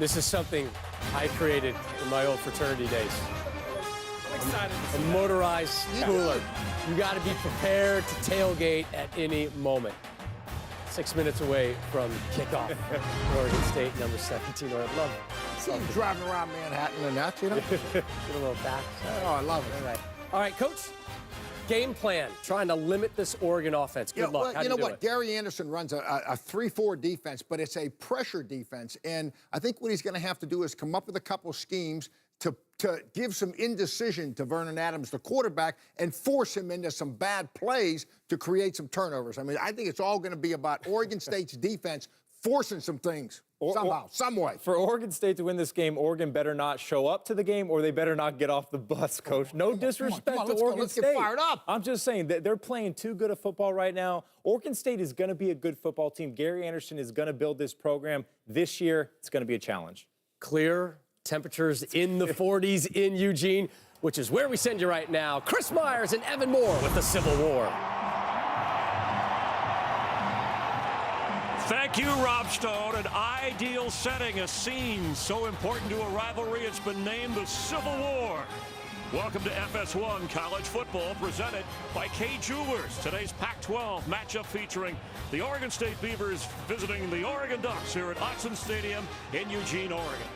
This is something I created in my old fraternity days. I'm excited. A motorized cooler. You got to be prepared to tailgate at any moment. 6 minutes away from kickoff. Oregon State, number 17. I love See him driving around Manhattan and that, you know? Get a little back. Oh, I love it. All right, Coach. Game plan, trying to limit this Oregon offense. Good luck. Well, you know what? Gary Anderson runs a 3-4 defense, but it's a pressure defense. And I think what he's going to have to do is come up with a couple schemes to give some indecision to Vernon Adams, the quarterback, and force him into some bad plays to create some turnovers. I mean, I think it's all going to be about Oregon State's defense forcing some things somehow, some way. For Oregon State to win this game, Oregon better not show up to the game or they better not get off the bus, Coach. No disrespect to Oregon State. Let's get fired up. I'm just saying that they're playing too good a football right now. Oregon State is going to be a good football team. Gary Anderson is going to build this program. This year, it's going to be a challenge. Clear temperatures in the 40s in Eugene, which is where we send you right now. Chris Myers and Evan Moore with the Civil War. Thank you, Rob Stone. An ideal setting, a scene so important to a rivalry, it's been named the Civil War. Welcome to FS1 College Football, presented by Kay Jewelers. Today's Pac-12 matchup featuring the Oregon State Beavers visiting the Oregon Ducks here at Autzen Stadium in Eugene, Oregon.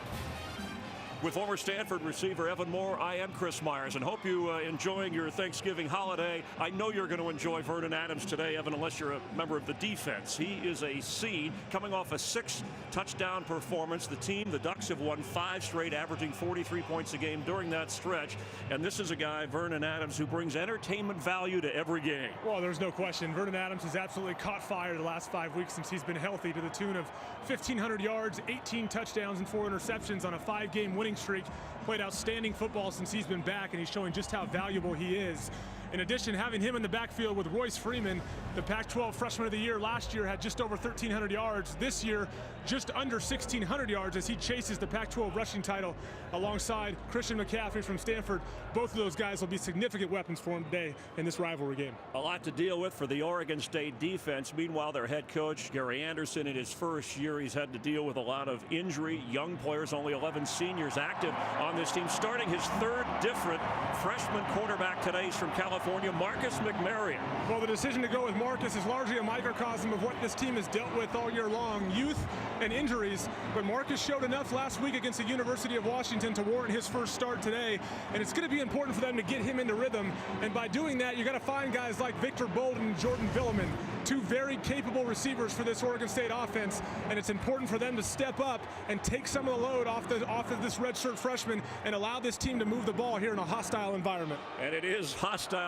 With former Stanford receiver Evan Moore, I am Chris Myers, and hope you enjoying your Thanksgiving holiday. I know you're going to enjoy Vernon Adams today, Evan, unless you're a member of the defense. He is a seed coming off a 6-touchdown performance. The team, the Ducks, have won 5 straight, averaging 43 points a game during that stretch. And this is a guy, Vernon Adams, who brings entertainment value to every game. Well, there's no question. Vernon Adams has absolutely caught fire the last 5 weeks since he's been healthy, to the tune of 1,500 yards, 18 touchdowns, and 4 interceptions on a 5-game winning streak. Played outstanding football since he's been back, and he's showing just how valuable he is. In addition, having him in the backfield with Royce Freeman, the Pac-12 Freshman of the Year last year, had just over 1,300 yards. This year, just under 1,600 yards as he chases the Pac-12 rushing title alongside Christian McCaffrey from Stanford. Both of those guys will be significant weapons for him today in this rivalry game. A lot to deal with for the Oregon State defense. Meanwhile, their head coach, Gary Anderson, in his first year, he's had to deal with a lot of injury. Young players, only 11 seniors active on this team. Starting his 3rd different freshman quarterback today is from California, Marcus McMaryion. Well, the decision to go with Marcus is largely a microcosm of what this team has dealt with all year long, youth and injuries. But Marcus showed enough last week against the University of Washington to warrant his first start today. And it's going to be important for them to get him into rhythm. And by doing that, you're going to find guys like Victor Bolden and Jordan Villeman, 2 very capable receivers for this Oregon State offense. And it's important for them to step up and take some of the load off of this redshirt freshman and allow this team to move the ball here in a hostile environment. And it is hostile.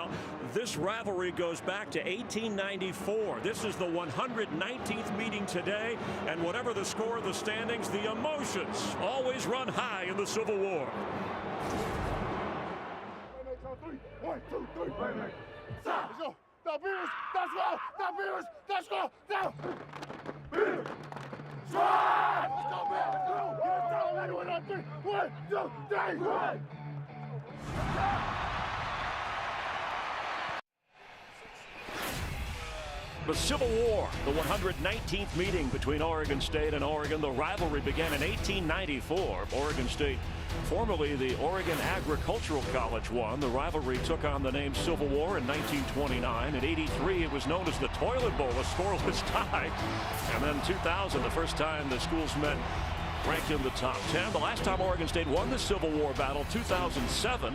This rivalry goes back to 1894. This is the 119th meeting today, and whatever the score of the standings, the emotions always run high in the Civil War. 1, 2, 3, let's go. Now, Beavers, let's go. Now, Beavers, let's go. Now, Beavers, strike! Let's go, man. Let's go. Get it down. Everyone on 3. 1, 2, 3, 1. The Civil War, the 119th meeting between Oregon State and Oregon. The rivalry began in 1894. Oregon State, formerly the Oregon Agricultural College, won. The rivalry took on the name Civil War in 1929. In '83, it was known as the Toilet Bowl, a scoreless tie. And then 2000, the first time the schools met, ranked in the top 10. The last time Oregon State won the Civil War battle, 2007.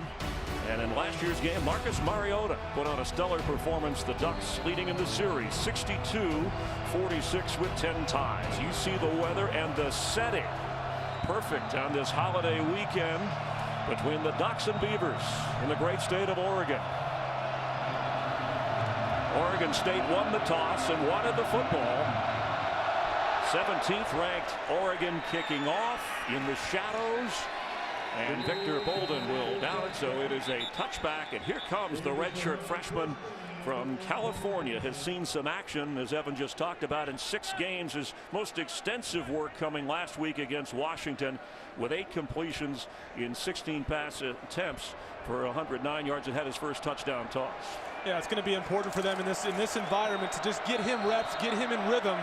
And in last year's game, Marcus Mariota put on a stellar performance. The Ducks leading in the series, 62-46 with 10 ties. You see the weather and the setting perfect on this holiday weekend between the Ducks and Beavers in the great state of Oregon. Oregon State won the toss and wanted the football. 17th ranked Oregon kicking off in the shadows. And Victor Bolden will down it, so it is a touchback. And here comes the redshirt freshman from California. Has seen some action, as Evan just talked about, in 6 games. His most extensive work coming last week against Washington, with 8 completions in 16 pass attempts for 109 yards, and had his first touchdown toss. Yeah, it's going to be important for them in this environment to just get him reps, get him in rhythm.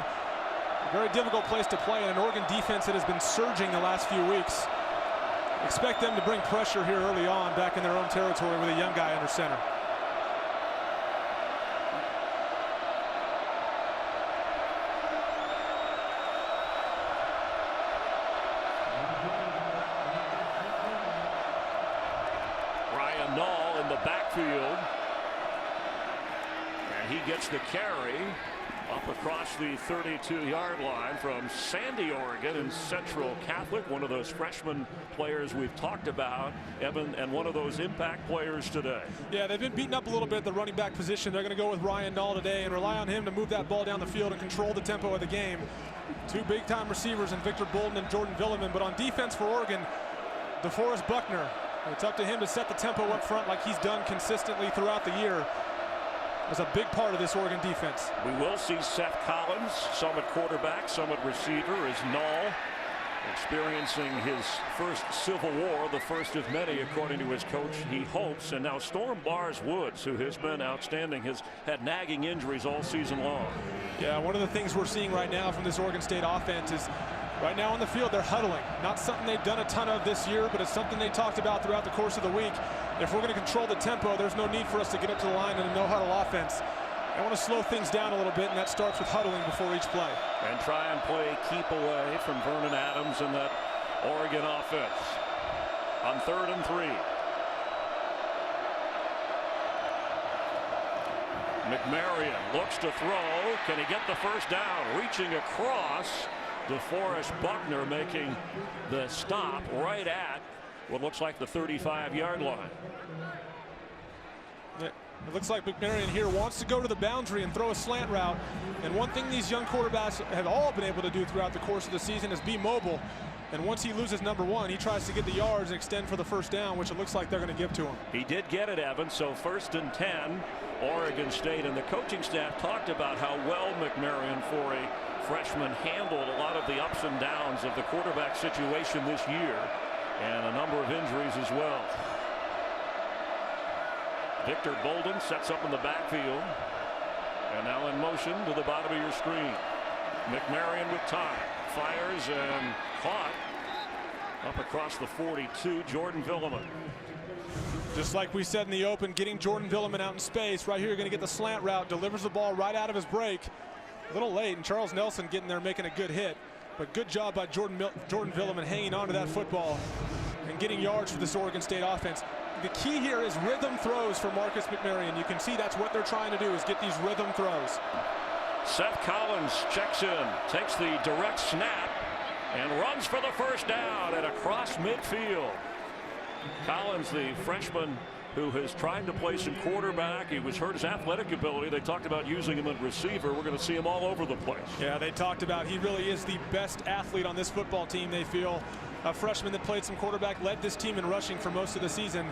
Very difficult place to play, and an Oregon defense that has been surging the last few weeks. Expect them to bring pressure here early on back in their own territory with a young guy under center. Ryan Nall in the backfield. And he gets the carry up across the 32-yard line from Sandy, Oregon, in Central Catholic. One of those freshman players we've talked about, Evan, and one of those impact players today. Yeah, they've been beaten up a little bit at the running back position. They're going to go with Ryan Nall today and rely on him to move that ball down the field and control the tempo of the game. Two big-time receivers in Victor Bolden and Jordan Villeman. But on defense for Oregon, DeForest Buckner. It's up to him to set the tempo up front like he's done consistently throughout the year. Was a big part of this Oregon defense. We will see Seth Collins, some at quarterback, some at receiver, as Nall experiencing his first Civil War, the first of many, according to his coach, he hopes. And now Storm Bars Woods, who has been outstanding, has had nagging injuries all season long. Yeah, one of the things we're seeing right now from this Oregon State offense is right now on the field they're huddling. Not something they've done a ton of this year, but it's something they talked about throughout the course of the week. If we're going to control the tempo, there's no need for us to get up to the line in a no-huddle offense. I want to slow things down a little bit, and that starts with huddling before each play. And try and play keep away from Vernon Adams and that Oregon offense. On 3rd and 3. McMarion looks to throw. Can he get the first down? Reaching across. DeForest Buckner making the stop right at what looks like the 35-yard line. Yeah, it looks like McMarion here wants to go to the boundary and throw a slant route. And one thing these young quarterbacks have all been able to do throughout the course of the season is be mobile. And once he loses number one, he tries to get the yards and extend for the first down, which it looks like they're going to give to him. He did get it, Evan. So 1st and 10, Oregon State. And the coaching staff talked about how well McMarion, for a freshman, handled a lot of the ups and downs of the quarterback situation this year, and a number of injuries as well. Victor Bolden sets up in the backfield, and now in motion to the bottom of your screen. McMarion with time, fires and caught up across the 42. Jordan Villeman. Just like we said in the open, getting Jordan Villeman out in space. Right here, you're going to get the slant route, delivers the ball right out of his break. A little late, and Charles Nelson getting there making a good hit. But good job by Jordan Villeman hanging on to that football and getting yards for this Oregon State offense. The key here is rhythm throws for Marcus McMarion. You can see that's what they're trying to do, is get these rhythm throws. Seth Collins checks in, takes the direct snap, and runs for the first down and across midfield. Collins, the freshman who has tried to play some quarterback. He was hurt his athletic ability. They talked about using him at receiver. We're going to see him all over the place. Yeah, they talked about he really is the best athlete on this football team, they feel. A freshman that played some quarterback, led this team in rushing for most of the season.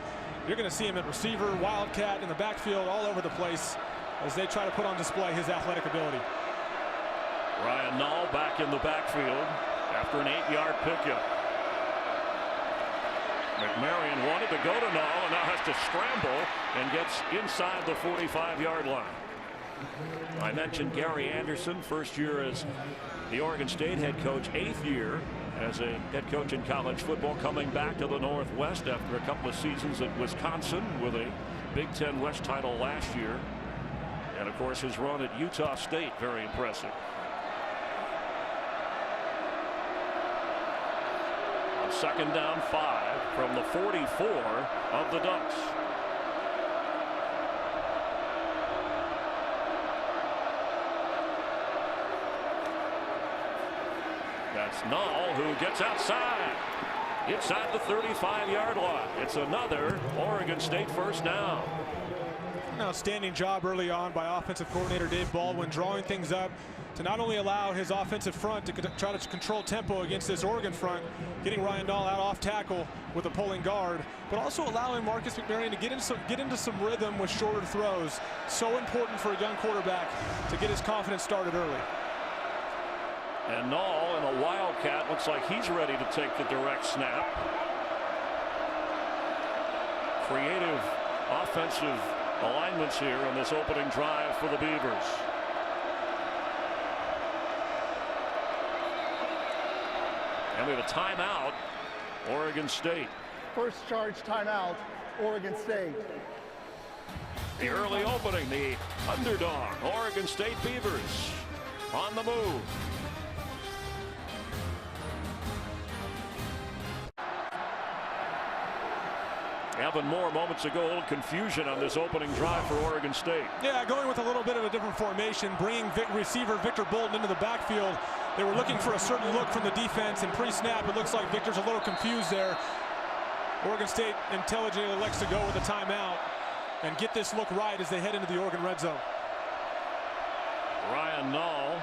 You're going to see him at receiver, wildcat, in the backfield, all over the place as they try to put on display his athletic ability. Ryan Nall back in the backfield after an 8-yard pickup. McMarion wanted to go to Nall and now has to scramble and gets inside the 45-yard line. I mentioned Gary Anderson, first year as the Oregon State head coach, 8th year as a head coach in college football, coming back to the Northwest after a couple of seasons at Wisconsin with a Big Ten West title last year. And of course his run at Utah State, very impressive. On 2nd down 5 from the 44 of the Ducks. That's Nall, who gets outside inside the 35-yard line. It's another Oregon State first down. An outstanding job early on by offensive coordinator Dave Baldwin, drawing things up to not only allow his offensive front to try to control tempo against this Oregon front, getting Ryan Nall out off tackle with a pulling guard, but also allowing Marcus McMarion to get into some rhythm with shorter throws. So important for a young quarterback to get his confidence started early. And Nall in a wildcat looks like he's ready to take the direct snap. Creative offensive alignments here on this opening drive for the Beavers. And we have a timeout, Oregon State. First charge timeout, Oregon State. The early opening, the underdog, Oregon State Beavers on the move. Evan Moore moments ago, a little confusion on this opening drive for Oregon State. Yeah, going with a little bit of a different formation, bringing receiver Victor Bolden into the backfield. They were looking for a certain look from the defense, and pre-snap, it looks like Victor's a little confused there. Oregon State intelligently elects to go with a timeout and get this look right as they head into the Oregon red zone. Ryan Nall,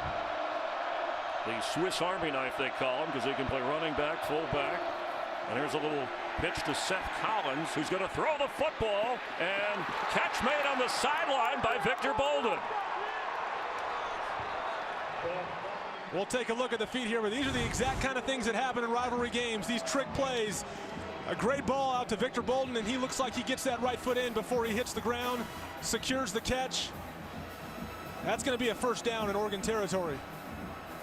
the Swiss Army knife they call him, because he can play running back, fullback. And here's a little pitch to Seth Collins, who's going to throw the football, and catch made on the sideline by Victor Bolden. We'll take a look at the feet here, but these are the exact kind of things that happen in rivalry games. These trick plays. A great ball out to Victor Bolden, and he looks like he gets that right foot in before he hits the ground, secures the catch. That's going to be a first down in Oregon territory.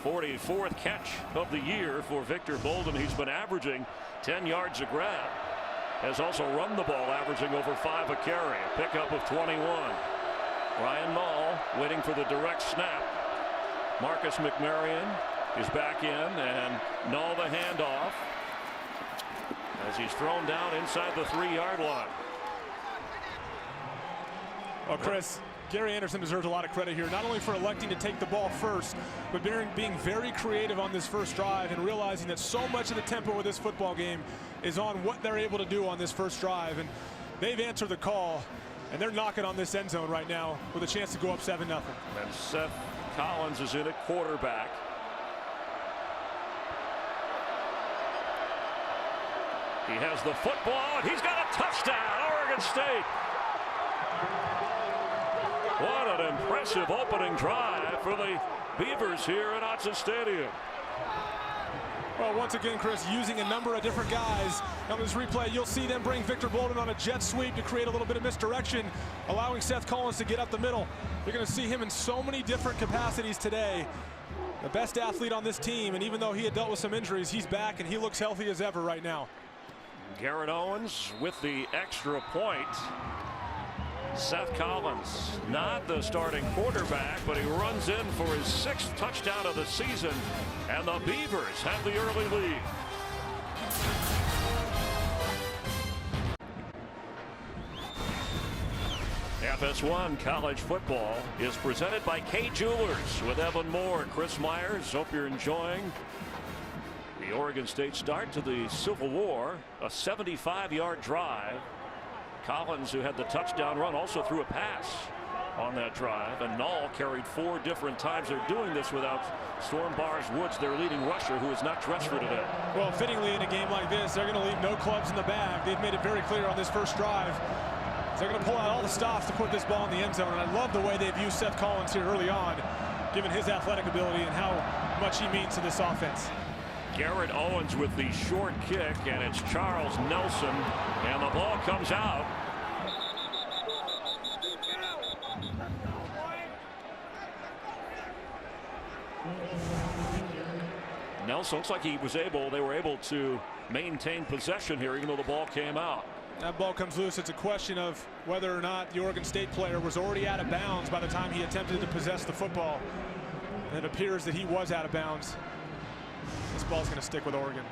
44th catch of the year for Victor Bolden. He's been averaging 10 yards a grab. Has also run the ball, averaging over 5 a carry. A pickup of 21. Ryan Nall waiting for the direct snap. Marcus McMarion is back in, and Nall the handoff as he's thrown down inside the 3-yard line. Well, Chris, Gary Anderson deserves a lot of credit here, not only for electing to take the ball first, but being very creative on this first drive and realizing that so much of the tempo of this football game is on what they're able to do on this first drive. And they've answered the call, and they're knocking on this end zone right now with a chance to go up 7-0. And Seth Collins is in at quarterback. He has the football, and he's got a touchdown, Oregon State. What an impressive opening drive for the Beavers here at Autzen Stadium. Well, once again, Chris, using a number of different guys. On this replay, you'll see them bring Victor Bolden on a jet sweep to create a little bit of misdirection, allowing Seth Collins to get up the middle. You're going to see him in so many different capacities today. The best athlete on this team, and even though he had dealt with some injuries, he's back, and he looks healthy as ever right now. Garrett Owens with the extra point. Seth Collins, not the starting quarterback, but he runs in for his 6th touchdown of the season, and the Beavers have the early lead. FS1 college football is presented by Kay Jewelers with Evan Moore and Chris Myers. Hope you're enjoying the Oregon State start to the Civil War. A 75-yard drive. Collins, who had the touchdown run, also threw a pass on that drive, and Nall carried 4 different times. They're doing this without Storm Bars Woods, their leading rusher, who is not dressed for today. Well, fittingly in a game like this, they're going to leave no clubs in the bag. They've made it very clear on this first drive. They're going to pull out all the stops to put this ball in the end zone, and I love the way they've used Seth Collins here early on, given his athletic ability and how much he means to this offense. Garrett Owens with the short kick, and it's Charles Nelson, and the ball comes out. Nelson looks like they were able to maintain possession here, even though the ball came out. That ball comes loose. It's a question of whether or not the Oregon State player was already out of bounds by the time he attempted to possess the football. And it appears that he was out of bounds. This ball's going to stick with Oregon.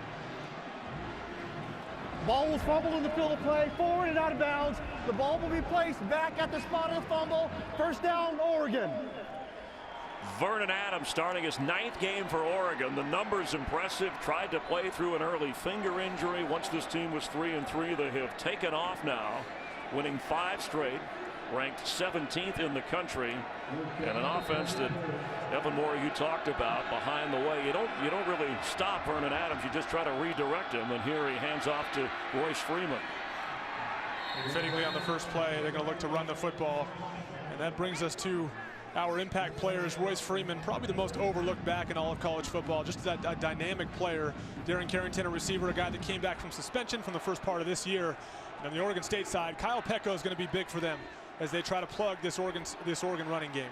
Ball was fumbled in the field of play, forward and out of bounds. The ball will be placed back at the spot of the fumble. First down, Oregon. Vernon Adams starting his 9th game for Oregon. The numbers impressive. Tried to play through an early finger injury. Once this team was 3-3, they have taken off now, winning 5 straight, ranked 17th in the country, and an offense that Evan Moore, you talked about, behind the way. You don't really stop Vernon Adams. You just try to redirect him, and here he hands off to Royce Freeman. Fittingly on the first play, they're going to look to run the football, and that brings us to our impact players. Royce Freeman, probably the most overlooked back in all of college football. Just a dynamic player. Darren Carrington, a receiver, a guy that came back from suspension from the first part of this year. And on the Oregon State side, Kyle Pecco is going to be big for them as they try to plug this Oregon running game.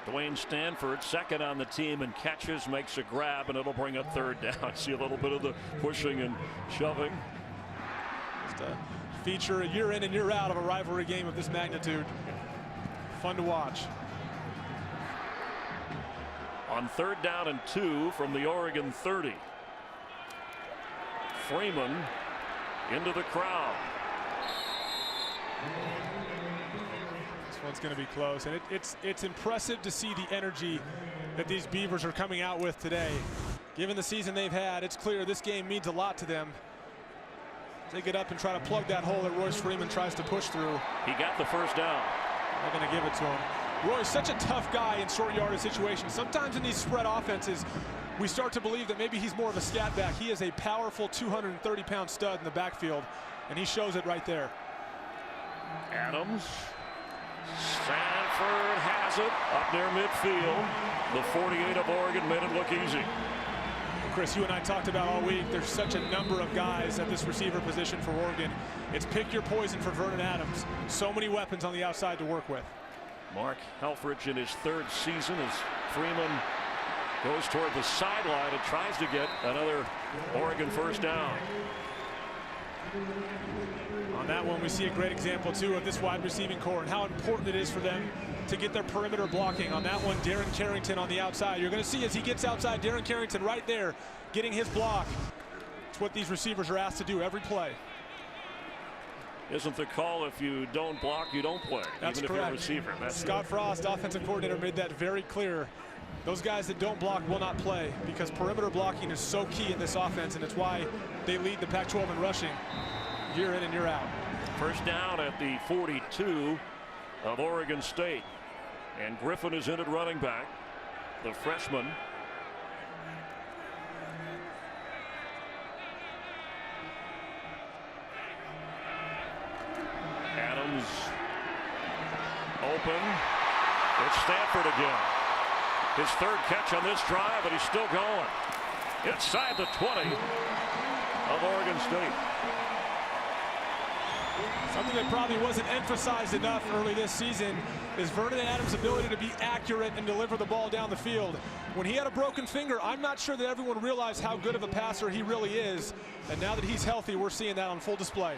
Dwayne Stanford, second on the team in catches, makes a grab, and it'll bring up third down. See a little bit of the pushing and shoving. Just a feature a year in and year out of a rivalry game of this magnitude. Fun to watch. On 3rd down and 2 from the Oregon 30. Freeman into the crowd. This one's going to be close, and it's impressive to see the energy that these Beavers are coming out with today. Given the season they've had, it's clear this game means a lot to them. They get up and try to plug that hole that Royce Freeman tries to push through. He got the first down. They're going to give it to him. Roy's such a tough guy in short yardage situations. Sometimes in these spread offenses, we start to believe that maybe he's more of a scat back. He is a powerful 230-pound stud in the backfield, and he shows it right there. Adams. Stanford has it up near midfield. The 48 of Oregon made it look easy. Chris, you and I talked about all week, there's such a number of guys at this receiver position for Oregon. It's pick your poison for Vernon Adams. So many weapons on the outside to work with. Mark Helfrich in his 3rd season as Freeman goes toward the sideline and tries to get another Oregon first down. On that one, we see a great example, too, of this wide receiving core and how important it is for them to get their perimeter blocking. On that one, Darren Carrington on the outside. You're going to see as he gets outside, Darren Carrington right there getting his block. It's what these receivers are asked to do every play. Isn't the call if you don't block, you don't play? That's even correct. If you're a receiver. That's Scott Frost, offensive coordinator, made that very clear. Those guys that don't block will not play because perimeter blocking is so key in this offense, and it's why they lead the Pac-12 in rushing year in and year out. First down at the 42 of Oregon State. And Griffin is in at running back, the freshman. Adams open. It's Stanford again. His 3rd catch on this drive, but he's still going. Inside the 20 of Oregon State. Something that probably wasn't emphasized enough early this season is Vernon Adams' ability to be accurate and deliver the ball down the field. When he had a broken finger, I'm not sure that everyone realized how good of a passer he really is. And now that he's healthy, we're seeing that on full display.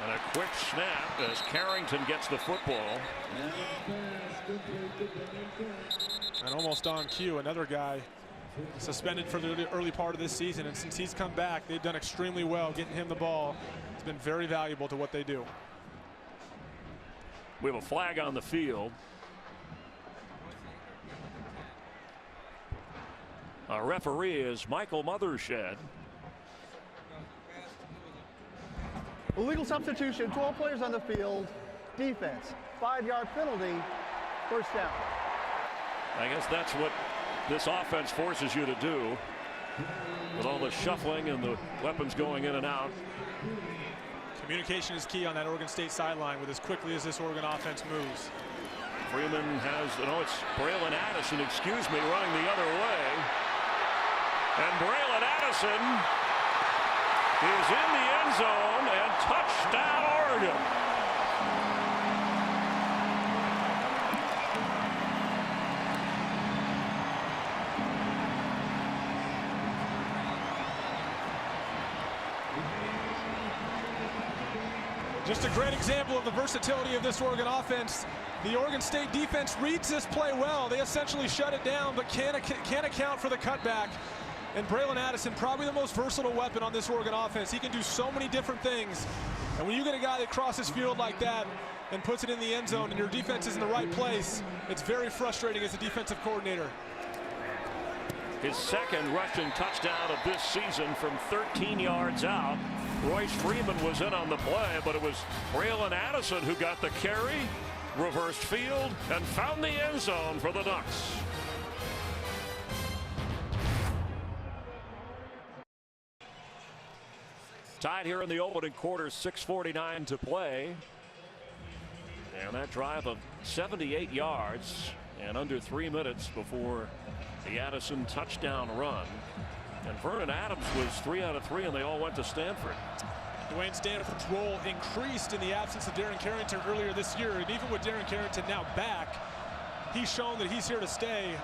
And a quick snap as Carrington gets the football. And almost on cue, another guy suspended for the early part of this season. And since he's come back, they've done extremely well getting him the ball. It's been very valuable to what they do. We have a flag on the field. Our referee is Michael Mothershed. Illegal substitution, 12 players on the field, defense, 5-yard penalty, first down. I guess that's what this offense forces you to do with all the shuffling and the weapons going in and out. Communication is key on that Oregon State sideline with as quickly as this Oregon offense moves. Freeman has, it's Braylon Addison, excuse me, running the other way. And Braylon Addison is in the end zone, and touchdown Oregon. Just a great example of the versatility of this Oregon offense. The Oregon State defense reads this play well. They essentially shut it down, but can't account for the cutback. And Braylon Addison, probably the most versatile weapon on this Oregon offense. He can do so many different things. And when you get a guy that crosses field like that and puts it in the end zone and your defense is in the right place, it's very frustrating as a defensive coordinator. His 2nd rushing touchdown of this season from 13 yards out. Royce Freeman was in on the play, but it was Braylon Addison who got the carry, reversed field, and found the end zone for the Ducks. Tied here in the opening quarter, 6:49 to play. And that drive of 78 yards and under 3 minutes before the Addison touchdown run. And Vernon Adams was 3 out of 3, and they all went to Stanford. Dwayne Stanford's role increased in the absence of Darren Carrington earlier this year. And even with Darren Carrington now back, he's shown that he's here to stay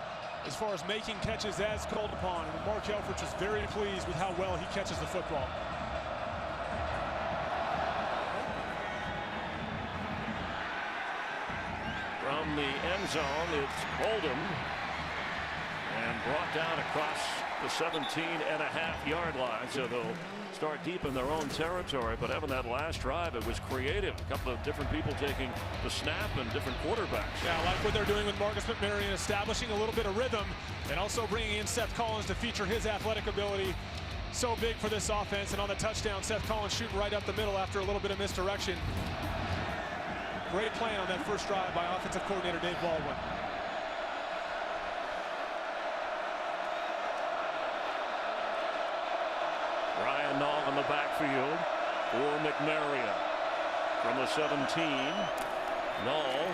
as far as making catches as called upon. And Mark Helfrich is very pleased with how well he catches the football. From the end zone, it's Oldham, and brought down across the 17.5-yard line. So they'll start deep in their own territory. But having that last drive, it was creative. A couple of different people taking the snap and different quarterbacks. Yeah, I like what they're doing with Marcus McMaryion, establishing a little bit of rhythm and also bringing in Seth Collins to feature his athletic ability. So big for this offense. And on the touchdown, Seth Collins shooting right up the middle after a little bit of misdirection. Great plan on that first drive by offensive coordinator Dave Baldwin. Ryan Nall in the backfield for McMaryion. From the 17, Nall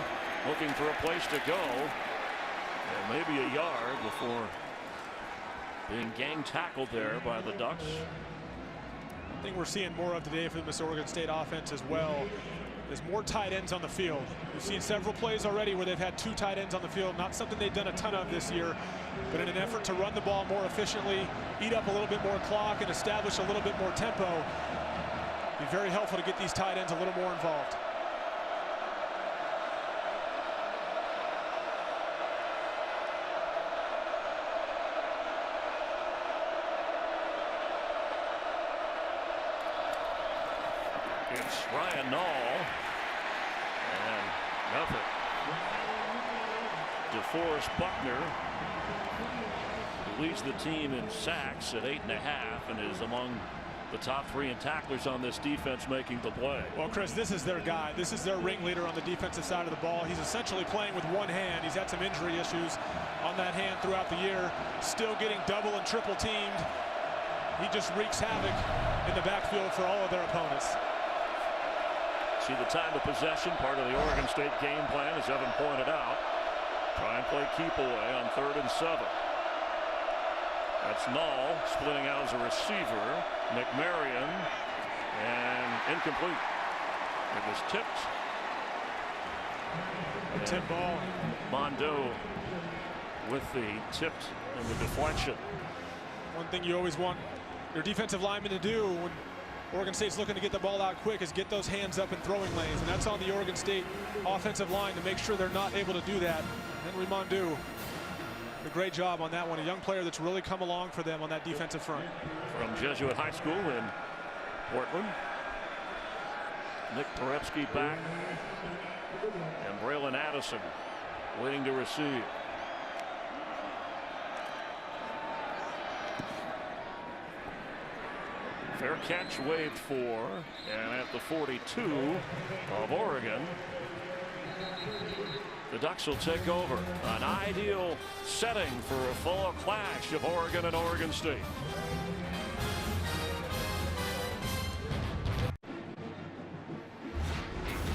looking for a place to go. And maybe a yard before being gang tackled there by the Ducks. I think we're seeing more of today for the Miss Oregon State offense as well. There's more tight ends on the field. We've seen several plays already where they've had 2 tight ends on the field. Not something they've done a ton of this year, but in an effort to run the ball more efficiently, eat up a little bit more clock, and establish a little bit more tempo, be very helpful to get these tight ends a little more involved. It's Ryan Nall, and nothing. DeForest Buckner, who leads the team in sacks at 8.5 and is among the top 3 in tacklers on this defense making the play. Well, Chris, this is their guy. This is their ringleader on the defensive side of the ball. He's essentially playing with one hand. He's had some injury issues on that hand throughout the year. Still getting double and triple teamed. He just wreaks havoc in the backfield for all of their opponents. See the time of possession, part of the Oregon State game plan, as Evan pointed out. Try and play keep away on 3rd and 7. That's Nall splitting out as a receiver. McMaryion, and incomplete. It was tipped. A tip ball. Mondo with the tipped and the deflection. One thing you always want your defensive lineman to do when Oregon State's looking to get the ball out quick is get those hands up in throwing lanes, and that's on the Oregon State offensive line to make sure they're not able to do that. Henry Mondu did a great job on that one. A young player that's really come along for them on that defensive front. From Jesuit High School in Portland. Nick Porepsky back. And Braylon Addison waiting to receive. Fair catch waved for, and at the 42 of Oregon, the Ducks will take over. An ideal setting for a fall clash of Oregon and Oregon State.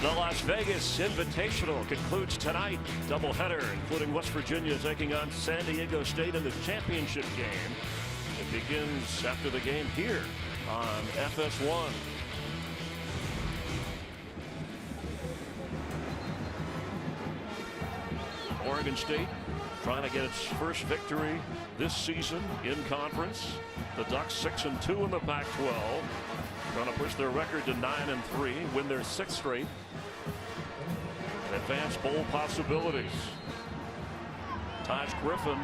The Las Vegas Invitational concludes tonight. Doubleheader, including West Virginia taking on San Diego State in the championship game. It begins after the game here on FS1. Oregon State trying to get its first victory this season in conference. The Ducks 6-2 in the Pac-12. Trying to push their record to 9-3, win their 6th straight, and advance bowl possibilities. Taj Griffin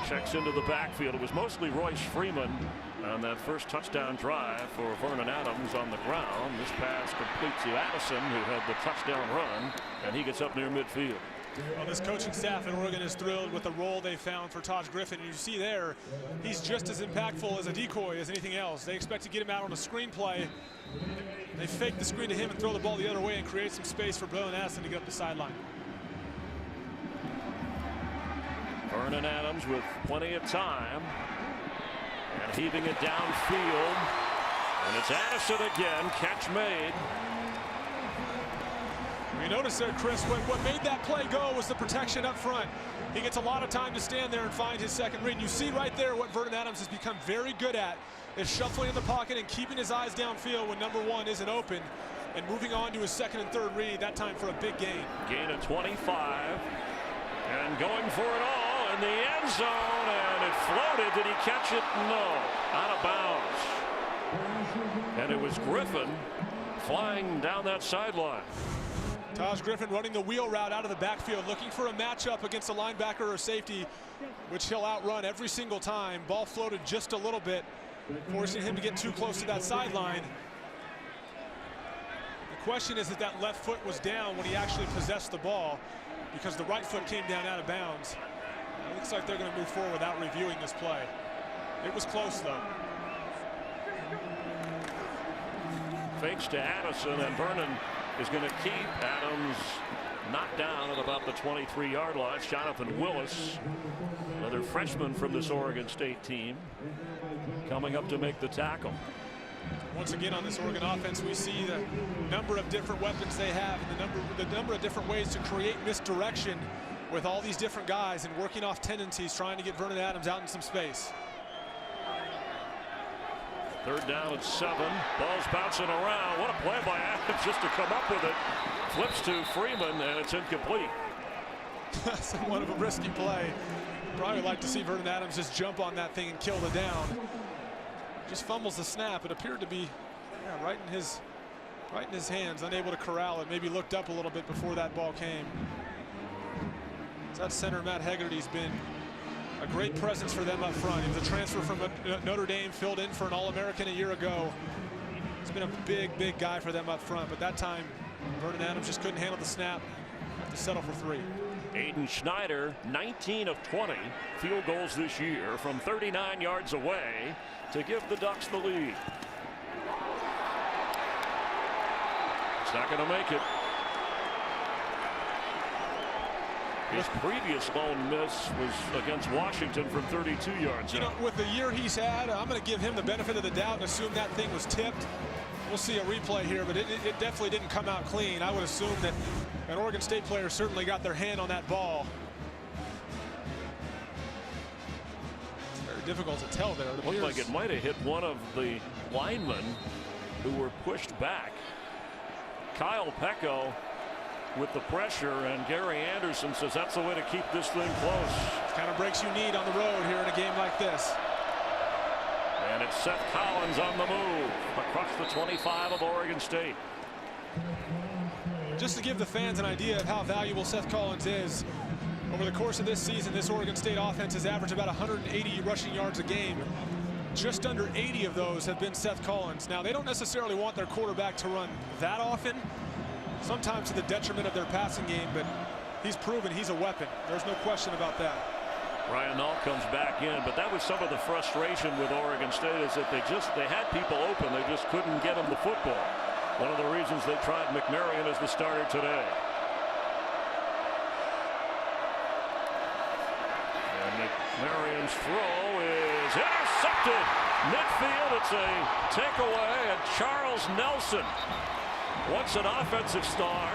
checks into the backfield. It was mostly Royce Freeman on that first touchdown drive for Vernon Adams on the ground. This pass complete to Addison, who had the touchdown run, and he gets up near midfield. Well, this coaching staff in Oregon is thrilled with the role they found for Taj Griffin. And you see there, he's just as impactful as a decoy as anything else. They expect to get him out on a screen play. They fake the screen to him and throw the ball the other way and create some space for Braylon Addison to get up the sideline. Vernon Adams with plenty of time and heaving it downfield, and it's Addison again. Catch made. You notice there, Chris, what made that play go was the protection up front. He gets a lot of time to stand there and find his second read. And you see right there what Vernon Adams has become very good at is shuffling in the pocket and keeping his eyes downfield when number 1 isn't open, and moving on to his second and third read, that time for a big gain. Gain of 25. And going for it all in the end zone, and it floated. Did he catch it? No. Out of bounds. And it was Griffin flying down that sideline. Taj Griffin running the wheel route out of the backfield, looking for a matchup against a linebacker or safety, which he'll outrun every single time. Ball floated just a little bit, forcing him to get too close to that sideline. The question is if that left foot was down when he actually possessed the ball, because the right foot came down out of bounds. It looks like they're going to move forward without reviewing this play. It was close, though. Fakes to Addison, and Vernon is going to keep Adams knocked down at about the 23-yard line. Jonathan Willis, another freshman from this Oregon State team, coming up to make the tackle. Once again on this Oregon offense, we see the number of different weapons they have and the number of different ways to create misdirection with all these different guys and working off tendencies, trying to get Vernon Adams out in some space. 3rd down and 7. Ball's bouncing around. What a play by Adams just to come up with it. Flips to Freeman, and it's incomplete. Somewhat of a risky play. Probably like to see Vernon Adams just jump on that thing and kill the down. Just fumbles the snap. It appeared to be right in his hands, unable to corral it. Maybe looked up a little bit before that ball came. That center Matt Hegarty's been a great presence for them up front. He was a transfer from Notre Dame, filled in for an All-American a year ago. He's been a big guy for them up front, but that time Vernon Adams just couldn't handle the snap to settle for 3. Aiden Schneider, 19 of 20 field goals this year from 39 yards away to give the Ducks the lead. It's not going to make it. His previous lone miss was against Washington from 32 yards. You know, with the year he's had, I'm going to give him the benefit of the doubt and assume that thing was tipped. We'll see a replay here, but it definitely didn't come out clean. I would assume that an Oregon State player certainly got their hand on that ball. It's very difficult to tell there. It looked like it might have hit one of the linemen who were pushed back. Kyle Pecco with the pressure, and Gary Anderson says that's the way to keep this thing close. Kind of breaks you need on the road here in a game like this. And it's Seth Collins on the move across the 25 of Oregon State. Just to give the fans an idea of how valuable Seth Collins is, over the course of this season, this Oregon State offense has averaged about 180 rushing yards a game. Just under 80 of those have been Seth Collins. Now, they don't necessarily want their quarterback to run that often, sometimes to the detriment of their passing game, but he's proven he's a weapon. There's no question about that. Ryan Nall comes back in, but that was some of the frustration with Oregon State, is that they had people open, they just couldn't get them the football. One of the reasons they tried McMarion as the starter today. And McMarion's throw is intercepted midfield. It's a takeaway, and Charles Nelson, once an offensive star,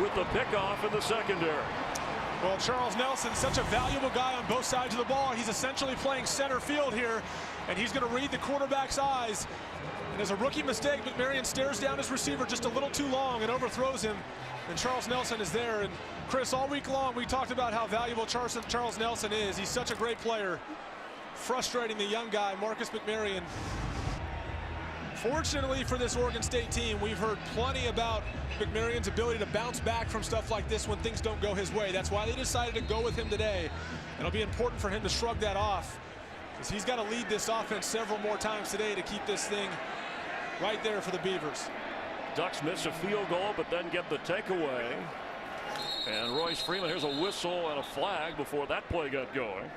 with the pickoff in the secondary. Well, Charles Nelson, such a valuable guy on both sides of the ball. He's essentially playing center field here, and he's going to read the quarterback's eyes. And as a rookie mistake, McMarion stares down his receiver just a little too long and overthrows him. And Charles Nelson is there. And Chris, all week long we talked about how valuable Charles Nelson is. He's such a great player. Frustrating the young guy, Marcus McMarion. Fortunately for this Oregon State team, we've heard plenty about McMarion's ability to bounce back from stuff like this when things don't go his way. That's why they decided to go with him today. It'll be important for him to shrug that off, because he's got to lead this offense several more times today to keep this thing right there for the Beavers. Ducks miss a field goal, but then get the takeaway. And Royce Freeman, here's a whistle and a flag before that play got going.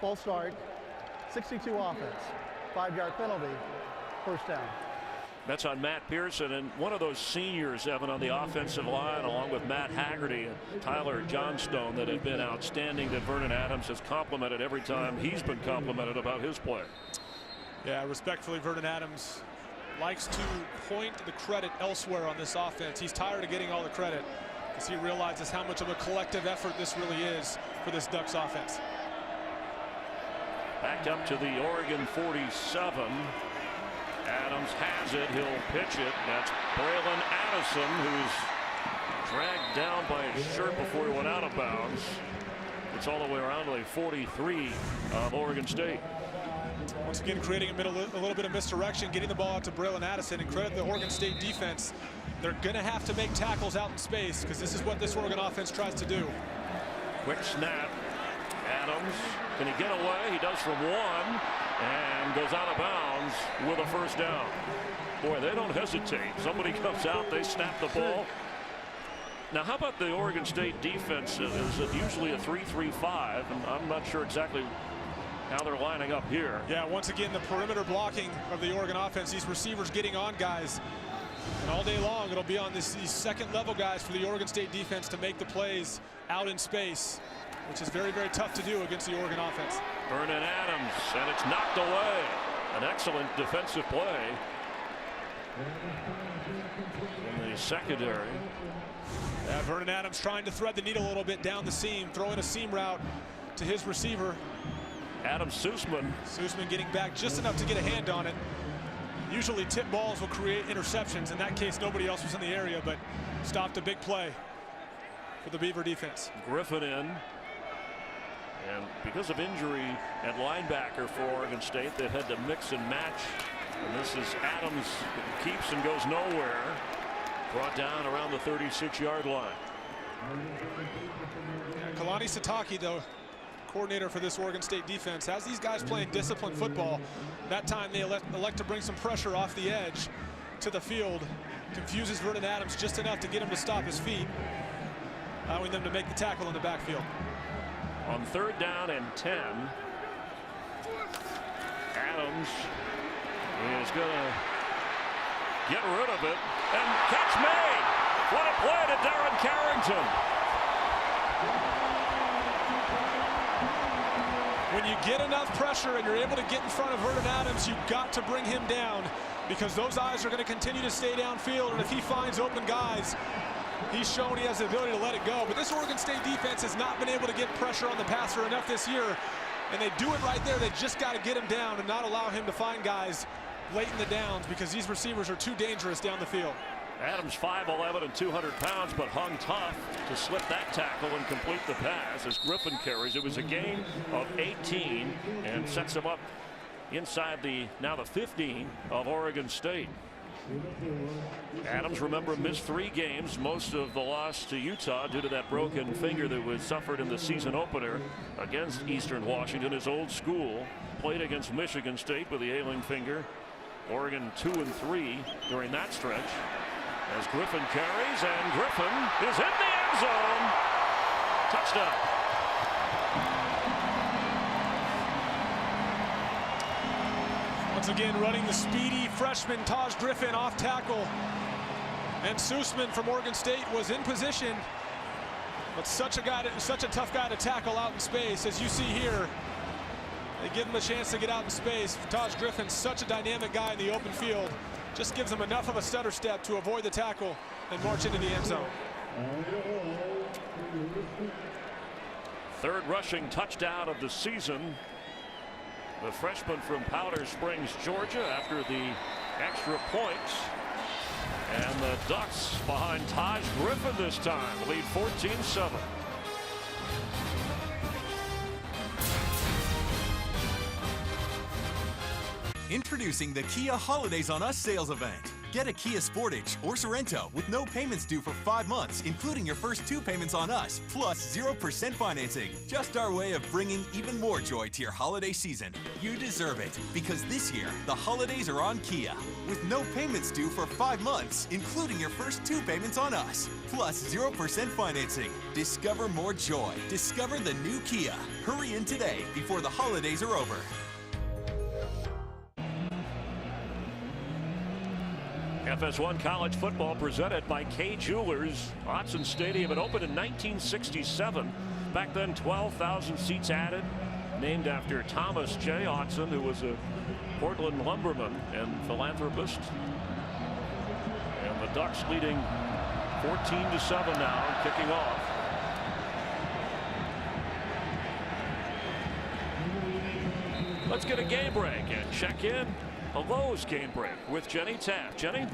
False start, 62 offense, 5-yard penalty, first down. That's on Matt Pearson, and one of those seniors, Evan, on the offensive line, along with Matt Haggerty and Tyler Johnstone, that have been outstanding, that Vernon Adams has complimented every time he's been complimented about his play. Yeah, respectfully, Vernon Adams likes to point the credit elsewhere on this offense. He's tired of getting all the credit, because he realizes how much of a collective effort this really is for this Ducks offense. Back up to the Oregon 47. Adams has it. He'll pitch it. That's Braylon Addison, who's dragged down by his shirt before he went out of bounds. It's all the way around to the 43 of Oregon State. Once again, creating a little bit of misdirection, getting the ball out to Braylon Addison, and credit the Oregon State defense. They're going to have to make tackles out in space because this is what this Oregon offense tries to do. Quick snap. Adams, can he get away? He does from one and goes out of bounds with a first down. Boy, they don't hesitate. Somebody comes out, they snap the ball. Now, how about the Oregon State defense? Is it usually a 3-3-5? And I'm not sure exactly how they're lining up here. Yeah, once again, the perimeter blocking of the Oregon offense, these receivers getting on guys. And all day long, it'll be on these second-level guys for the Oregon State defense to make the plays out in space, which is very, very tough to do against the Oregon offense. Vernon Adams, and it's knocked away. An excellent defensive play in the secondary. Yeah, Vernon Adams trying to thread the needle a little bit down the seam, throwing a seam route to his receiver. Adam Sussman. Sussman getting back just enough to get a hand on it. Usually tip balls will create interceptions. In that case, nobody else was in the area, but stopped a big play for the Beaver defense. Griffin in. And because of injury at linebacker for Oregon State, they've had to mix and match. And this is Adams, who keeps and goes nowhere. Brought down around the 36-yard line. Yeah, Kalani Sitake, though, coordinator for this Oregon State defense, has these guys playing disciplined football. That time they elect to bring some pressure off the edge to the field. Confuses Vernon Adams just enough to get him to stop his feet, allowing them to make the tackle in the backfield. On 3rd down and 10, Adams is going to get rid of it, and catch made. What a play to Darren Carrington. When you get enough pressure and you're able to get in front of Vernon Adams, you've got to bring him down, because those eyes are going to continue to stay downfield, and if he finds open guys, he's shown he has the ability to let it go. But this Oregon State defense has not been able to get pressure on the passer enough this year, and they do it right there. They just got to get him down and not allow him to find guys late in the downs, because these receivers are too dangerous down the field. Adams 5'11" and 200 pounds, but hung tough to slip that tackle and complete the pass as Griffin carries. It was a gain of 18 and sets him up inside now the 15 of Oregon State. Adams, remember, missed 3 games, most of the loss to Utah due to that broken finger that was suffered in the season opener against Eastern Washington, his old school. Played against Michigan State with the ailing finger. Oregon 2-3 during that stretch. As Griffin carries, and Griffin is in the end zone. Touchdown. Once again, running the speedy freshman Taj Griffin off tackle. And Sussman from Oregon State was in position, but such a tough guy to tackle out in space. As you see here, they give him a chance to get out in space. Taj Griffin, such a dynamic guy in the open field, just gives him enough of a stutter step to avoid the tackle and march into the end zone. 3rd rushing touchdown of the season. The freshman from Powder Springs, Georgia, after the extra points. And the Ducks behind Taj Griffin this time, lead 14-7. Introducing the Kia Holidays on Us sales event. Get a Kia Sportage or Sorento with no payments due for 5 months, including your first 2 payments on us, plus 0% financing. Just our way of bringing even more joy to your holiday season. You deserve it, because this year, the holidays are on Kia. With no payments due for 5 months, including your first 2 payments on us, plus 0% financing. Discover more joy. Discover the new Kia. Hurry in today before the holidays are over. FS1 college football presented by Kay Jewelers. Autzen Stadium, it opened in 1967. Back then, 12,000 seats added. Named after Thomas J. Autzen, who was a Portland lumberman and philanthropist. And the Ducks leading 14-7 now, kicking off. Let's get a game break and check in. A Lowe's game break with Jenny Taft. Jenny?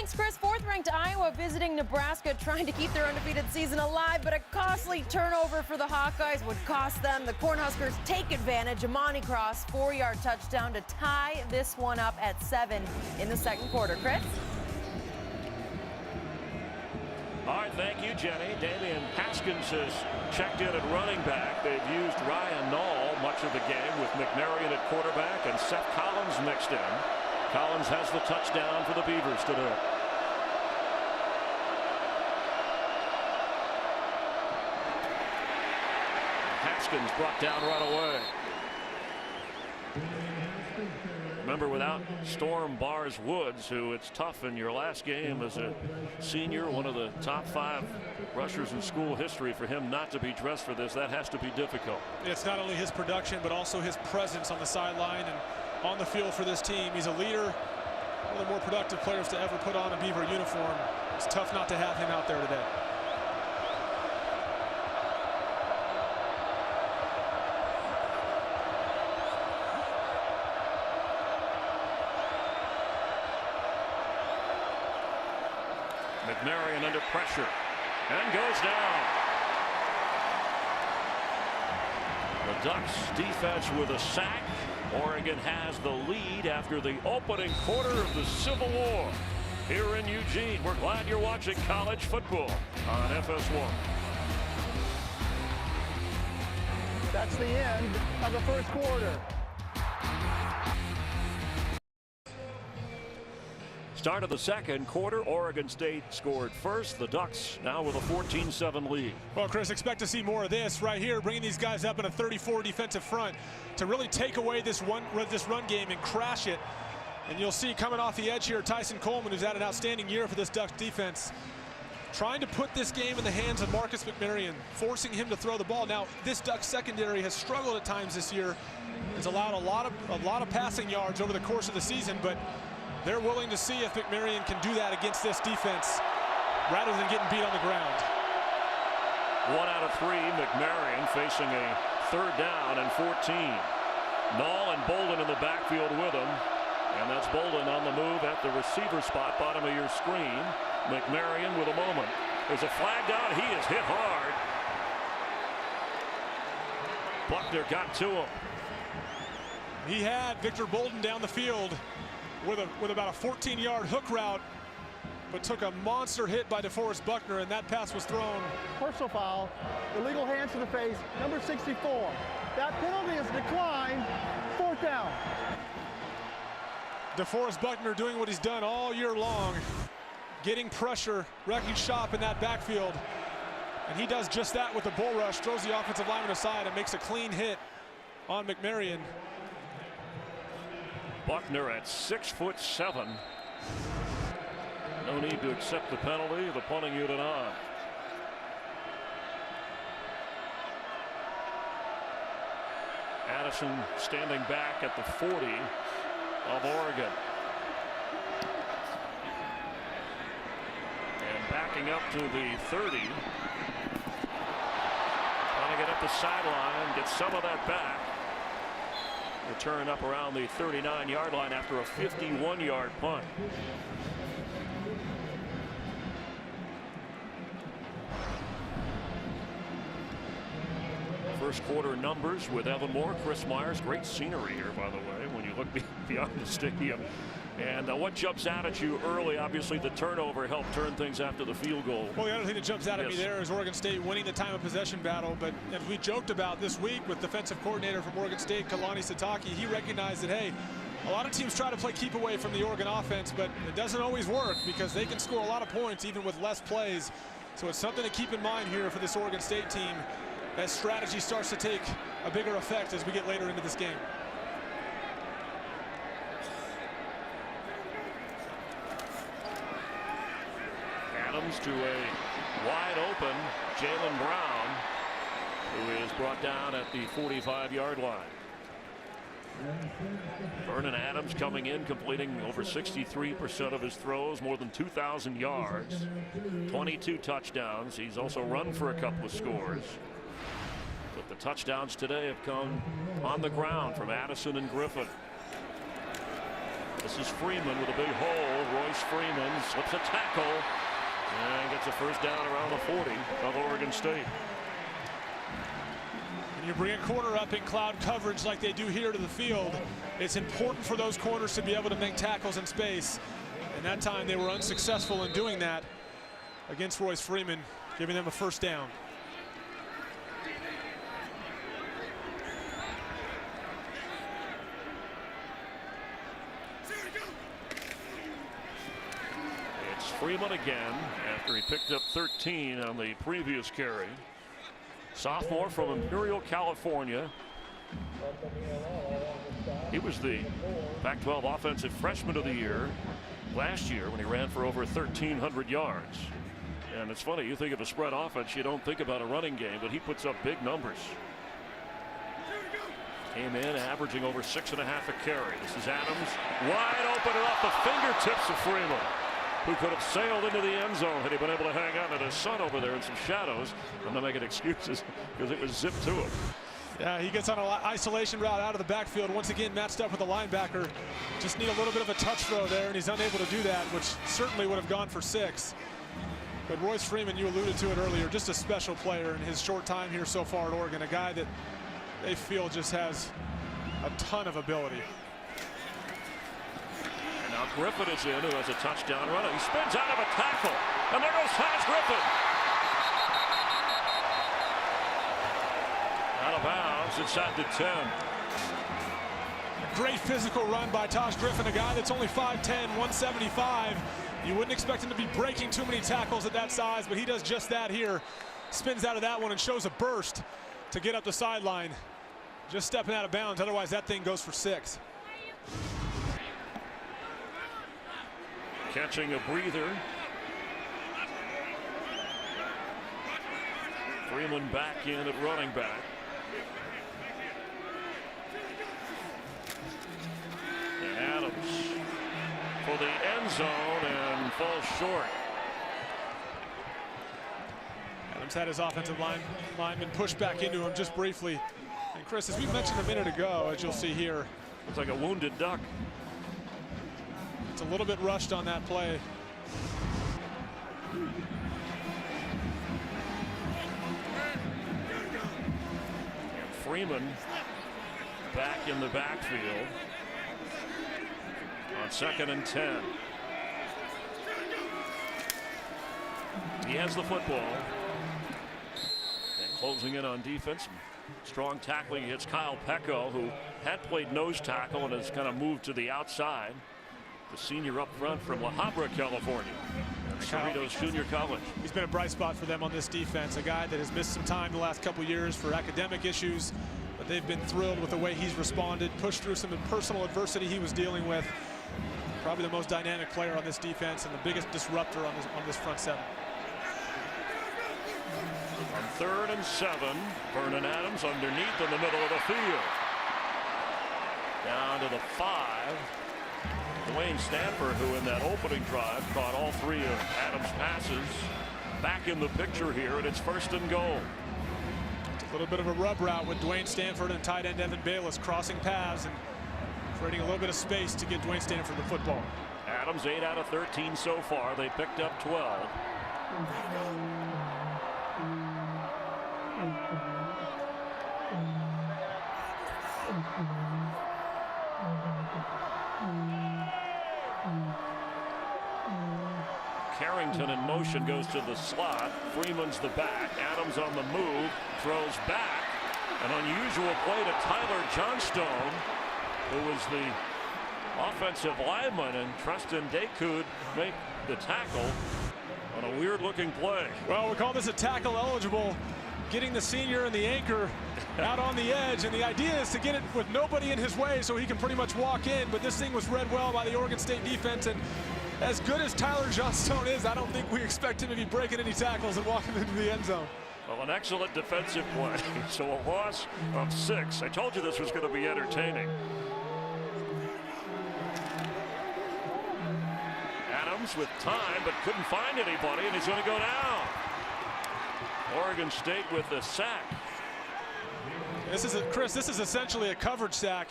Thanks, Chris. Fourth-ranked Iowa visiting Nebraska, trying to keep their undefeated season alive, but a costly turnover for the Hawkeyes would cost them. The Cornhuskers take advantage. Amani Cross, 4-yard touchdown to tie this one up at 7 in the second quarter. Chris? All right, thank you, Jenny. Damian Haskins has checked in at running back. They've used Ryan Nall much of the game with McMarion at quarterback and Seth Collins mixed in. Collins has the touchdown for the Beavers today. Haskins brought down right away. Remember, without Storm Bars Woods, who it's tough in your last game as a senior, one of the top 5 rushers in school history, for him not to be dressed for this, that has to be difficult. It's not only his production, but also his presence on the sideline and on the field for this team. He's a leader, one of the more productive players to ever put on a Beaver uniform. It's tough not to have him out there today. McMarion under pressure and goes down. The Ducks defense with a sack. Oregon has the lead after the opening quarter of the Civil War. Here in Eugene, we're glad you're watching college football on FS1. That's the end of the first quarter. Start of the second quarter, Oregon State scored first. The Ducks now with a 14-7 lead. Well, Chris, expect to see more of this right here, bringing these guys up in a 34 defensive front to really take away this run game and crash it. And you'll see coming off the edge here, Tyson Coleman, who's had an outstanding year for this Ducks defense, trying to put this game in the hands of Marcus McMarion, forcing him to throw the ball. Now, this Ducks secondary has struggled at times this year. It's allowed a lot of passing yards over the course of the season, but they're willing to see if McMarion can do that against this defense rather than getting beat on the ground. 1 out of 3, McMarion facing a 3rd down and 14. Nall and Bolden in the backfield with him. And that's Bolden on the move at the receiver spot, bottom of your screen. McMarion with a moment. There's a flag down. He is hit hard. Buckner got to him. He had Victor Bolden down the field with about a 14-yard hook route, but took a monster hit by DeForest Buckner, and that pass was thrown. Personal foul, illegal hands to the face, number 64. That penalty is declined. 4th down. DeForest Buckner doing what he's done all year long, getting pressure, wrecking shop in that backfield. And he does just that with the bull rush, throws the offensive lineman aside and makes a clean hit on McMarion. Buckner at 6'7". No need to accept the penalty. The punting unit on. Addison standing back at the 40 of Oregon. And backing up to the 30. Trying to get up the sideline, get some of that back. Return up around the 39-yard line after a 51-yard punt. First quarter numbers with Evan Moore, Chris Myers. Great scenery here, by the way, when you look beyond the stadium. And what jumps out at you early, obviously the turnover helped turn things after the field goal. Well, the other thing that jumps out at me there is Oregon State winning the time of possession battle. But as we joked about this week with defensive coordinator from Oregon State, Kalani Sitake, he recognized that, hey, a lot of teams try to play keep away from the Oregon offense, but it doesn't always work because they can score a lot of points even with less plays. So it's something to keep in mind here for this Oregon State team as strategy starts to take a bigger effect as we get later into this game. Adams to a wide open Jalen Brown, who is brought down at the 45-yard line. Vernon Adams coming in, completing over 63% of his throws, more than 2,000 yards, 22 touchdowns. He's also run for a couple of scores. But the touchdowns today have come on the ground from Addison and Griffin. This is Freeman with a big hole. Royce Freeman slips a tackle and gets a first down around the 40 of Oregon State. When you bring a corner up in cloud coverage like they do here to the field, it's important for those corners to be able to make tackles in space. And that time they were unsuccessful in doing that against Royce Freeman, giving them a first down. It's Freeman again after he picked up 13 on the previous carry. Sophomore from Imperial, California. He was the Pac-12 Offensive Freshman of the Year last year when he ran for over 1,300 yards. And it's funny, you think of a spread offense, you don't think about a running game, but he puts up big numbers. Came in averaging over 6.5 a carry. This is Adams, wide open and off the fingertips of Freeman, who could have sailed into the end zone had he been able to hang on to the sun over there in some shadows. I'm not making excuses because it was zipped to him. Yeah, he gets on an isolation route out of the backfield. Once again, matched up with the linebacker. Just need a little bit of a touch throw there, and he's unable to do that, which certainly would have gone for 6. But Royce Freeman, you alluded to it earlier, just a special player in his short time here so far at Oregon. A guy that they feel just has a ton of ability. And now Griffin is in, who has a touchdown run. He spins out of a tackle, and there goes Taj Griffin. Out of bounds inside the 10. Great physical run by Taj Griffin, a guy that's only 5'10", 175. You wouldn't expect him to be breaking too many tackles at that size, but he does just that here. Spins out of that one and shows a burst to get up the sideline. Just stepping out of bounds, otherwise that thing goes for 6. Catching a breather. Freeman back in at running back. And Adams for the end zone and falls short. Adams had his offensive lineman pushed back into him just briefly. And Chris, as we mentioned a minute ago, as you'll see here, looks like a wounded duck. It's a little bit rushed on that play. Freeman back in the backfield on 2nd and 10. He has the football. And closing in on defense. Strong tackling against Kyle Pecco, who had played nose tackle and has kind of moved to the outside. The senior up front from La Habra, California. Cerritos Junior College. He's been a bright spot for them on this defense. A guy that has missed some time the last couple years for academic issues, but they've been thrilled with the way he's responded, pushed through some personal adversity he was dealing with. Probably the most dynamic player on this defense and the biggest disruptor on this front 7. On 3rd and 7, Vernon Adams underneath in the middle of the field. Down to the 5. Dwayne Stanford, who in that opening drive caught all 3 of Adams' passes, back in the picture here, and it's 1st and goal. A little bit of a rub route with Dwayne Stanford and tight end Evan Bayless crossing paths and creating a little bit of space to get Dwayne Stanford the football. Adams 8 out of 13 so far. They picked up 12. Carrington in motion goes to the slot. Freeman's the back. Adams on the move. Throws back. An unusual play to Tyler Johnstone, who was the offensive lineman, and Tristan Decoud make the tackle on a weird-looking play. Well, we call this a tackle eligible, getting the senior and the anchor out on the edge, and the idea is to get it with nobody in his way so he can pretty much walk in, but this thing was read well by the Oregon State defense, and as good as Tyler Johnstone is, I don't think we expect him to be breaking any tackles and walking into the end zone. Well, an excellent defensive play, so a loss of 6. I told you this was going to be entertaining. Adams with time, but couldn't find anybody, and he's going to go down. Oregon State with the sack. Chris, this is essentially a coverage sack.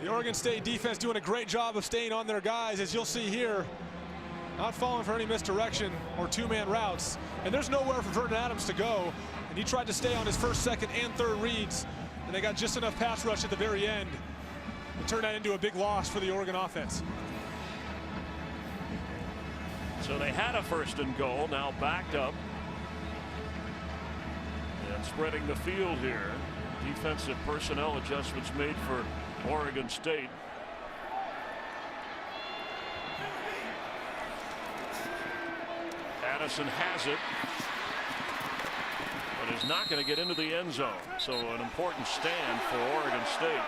The Oregon State defense doing a great job of staying on their guys, as you'll see here. Not falling for any misdirection or two-man routes. And there's nowhere for Vernon Adams to go. And he tried to stay on his first, second, and third reads. And they got just enough pass rush at the very end to turn that into a big loss for the Oregon offense. So they had a first and goal, now backed up. And spreading the field here. Defensive personnel adjustments made for Oregon State. Addison has it, but is not going to get into the end zone. So an important stand for Oregon State.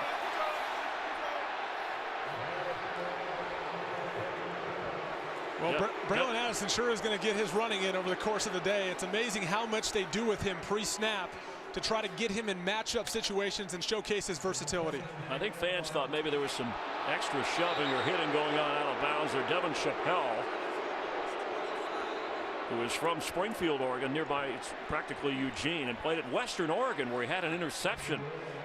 Well, Braylon Addison sure is going to get his running in over the course of the day. It's amazing how much they do with him pre-snap to try to get him in matchup situations and showcase his versatility. I think fans thought maybe there was some extra shoving or hitting going on out of bounds there. Devin Chappelle, who is from Springfield, Oregon, nearby, it's practically Eugene, and played at Western Oregon, where he had an interception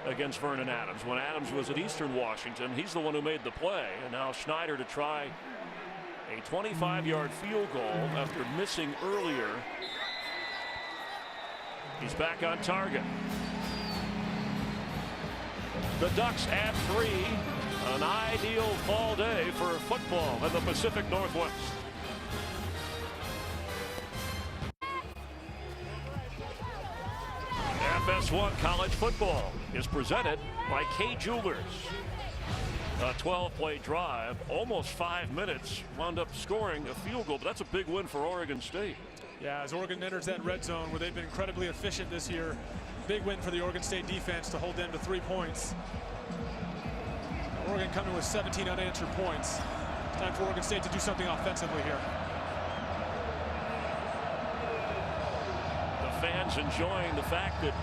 against Vernon Adams when Adams was at Eastern Washington. He's the one who made the play, and now Schneider to try a 25-yard field goal after missing earlier. He's back on target. The Ducks add 3. An ideal fall day for football in the Pacific Northwest. FS1 College Football is presented by Kay Jewelers. A 12-play drive, almost 5 minutes, wound up scoring a field goal, but that's a big win for Oregon State. Yeah, as Oregon enters that red zone where they've been incredibly efficient this year, big win for the Oregon State defense to hold them to 3 points. Oregon coming with 17 unanswered points. It's time for Oregon State to do something offensively here. The fans enjoying the fact that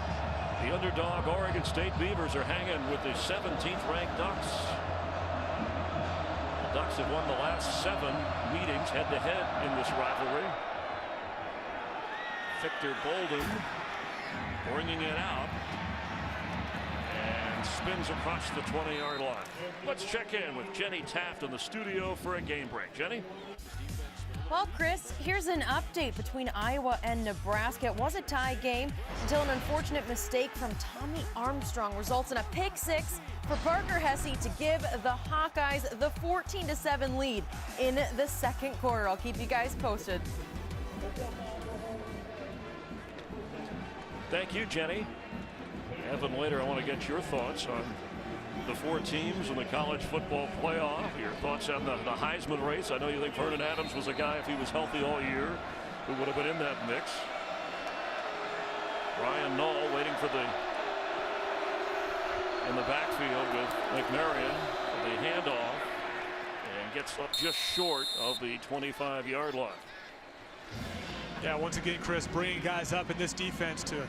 the underdog Oregon State Beavers are hanging with the 17th ranked Ducks. The Ducks have won the last 7 meetings head-to-head in this rivalry. Victor Bolden bringing it out and spins across the 20-yard line. Let's check in with Jenny Taft in the studio for a game break. Jenny? Well, Chris, here's an update between Iowa and Nebraska. It was a tie game until an unfortunate mistake from Tommy Armstrong results in a pick 6 for Parker Hesse to give the Hawkeyes the 14-7 lead in the second quarter. I'll keep you guys posted. Thank you, Jenny. Evan, later I want to get your thoughts on the 4 teams in the college football playoff. Your thoughts on the Heisman race. I know you think Vernon Adams was a guy, if he was healthy all year, who would have been in that mix. Ryan Nall waiting for in the backfield with McMarion for the handoff and gets up just short of the 25-yard line. Yeah, once again, Chris, bringing guys up in this defense to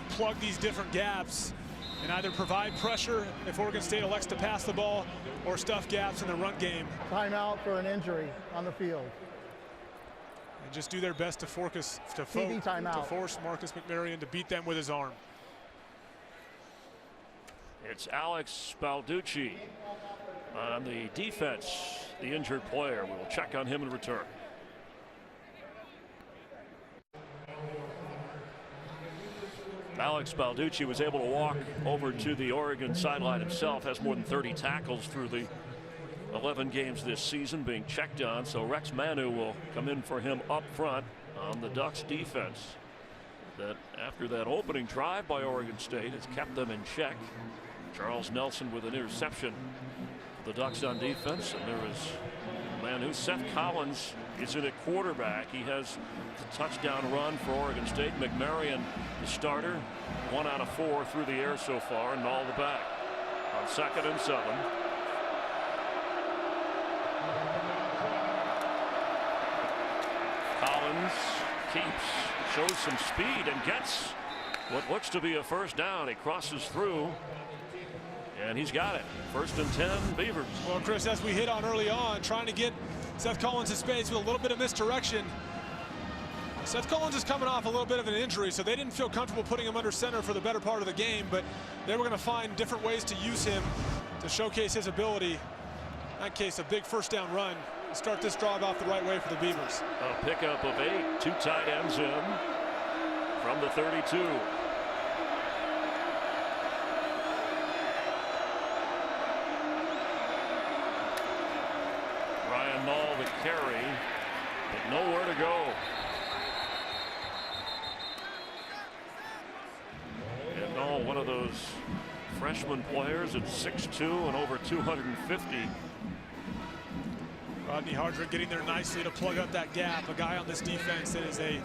plug these different gaps and either provide pressure if Oregon State elects to pass the ball or stuff gaps in the run game. Timeout for an injury on the field. And just do their best to force Marcus McMarion to beat them with his arm. It's Alex Balducci on the defense, the injured player. We will check on him in return. Alex Balducci was able to walk over to the Oregon sideline himself, has more than 30 tackles through the 11 games this season, being checked on. So Rex Manu will come in for him up front on the Ducks defense. That after that opening drive by Oregon State has kept them in check. Charles Nelson with an interception for the Ducks on defense, and there is Manu. Seth Collins is in at quarterback. He has the touchdown run for Oregon State. McMarion, the starter, 1 out of 4 through the air so far, and all the back on 2nd and 7. Collins shows some speed and gets what looks to be a first down. He crosses through, and he's got it. 1st and 10, Beavers. Well, Chris, as we hit on early on, trying to get Seth Collins in space with a little bit of misdirection. Seth Collins is coming off a little bit of an injury, so they didn't feel comfortable putting him under center for the better part of the game, but they were going to find different ways to use him to showcase his ability. In that case, a big first down run. Start this drive off the right way for the Beavers. A pickup of 8, 2 tight ends in from the 32. Ryan Nall the carry, but nowhere to go. And Nall, one of those freshman players at 6'2" and over 250. Rodney Hardrick getting there nicely to plug up that gap. A guy on this defense that is a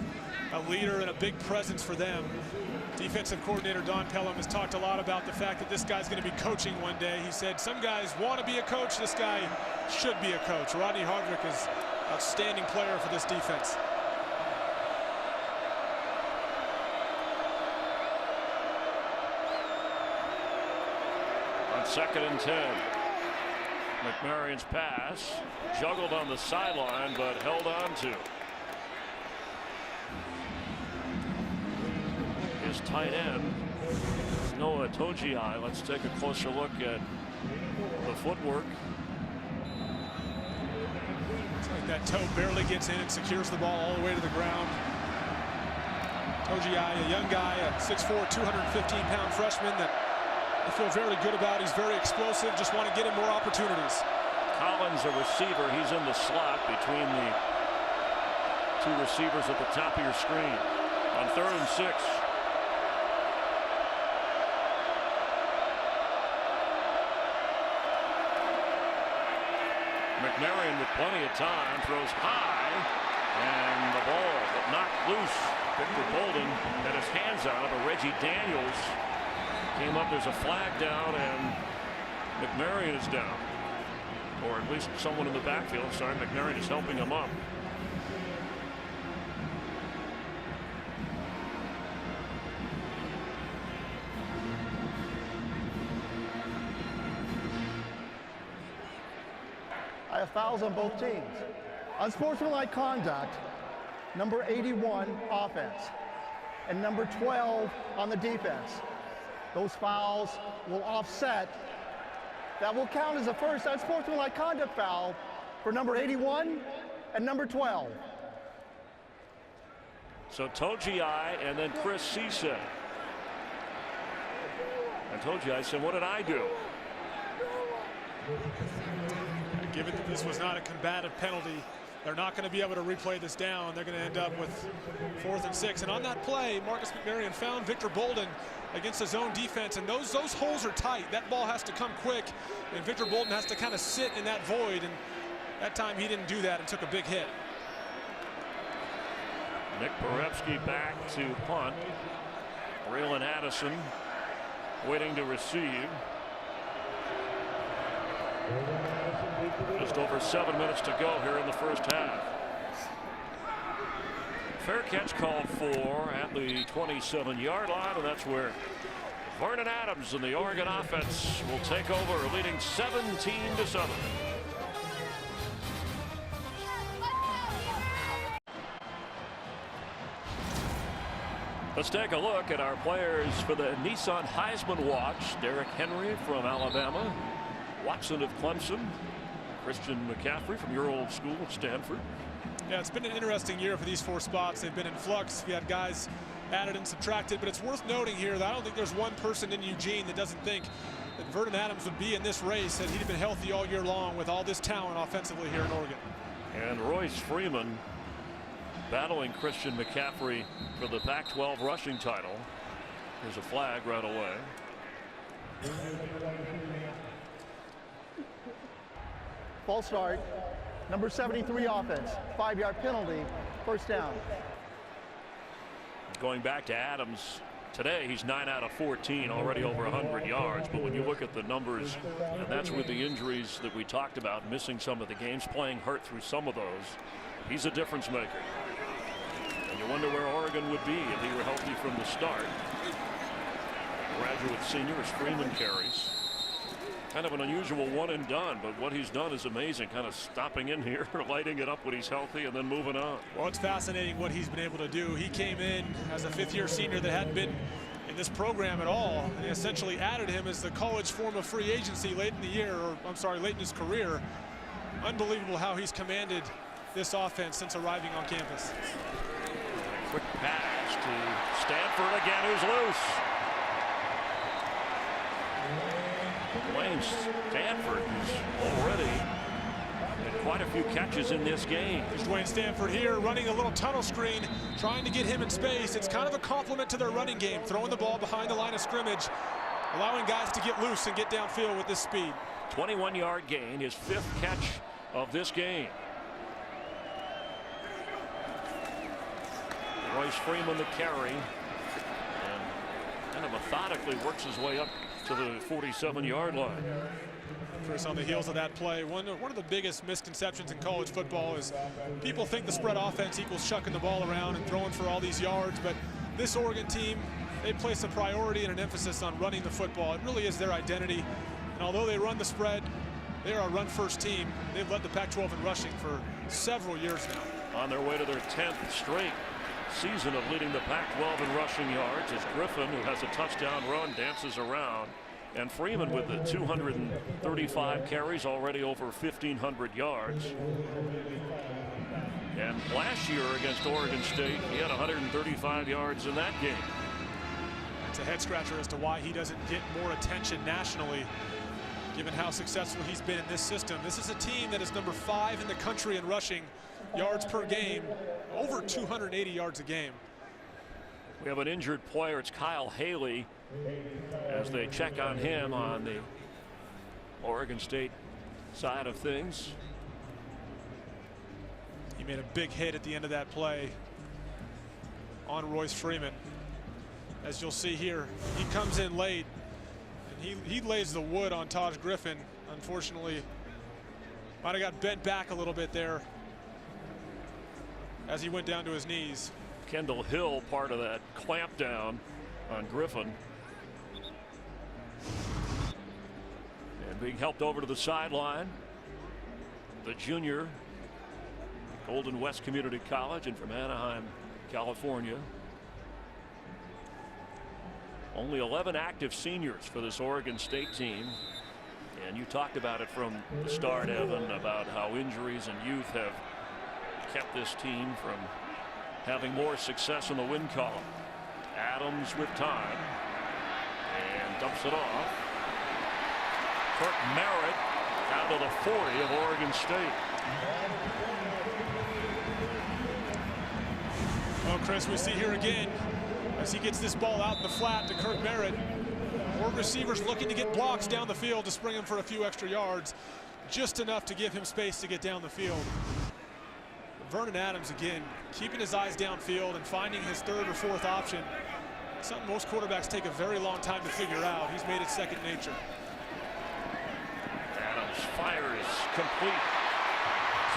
leader and a big presence for them. Defensive coordinator Don Pelham has talked a lot about the fact that this guy's going to be coaching one day. He said some guys want to be a coach. This guy should be a coach. Rodney Hardrick is an outstanding player for this defense. On 2nd and 10. McMarion's pass juggled on the sideline but held on to. His tight end Noah Togiai. Let's take a closer look at the footwork. It's like that toe barely gets in and secures the ball all the way to the ground. Togiai, a young guy, a 6'4", 215-pound freshman that I feel very good about. He's very explosive. Just want to get him more opportunities. Collins, a receiver. He's in the slot between the 2 receivers at the top of your screen. On 3rd and 6. McMarion with plenty of time throws high, and the ball knocked loose. Victor Bolden had his hands on it, but Reggie Daniels came up. There's a flag down, and McMarion is down, or at least someone in the backfield. Sorry, McMarion is helping him up. I have fouls on both teams. Unsportsmanlike conduct, number 81 offense, and number 12 on the defense. Those fouls will offset. That will count as a first unsportsmanlike conduct foul for number 81 and number 12. So Togiai and then Chris Cisse. And Togiai said, what did I do? Given that this was not a combative penalty, they're not going to be able to replay this down. They're going to end up with 4th and 6. And on that play, Marcus McMarion found Victor Bolden against his own defense, and those holes are tight. That ball has to come quick, and Victor Bolden has to kind of sit in that void, and that time he didn't do that and took a big hit. Nick Borepsky back to punt. Braylon Addison waiting to receive. Just over 7 minutes to go here in the first half. Fair catch called for at the 27-yard line, and that's where Vernon Adams and the Oregon offense will take over, leading 17-7. Let's take a look at our players for the Nissan Heisman Watch. Derrick Henry from Alabama, Watson of Clemson, Christian McCaffrey from your old school at Stanford. Yeah, it's been an interesting year for these 4 spots. They've been in flux. We had guys added and subtracted, but it's worth noting here that I don't think there's one person in Eugene that doesn't think that Vernon Adams would be in this race, that he'd have been healthy all year long with all this talent offensively here in Oregon. And Royce Freeman battling Christian McCaffrey for the Pac-12 rushing title. There's a flag right away. False start. Number 73 offense. 5-yard penalty. First down. Going back to Adams today, he's 9 out of 14, already over 100 yards. But when you look at the numbers, and that's with the injuries that we talked about, missing some of the games, playing hurt through some of those, he's a difference maker. And you wonder where Oregon would be if he were healthy from the start. Graduate senior as Freeman carries. Kind of an unusual one and done, but what he's done is amazing, kind of stopping in here, lighting it up when he's healthy, and then moving on. Well, it's fascinating what he's been able to do. He came in as a 5th-year senior that hadn't been in this program at all. And they essentially added him as the college form of free agency late in the year, or I'm sorry, late in his career. Unbelievable how he's commanded this offense since arriving on campus. Quick pass to Stanford again, who's loose. Wayne Stanford, who's already had quite a few catches in this game. There's Dwayne Stanford here running a little tunnel screen, trying to get him in space. It's kind of a compliment to their running game, throwing the ball behind the line of scrimmage, allowing guys to get loose and get downfield with this speed. 21-yard gain, his 5th catch of this game. Royce Freeman the carry, and kind of methodically works his way up to the 47-yard line. Chris, on the heels of that play, one of the biggest misconceptions in college football is people think the spread offense equals chucking the ball around and throwing for all these yards, but this Oregon team, they place a priority and an emphasis on running the football. It really is their identity, and although they run the spread, they are a run-first team. They've led the Pac-12 in rushing for several years now. On their way to their 10th straight season of leading the Pac-12 in rushing yards, as Griffin, who has a touchdown run, dances around. And Freeman with the 235 carries, already over 1,500 yards. And last year against Oregon State, he had 135 yards in that game. It's a head-scratcher as to why he doesn't get more attention nationally, given how successful he's been in this system. This is a team that is number 5 in the country in rushing yards per game, over 280 yards a game. We have an injured player. It's Kyle Haley, as they check on him on the Oregon State side of things. He made a big hit at the end of that play on Royce Freeman. As you'll see here, he comes in late, and he lays the wood on Taj Griffin. Unfortunately, might have got bent back a little bit there as he went down to his knees. Kendall Hill, part of that clamp down on Griffin. And being helped over to the sideline, the junior, Golden West Community College, and from Anaheim, California. Only 11 active seniors for this Oregon State team. And you talked about it from the start, Evan, about how injuries and youth have kept this team from having more success in the win column. Adams with time and dumps it off. Kirk Merritt down to the 40 of Oregon State. Well, Chris, we see here again as he gets this ball out in the flat to Kirk Merritt. More receivers looking to get blocks down the field to spring him for a few extra yards, just enough to give him space to get down the field. Vernon Adams, again, keeping his eyes downfield and finding his 3rd or 4th option. Something most quarterbacks take a very long time to figure out. He's made it second nature. Adams fires complete.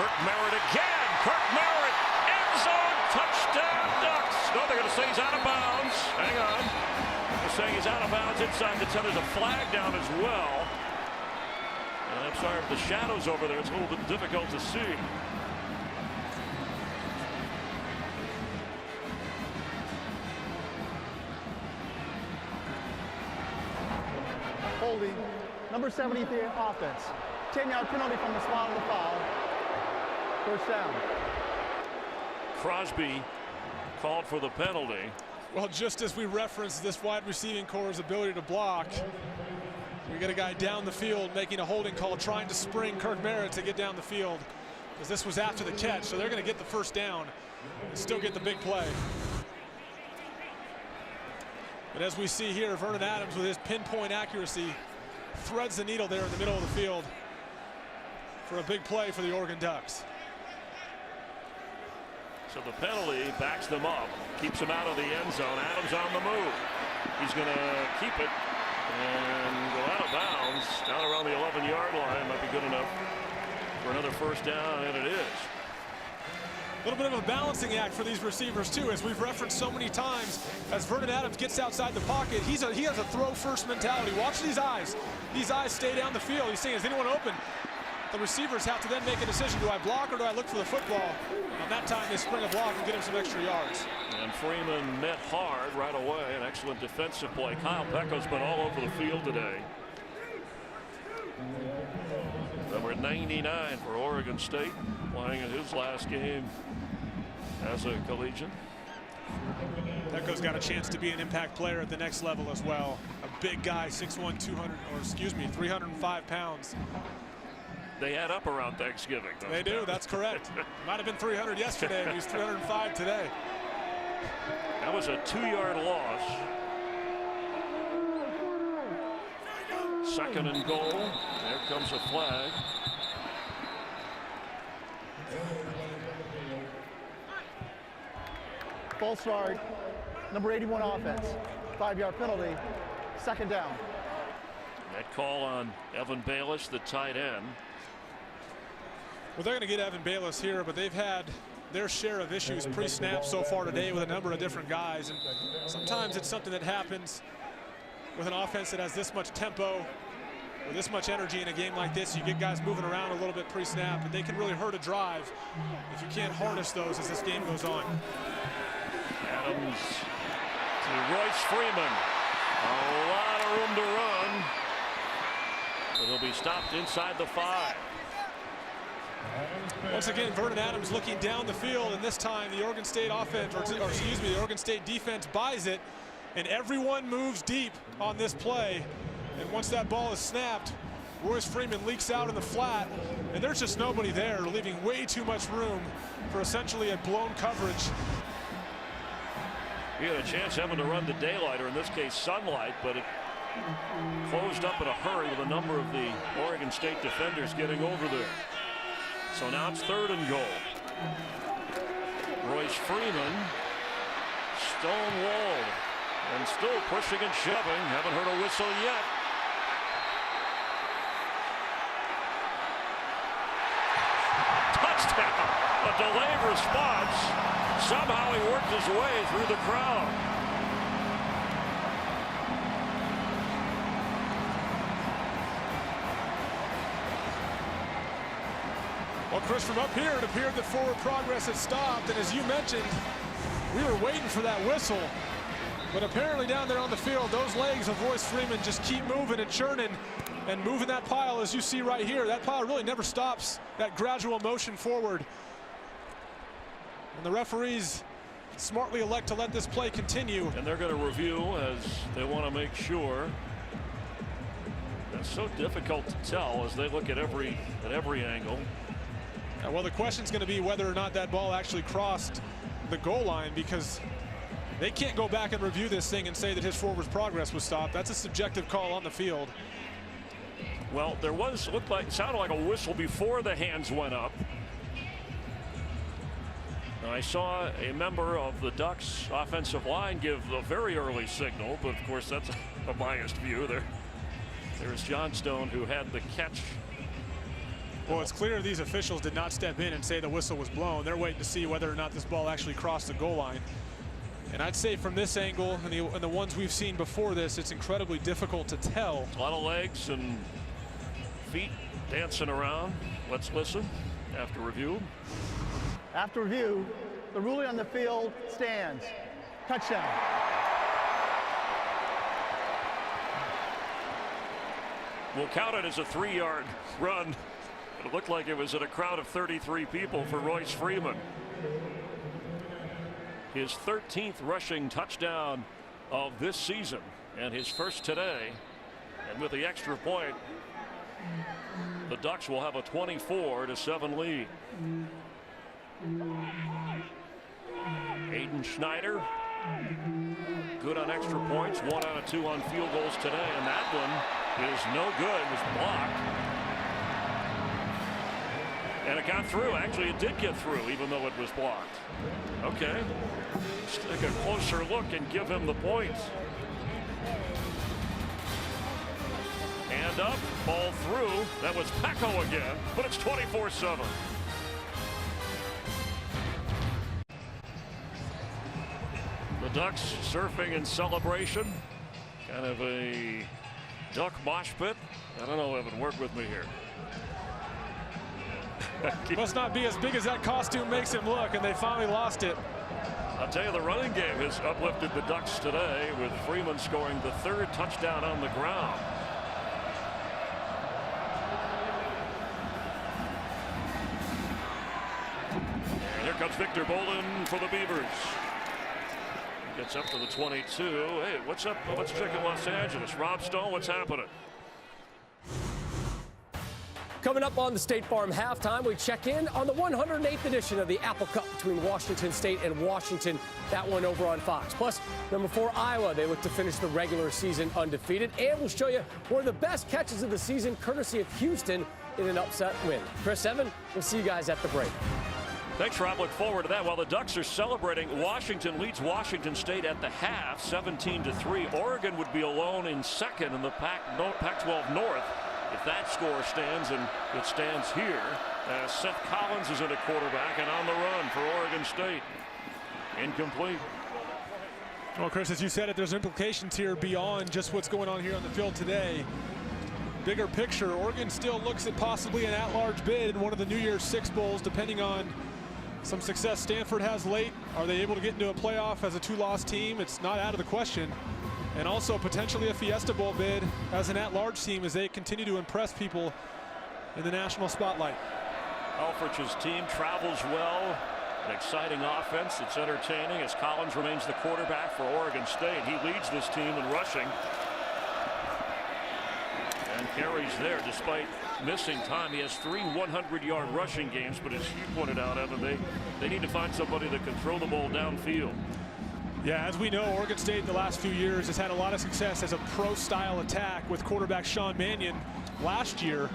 Kirk Merritt again. Kirk Merritt, end zone, touchdown Ducks. No, they're going to say he's out of bounds. Hang on. They're saying he's out of bounds inside the 10. There's a flag down as well. And I'm sorry if the shadows over there, it's a little bit difficult to see. Holding, number 73 offense. 10-yard penalty from the spot of the foul. First down. Crosby called for the penalty. Well, just as we referenced this wide receiving core's ability to block, we got a guy down the field making a holding call, trying to spring Kirk Merritt to get down the field, because this was after the catch, so they're going to get the first down and still get the big play. But as we see here, Vernon Adams with his pinpoint accuracy threads the needle there in the middle of the field for a big play for the Oregon Ducks. So the penalty backs them up, keeps them out of the end zone. Adams on the move. He's going to keep it and go out of bounds down around the 11-yard line. Might be good enough for another first down, and it is. A little bit of a balancing act for these receivers too, as we've referenced so many times. As Vernon Adams gets outside the pocket, he has a throw first mentality. Watch these eyes. These eyes stay down the field. He's saying, is anyone open? the receivers have to then make a decision. Do I block or do I look for the football? On that time, they spring a block and get him some extra yards. And Freeman met hard right away. An excellent defensive play. Kyle Pecco's been all over the field today. Number 99 for Oregon State, playing in his last game as a collegian. Pecco's got a chance to be an impact player at the next level as well. A big guy, 6'1", 305 pounds. They add up around Thanksgiving. They do, that's correct. Might have been 300 yesterday, but he's 305 today. That was a 2-yard loss. Second and goal. There comes a flag. False start, number 81 offense. 5-yard penalty, second down. That call on Evan Bayless, the tight end. Well, they're going to get Evan Bayless here, but they've had their share of issues pre-snap so far today with a number of different guys. And sometimes it's something that happens with an offense that has this much tempo or this much energy in a game like this. You get guys moving around a little bit pre-snap, and they can really hurt a drive if you can't harness those as this game goes on. Adams to Royce Freeman. A lot of room to run. But he'll be stopped inside the 5. Once again, Vernon Adams looking down the field, and this time the Oregon State offense, or excuse me, the Oregon State defense buys it, and everyone moves deep on this play. And once that ball is snapped, Royce Freeman leaks out in the flat, and there's just nobody there, leaving way too much room for essentially a blown coverage. He had a chance having to run the daylight, or in this case sunlight, but it closed up in a hurry with a number of the Oregon State defenders getting over there. So now it's 3rd and goal. Royce Freeman stonewalled and still pushing and shoving. Haven't heard a whistle yet. Touchdown. A delayed response. Somehow he worked his way through the crowd. Well, Chris, from up here, it appeared that forward progress had stopped, and as you mentioned, we were waiting for that whistle. But apparently down there on the field, those legs of Royce Freeman just keep moving and churning and moving that pile, as you see right here. That pile really never stops, that gradual motion forward. And the referees smartly elect to let this play continue. And they're going to review as they want to make sure. It's so difficult to tell as they look at every angle. Well, the question's going to be whether or not that ball actually crossed the goal line, because they can't go back and review this thing and say that his forward progress was stopped. That's a subjective call on the field. Well, there was, sounded like a whistle before the hands went up. Now, I saw a member of the Ducks offensive line give a very early signal, but of course that's a biased view. There's Johnstone, who had the catch. Well, it's clear these officials did not step in and say the whistle was blown. They're waiting to see whether or not this ball actually crossed the goal line. And I'd say from this angle and the ones we've seen before this, it's incredibly difficult to tell. A lot of legs and feet dancing around. Let's listen after review. After review, the ruling on the field stands. Touchdown. We'll count it as a 3-yard run. It looked like it was in a crowd of 33 people for Royce Freeman. His 13th rushing touchdown of this season and his first today. And with the extra point, the Ducks will have a 24-7 lead. Aiden Schneider, good on extra points, 1 out of 2 on field goals today, and that one is no good. It was blocked. And it got through. Actually, it did get through, even though it was blocked. Okay. Let's take a closer look and give him the points. Hand up, ball through. That was Pecco again, but it's 24-7. The Ducks surfing in celebration. Kind of a duck mosh pit. I don't know, Evan, work with me here. Must not be as big as that costume makes him look, and they finally lost it. I'll tell you, the running game has uplifted the Ducks today, with Freeman scoring the 3rd touchdown on the ground. And here comes Victor Bolden for the Beavers. Gets up to the 22. Hey, what's up? Let's check in Los Angeles. Rob Stone, what's happening? Coming up on the State Farm Halftime, we check in on the 108th edition of the Apple Cup between Washington State and Washington. That one over on Fox. Plus, number 4, Iowa. They look to finish the regular season undefeated. And we'll show you one of the best catches of the season, courtesy of Houston, in an upset win. Chris, Evan, we'll see you guys at the break. Thanks, Rob. Look forward to that. While the Ducks are celebrating, Washington leads Washington State at the half, 17-3. Oregon would be alone in second in the Pac-12 North if that score stands, and it stands here as Seth Collins is in at quarterback and on the run for Oregon State. Incomplete. Well, Chris, as you said it, there's implications here beyond just what's going on here on the field today. Bigger picture, Oregon still looks at possibly an at-large bid in one of the New Year's Six Bowls, depending on some success Stanford has late. Are they able to get into a playoff as a 2-loss team? It's not out of the question. And also potentially a Fiesta Bowl bid as an at-large team as they continue to impress people in the national spotlight. Helfrich's team travels well. An exciting offense. It's entertaining as Collins remains the quarterback for Oregon State. He leads this team in rushing and carries there despite missing time. He has 3 100-yard rushing games, but as you pointed out, Evan, they need to find somebody that can throw the ball downfield. Yeah, as we know, Oregon State in the last few years has had a lot of success as a pro-style attack with quarterback Sean Mannion last year.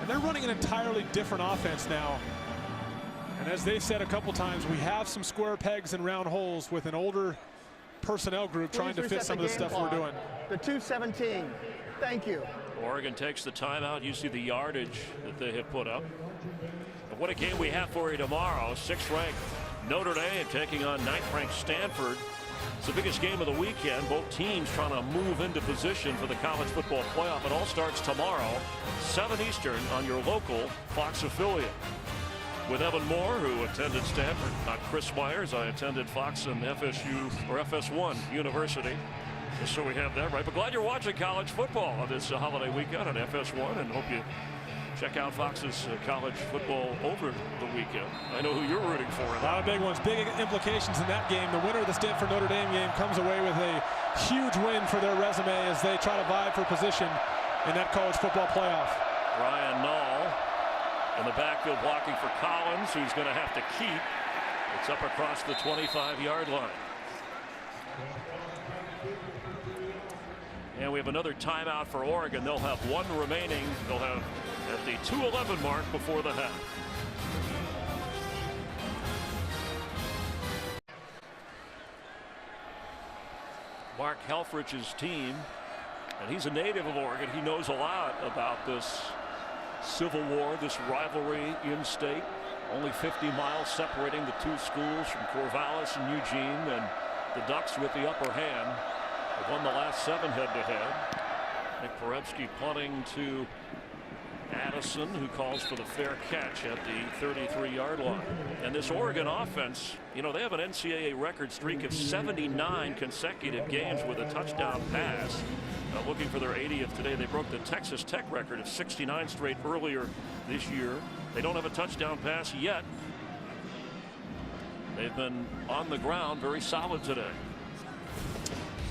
And they're running an entirely different offense now. And as they said a couple times, we have some square pegs and round holes with an older personnel group trying to fit some of the stuff we're doing. The 2:17. Thank you. Oregon takes the timeout. You see the yardage that they have put up. But what a game we have for you tomorrow. 6th-ranked Notre Dame taking on 9th-ranked Stanford. It's the biggest game of the weekend. Both teams trying to move into position for the college football playoff. It all starts tomorrow, 7 Eastern on your local Fox affiliate. With Evan Moore, who attended Stanford, not Chris Myers. I attended Fox and FSU or FS1 University. So we have that right. But glad you're watching college football on this holiday weekend on FS1, and hope you check out Fox's college football over the weekend. I know who you're rooting for. A lot of big ones, big implications in that game. The winner of the Stanford-Notre Dame game comes away with a huge win for their resume as they try to vie for position in that college football playoff. Ryan Nall in the backfield blocking for Collins, who's going to have to keep. It's up across the 25-yard line. And we have another timeout for Oregon. They'll have 1 remaining. They'll have at the 2:11 mark before the half. Mark Helfrich's team, and he's a native of Oregon. He knows a lot about this Civil War, this rivalry in state. Only 50 miles separating the 2 schools from Corvallis and Eugene, and the Ducks with the upper hand. They've won the last 7 head-to-head. Nick Porebsky punting to Addison, who calls for the fair catch at the 33-yard line. And this Oregon offense, you know, they have an NCAA record streak of 79 consecutive games with a touchdown pass. Looking for their 80th today. They broke the Texas Tech record of 69 straight earlier this year. They don't have a touchdown pass yet. They've been on the ground very solid today.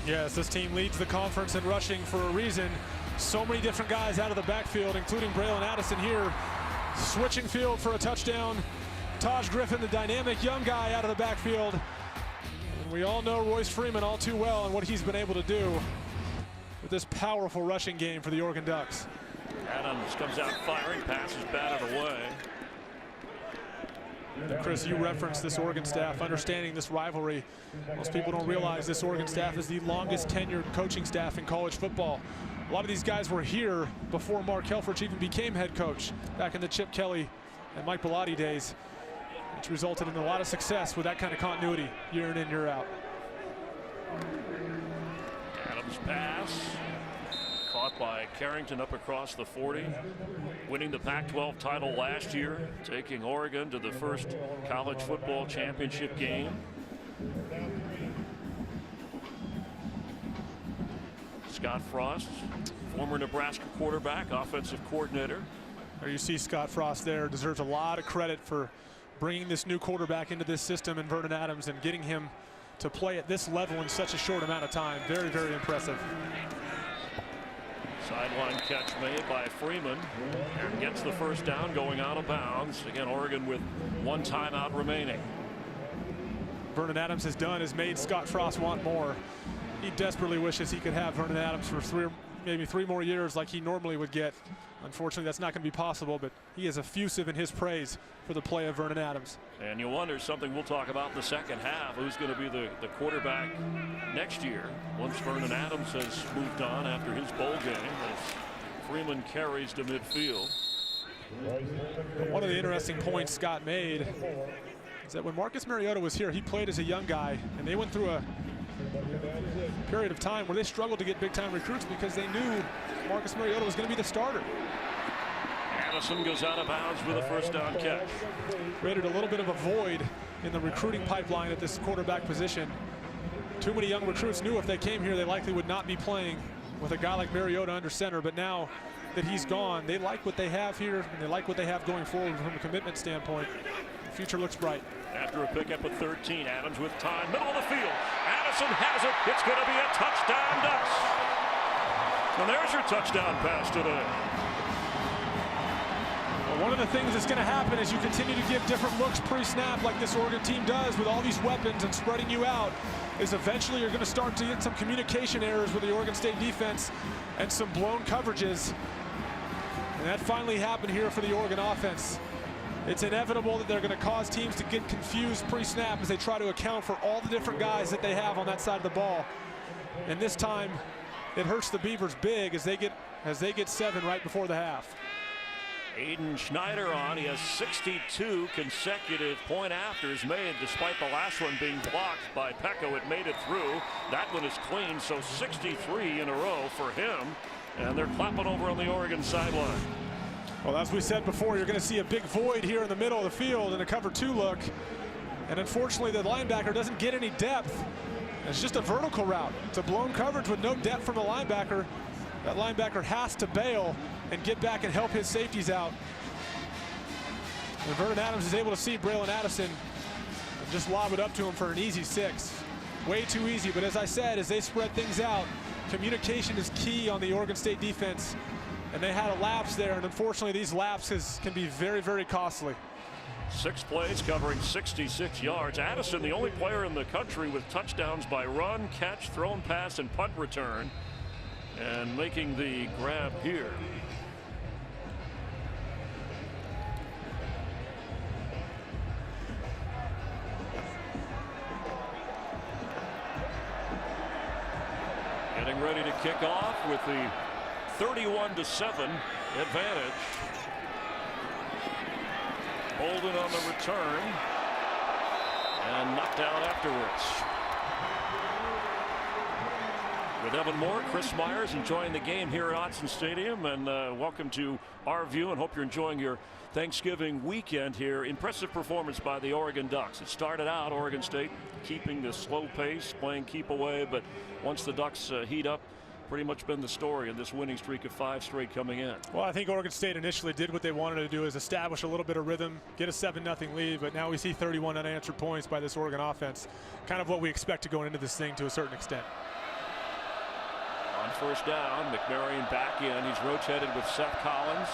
Yes, this team leads the conference in rushing for a reason. So many different guys out of the backfield, including Braylon Addison here, switching field for a touchdown. Taj Griffin, the dynamic young guy, out of the backfield. And we all know Royce Freeman all too well and what he's been able to do with this powerful rushing game for the Oregon Ducks. Adams comes out firing, passes batted away. And Chris, you referenced this Oregon staff, understanding this rivalry. Most people don't realize this Oregon staff is the longest tenured coaching staff in college football. A lot of these guys were here before Mark Helfrich even became head coach back in the Chip Kelly and Mike Bellotti days, which resulted in a lot of success with that kind of continuity year in and year out. Adams pass caught by Carrington up across the 40, winning the Pac-12 title last year, taking Oregon to the first college football championship game. Scott Frost, former Nebraska quarterback, offensive coordinator. There you see Scott Frost there, deserves a lot of credit for bringing this new quarterback into this system in Vernon Adams and getting him to play at this level in such a short amount of time. Very, very impressive. Sideline catch made by Freeman. And gets the first down, going out of bounds. Again, Oregon with one timeout remaining. Vernon Adams has done is made Scott Frost want more. He desperately wishes he could have Vernon Adams for maybe three more years like he normally would get. Unfortunately, that's not going to be possible, but he is effusive in his praise for the play of Vernon Adams. And you wonder, something we'll talk about in the second half, who's going to be the quarterback next year once Vernon Adams has moved on after his bowl game as Freeman carries to midfield. One of the interesting points Scott made is that when Marcus Mariota was here, he played as a young guy, and they went through a period of time where they struggled to get big-time recruits because they knew Marcus Mariota was going to be the starter. Addison goes out of bounds with a first down catch. Created a little bit of a void in the recruiting pipeline at this quarterback position. Too many young recruits knew if they came here, they likely would not be playing with a guy like Mariota under center. But now that he's gone, they like what they have here, and they like what they have going forward from a commitment standpoint. The future looks bright. After a pickup of 13, Adams with time, middle of the field. Addison has it. It's going to be a touchdown, Ducks. And there's your touchdown pass today. Well, one of the things that's going to happen as you continue to give different looks pre-snap like this Oregon team does with all these weapons and spreading you out is eventually you're going to start to get some communication errors with the Oregon State defense and some blown coverages. And that finally happened here for the Oregon offense. It's inevitable that they're going to cause teams to get confused pre-snap as they try to account for all the different guys that they have on that side of the ball. And this time, it hurts the Beavers big as they get 7 right before the half. Aiden Schneider on. He has 62 consecutive point afters made, despite the last one being blocked by Pecco. It made it through. That one is clean, so 63 in a row for him. And they're clapping over on the Oregon sideline. Well, as we said before, you're going to see a big void here in the middle of the field in a cover 2 look. And unfortunately, the linebacker doesn't get any depth. It's just a vertical route. It's a blown coverage with no depth from the linebacker. That linebacker has to bail and get back and help his safeties out. And Vernon Adams is able to see Braylon Addison and just lob it up to him for an easy 6. Way too easy, but as I said, as they spread things out, communication is key on the Oregon State defense. And they had a lapse there, and unfortunately these lapses can be very, very costly. 6 plays covering 66 yards. Addison, the only player in the country with touchdowns by run, catch, thrown pass, and punt return. And making the grab here. Getting ready to kick off with the 31-7 advantage. Holden on the return and knocked out afterwards. With Evan Moore, Chris Myers enjoying the game here at Autzen Stadium, and welcome to our view, and hope you're enjoying your Thanksgiving weekend here. Impressive performance by the Oregon Ducks. It started out Oregon State keeping the slow pace, playing keep away, but once the Ducks heat up, pretty much been the story in this winning streak of 5 straight coming in. Well, I think Oregon State initially did what they wanted to do, is establish a little bit of rhythm, get a 7-0 lead, but now we see 31 unanswered points by this Oregon offense. Kind of what we expected going into this thing to a certain extent. On first down, McMarion back in. He's rotated with Seth Collins.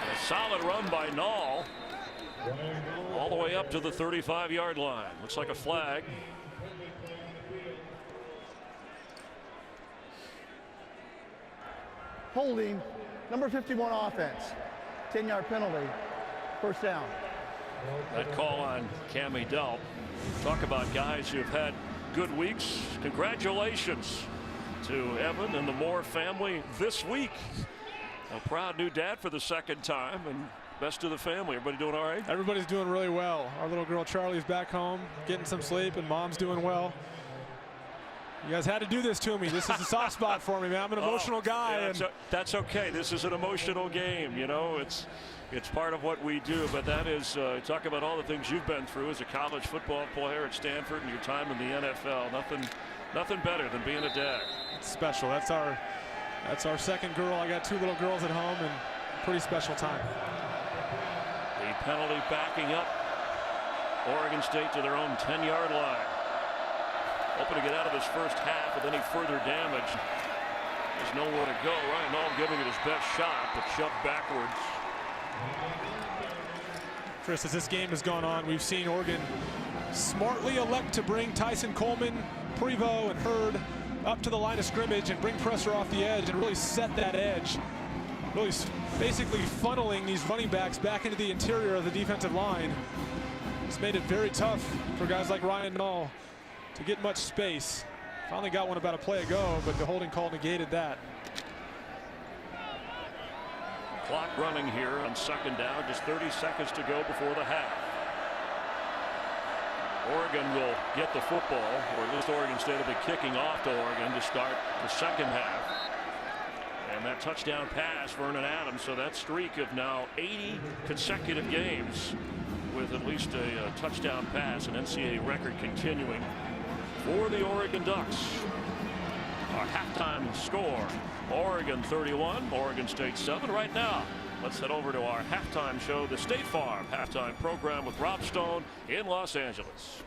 And a solid run by Nall. All the way up to the 35-yard line. Looks like a flag. Holding, number 51 offense. 10-yard penalty. First down. That call on Cammy Delp. Talk about guys who've had good weeks. Congratulations to Evan and the Moore family this week. A proud new dad for the second time, and best of the family. Everybody doing all right? Everybody's doing really well. Our little girl Charlie's back home, getting some sleep, and Mom's doing well. You guys had to do this to me. This is a soft spot for me, man. I'm an emotional guy. Yeah, that's okay. This is an emotional game. You know, it's part of what we do. But that is, talk about all the things you've been through as a college football player at Stanford and your time in the NFL. Nothing better than being a dad. It's special. That's our second girl. I got 2 little girls at home, and pretty special time. The penalty backing up Oregon State to their own 10-yard line. Hoping to get out of this first half with any further damage. There's nowhere to go. Ryan Nall giving it his best shot, but shoved backwards. Chris, as this game has gone on, we've seen Oregon smartly elect to bring Tyson Coleman, Prevost, and Hurd up to the line of scrimmage and bring pressure off the edge and really set that edge. Really basically funneling these running backs back into the interior of the defensive line. It's made it very tough for guys like Ryan Nall to get much space. Finally got one about a play ago, but the holding call negated that. Clock running here on second down, just 30 seconds to go before the half. Oregon will get the football, or at least Oregon State will be kicking off to Oregon to start the second half. And that touchdown pass, Vernon Adams, so that streak of now 80 consecutive games with at least a touchdown pass, an NCAA record continuing for the Oregon Ducks. Our halftime score, Oregon 31, Oregon State 7. Right now, let's head over to our halftime show, the State Farm halftime program with Rob Stone in Los Angeles.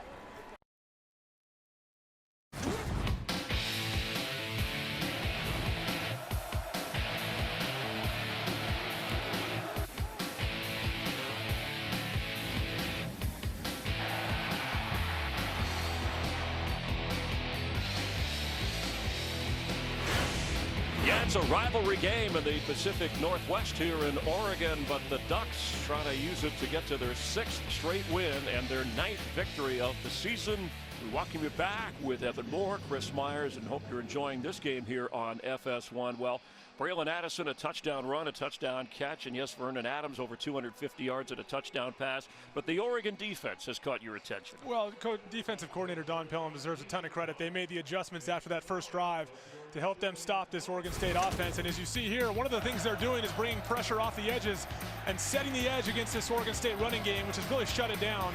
It's a rivalry game in the Pacific Northwest here in Oregon, but the Ducks trying to use it to get to their 6th straight win and their 9th victory of the season. We welcome you back with Evan Moore, Chris Myers, and hope you're enjoying this game here on FS1. Well, Braylon Addison, a touchdown run, a touchdown catch, and yes, Vernon Adams over 250 yards and a touchdown pass. But the Oregon defense has caught your attention. Well, defensive coordinator Don Pellum deserves a ton of credit. They made the adjustments after that first drive to help them stop this Oregon State offense. And as you see here, one of the things they're doing is bringing pressure off the edges and setting the edge against this Oregon State running game, which has really shut it down.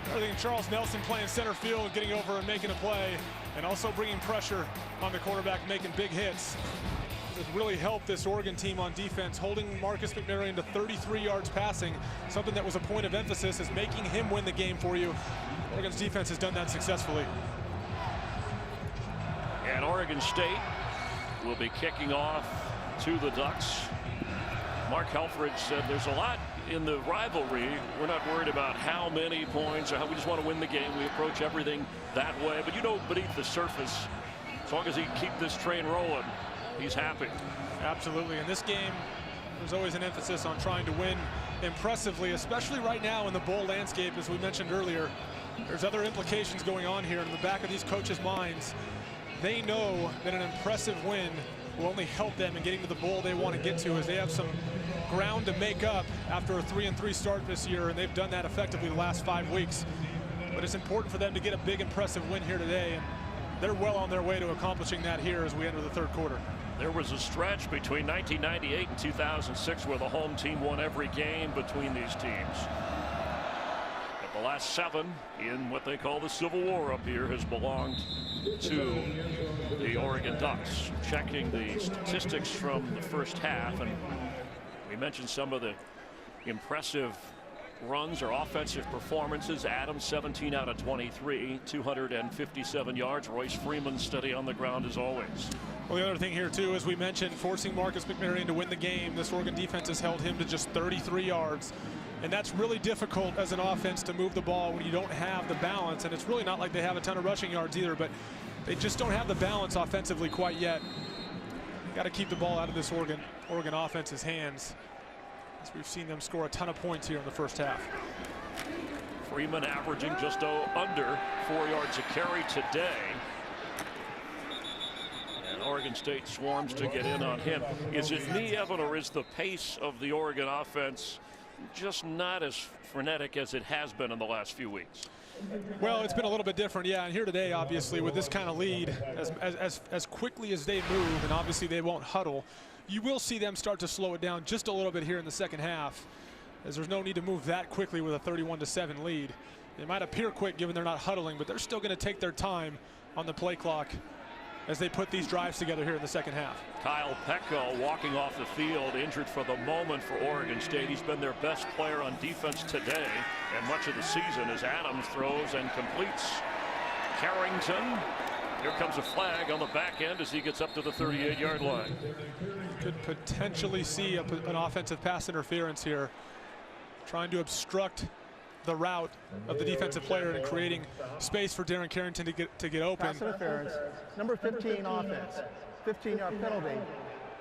Everything Charles Nelson playing center field, getting over and making a play, and also bringing pressure on the quarterback, making big hits. It really helped this Oregon team on defense, holding Marcus McMaryion to 33 yards passing, something that was a point of emphasis, is making him win the game for you. Oregon's defense has done that successfully. And Oregon State will be kicking off to the Ducks. Mark Helfrich said there's a lot in the rivalry. We're not worried about how many points or how we just want to win the game. We approach everything that way. But you know, beneath the surface, as long as he keep this train rolling, he's happy. Absolutely. In this game, there's always an emphasis on trying to win impressively, especially right now in the bowl landscape, as we mentioned earlier. There's other implications going on here in the back of these coaches' minds. They know that an impressive win will only help them in getting to the bowl they want to get to, as they have some ground to make up after a 3-3 start this year, and they've done that effectively the last 5 weeks. But it's important for them to get a big, impressive win here today, and they're well on their way to accomplishing that here as we enter the third quarter. There was a stretch between 1998 and 2006 where the home team won every game between these teams. But the last 7 in what they call the Civil War up here has belonged to the Oregon Ducks. Checking the statistics from the first half, and we mentioned some of the impressive runs or offensive performances. Adams 17 out of 23, 257 yards. Royce Freeman steady on the ground as always. Well, the other thing here too, as we mentioned, forcing Marcus McMaryion to win the game. This Oregon defense has held him to just 33 yards. And that's really difficult as an offense to move the ball when you don't have the balance. And it's really not like they have a ton of rushing yards either, but they just don't have the balance offensively quite yet. Got to keep the ball out of this Oregon offense's hands, as we've seen them score a ton of points here in the first half. Freeman averaging just under 4 yards a carry today. And Oregon State swarms to get in on him. Is it me, Evan, or is the pace of the Oregon offense just not as frenetic as it has been in the last few weeks. Well, it's been a little bit different, yeah. And here today, obviously, with this kind of lead, as quickly as they move, and obviously they won't huddle, you will see them start to slow it down just a little bit here in the second half, as there's no need to move that quickly with a 31-7 lead. They might appear quick given they're not huddling, but they're still going to take their time on the play clock as they put these drives together here in the second half. Kyle Peko walking off the field, injured for the moment for Oregon State. He's been their best player on defense today and much of the season as Adams throws and completes. Carrington, here comes a flag on the back end as he gets up to the 38-yard line. Could potentially see an offensive pass interference here, trying to obstruct the route of the defensive player and creating space for Darren Carrington to get open. Pass interference, number 15 offense, 15-yard penalty,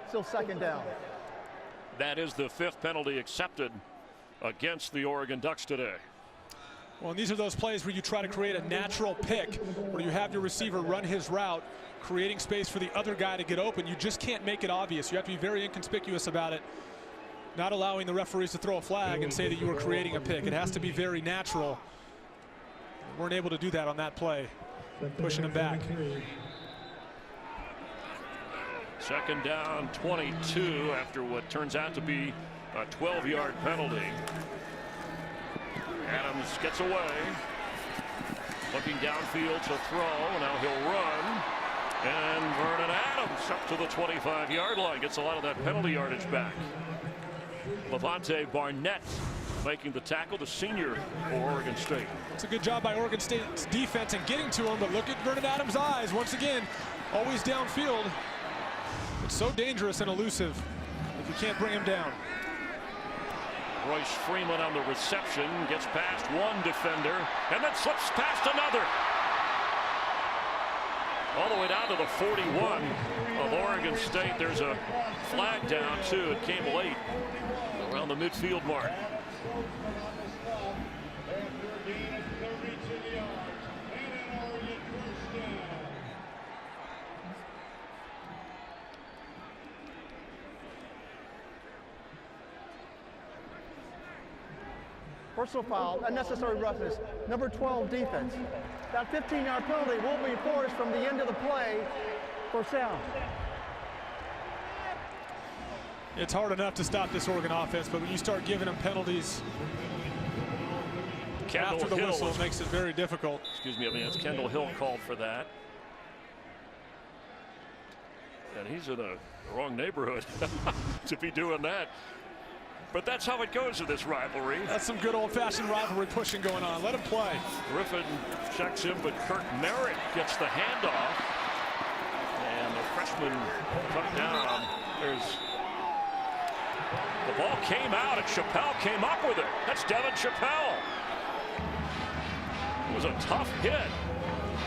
still second down. That is the 5th penalty accepted against the Oregon Ducks today. Well, and these are those plays where you try to create a natural pick, where you have your receiver run his route, creating space for the other guy to get open. You just can't make it obvious. You have to be very inconspicuous about it, not allowing the referees to throw a flag and say that you were creating a pick. It has to be very natural. We weren't able to do that on that play, pushing him back. Second down, 22 after what turns out to be a 12-yard penalty. Adams gets away, looking downfield to throw. Now he'll run, and Vernon Adams up to the 25-yard line, gets a lot of that penalty yardage back. Levante Barnett making the tackle, the senior for Oregon State. It's a good job by Oregon State's defense in getting to him, but look at Vernon Adams' eyes once again, always downfield. It's so dangerous and elusive if you can't bring him down. Royce Freeman on the reception, gets past one defender and then slips past another. All the way down to the 41 of Oregon State. There's a flag down too. It came late around the midfield mark. Personal foul, unnecessary roughness, number 12 defense. That 15-yard penalty will be enforced from the end of the play for sound. It's hard enough to stop this Oregon offense, but when you start giving them penalties after the whistle, it makes it very difficult. Excuse me, I mean, it's Kendall Hill called for that. And he's in a wrong neighborhood to be doing that. But that's how it goes in this rivalry. That's some good old-fashioned rivalry pushing going on. Let him play. Griffin checks him, but Kirk Merritt gets the handoff. And the freshman cut down. The ball came out, and Chappelle came up with it. That's Devin Chappelle. It was a tough hit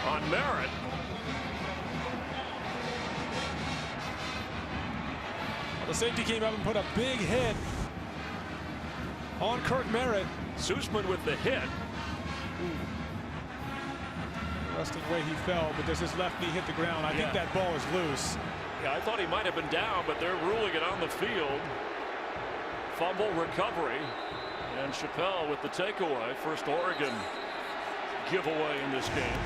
on Merritt. The safety came up and put a big hit on Kirk Merritt. Sussman with the hit. Interesting way he fell, but does his left knee hit the ground? I think that ball is loose. Yeah, I thought he might have been down, but they're ruling it on the field. Fumble recovery, and Chappelle with the takeaway. First Oregon giveaway in this game.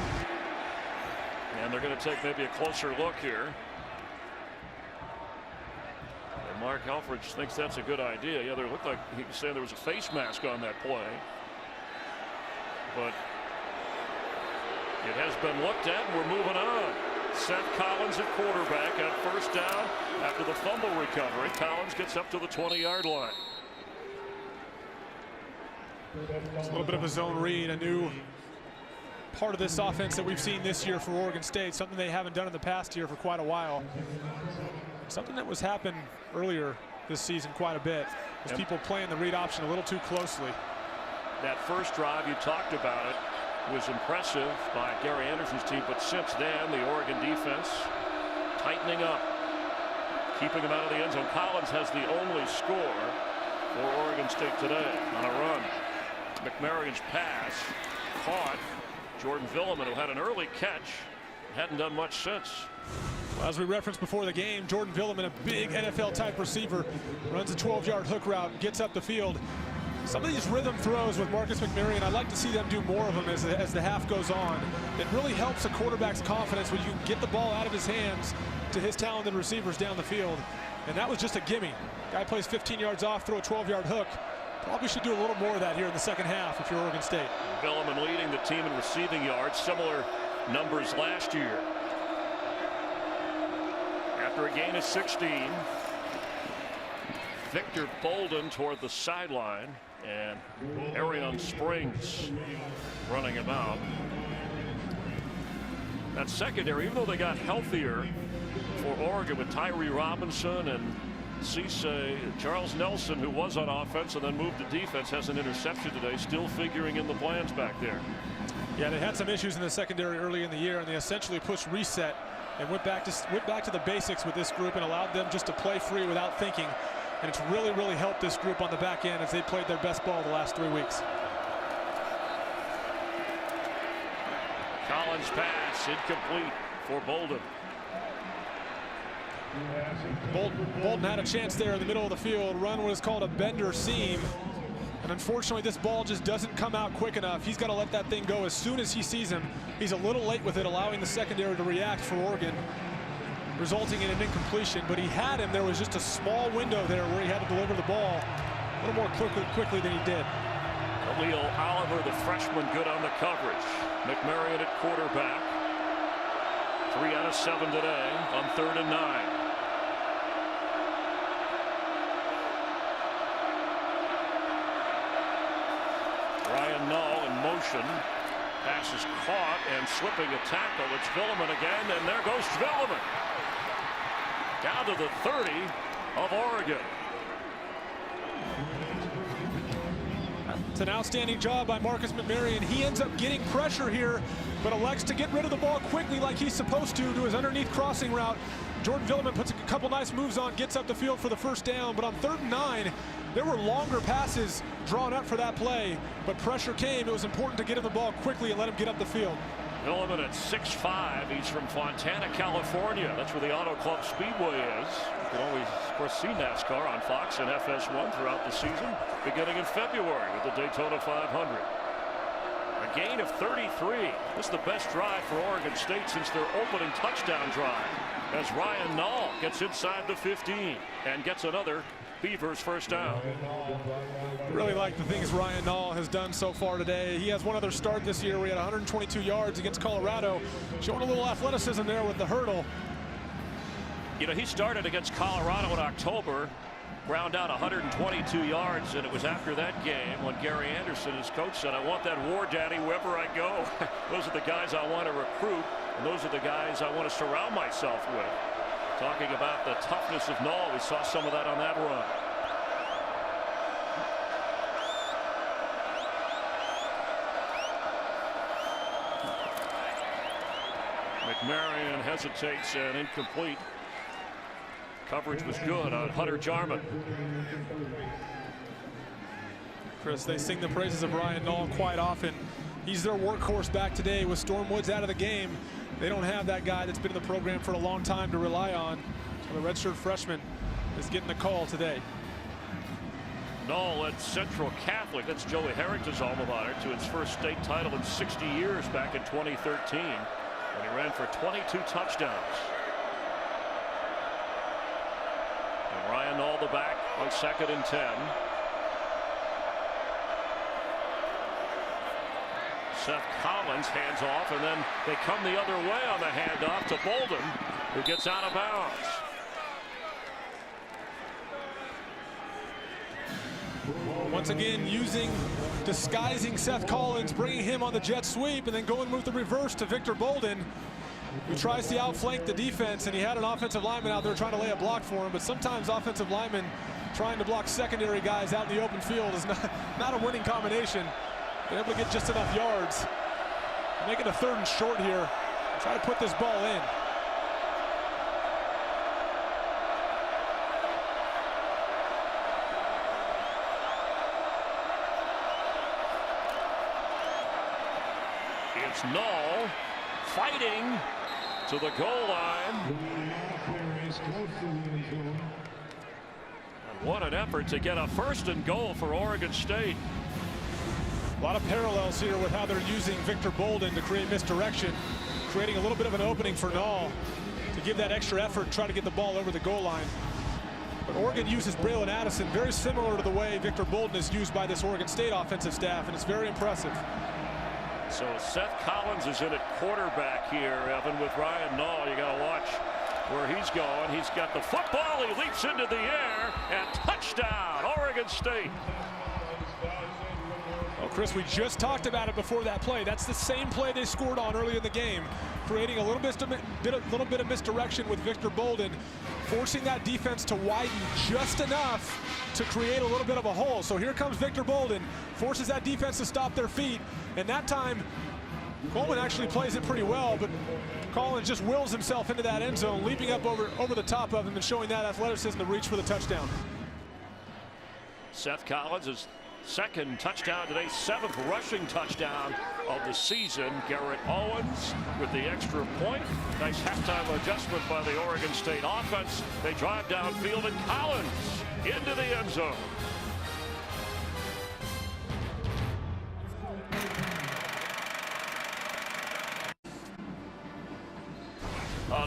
And they're going to take maybe a closer look here. And Mark Helfrich thinks that's a good idea. Yeah, there looked like he was saying there was a face mask on that play. But it has been looked at, and we're moving on. Seth Collins at quarterback at first down after the fumble recovery. Collins gets up to the 20-yard line. It's a little bit of a zone read, a new part of this offense that we've seen this year for Oregon State, something they haven't done in the past year for quite a while. Something that was happening earlier this season quite a bit, was people playing the read option a little too closely. That first drive, you talked about it, was impressive by Gary Anderson's team, but since then the Oregon defense tightening up, keeping them out of the end zone. Collins has the only score for Oregon State today on a run. McMarion's pass caught. Jordan Villeman, who had an early catch, hadn't done much since. Well, as we referenced before the game, Jordan Villeman, a big NFL type receiver, runs a 12-yard hook route, gets up the field. Some of these rhythm throws with Marcus McMaryion, I'd like to see them do more of them as the half goes on. It really helps a quarterback's confidence when you get the ball out of his hands to his talented receivers down the field. And that was just a gimme. Guy plays 15 yards off, throw a 12-yard hook. Probably should do a little more of that here in the second half if you're Oregon State. Villeman leading the team in receiving yards, similar numbers last year. After a gain of 16, Victor Bolden toward the sideline, and Arian Springs running him out. That secondary, even though they got healthier for Oregon with Tyree Robinson and Cisse, Charles Nelson, who was on offense and then moved to defense, has an interception today, still figuring in the plans back there. Yeah, they had some issues in the secondary early in the year, and they essentially pushed reset and went back to the basics with this group and allowed them just to play free without thinking. And it's really, really helped this group on the back end as they played their best ball the last 3 weeks. Collins pass incomplete for Bolden. Bolden had a chance there in the middle of the field. Run what is called a bender seam. And unfortunately, this ball just doesn't come out quick enough. He's got to let that thing go as soon as he sees him. He's a little late with it, allowing the secondary to react for Oregon, resulting in an incompletion. But he had him. There was just a small window there where he had to deliver the ball a little more quickly than he did. Khalil Oliver, the freshman, good on the coverage. McMaryion at quarterback. 3 out of 7 today on 3rd and 9. Ryan Nall in motion. Pass is caught and slipping a tackle. It's Villeman again, and there goes Villeman. Down to the 30 of Oregon. It's an outstanding job by Marcus McMaryion. He ends up getting pressure here, but elects to get rid of the ball quickly like he's supposed to his underneath crossing route. Jordan Villeman puts a couple nice moves on, gets up the field for the first down, but on 3rd and 9, there were longer passes drawn up for that play, but pressure came. It was important to get him the ball quickly and let him get up the field. Villeman at 6'5". He's from Fontana, California. That's where the Auto Club Speedway is. You can always, of course, see NASCAR on Fox and FS1 throughout the season, beginning in February with the Daytona 500. A gain of 33. This is the best drive for Oregon State since their opening touchdown drive, as Ryan Nall gets inside the 15 and gets another Beavers first down. Really like the things Ryan Nall has done so far today. He has one other start this year where he had 122 yards against Colorado, showing a little athleticism there with the hurdle. You know, he started against Colorado in October, ground out 122 yards, and it was after that game when Gary Anderson, his coach, said, "I want that war daddy wherever I go." Those are the guys I want to recruit, and those are the guys I want to surround myself with. Talking about the toughness of Nall, we saw some of that on that run. McMaryion hesitates and incomplete. Coverage was good on Hunter Jarman. Chris, they sing the praises of Ryan Nall quite often. He's their workhorse back today with Storm Woods out of the game. They don't have that guy that's been in the program for a long time to rely on. So the redshirt freshman is getting the call today. Nall led Central Catholic, that's Joey Harrington's alma mater, to its first state title in 60 years back in 2013. And he ran for 22 touchdowns. And Ryan Nall the back on 2nd and 10. Seth Collins hands off, and then they come the other way on the handoff to Bolden, who gets out of bounds. Once again, disguising Seth Collins, bringing him on the jet sweep, and then going with the reverse to Victor Bolden, who tries to outflank the defense, and he had an offensive lineman out there trying to lay a block for him, but sometimes offensive linemen trying to block secondary guys out in the open field is not a winning combination. Been able to get just enough yards. Make it a 3rd and short here. Try to put this ball in. It's Nall fighting to the goal line. What an effort to get a 1st and goal for Oregon State. A lot of parallels here with how they're using Victor Bolden to create misdirection, creating a little bit of an opening for Nall to give that extra effort, try to get the ball over the goal line. But Oregon uses Braylon Addison very similar to the way Victor Bolden is used by this Oregon State offensive staff, and it's very impressive. So Seth Collins is in at quarterback here, Evan, with Ryan Nall. You got to watch where he's going. He's got the football. He leaps into the air, and touchdown, Oregon State. Well, Chris, we just talked about it before that play. That's the same play they scored on early in the game, creating a little bit of misdirection with Victor Bolden, forcing that defense to widen just enough to create a little bit of a hole. So here comes Victor Bolden, forces that defense to stop their feet, and that time Coleman actually plays it pretty well, but Collins just wills himself into that end zone, leaping up over the top of him and showing that athleticism to reach for the touchdown. Seth Collins is second touchdown today, 7th rushing touchdown of the season. Garrett Owens with the extra point. Nice halftime adjustment by the Oregon State offense. They drive downfield, and Collins into the end zone.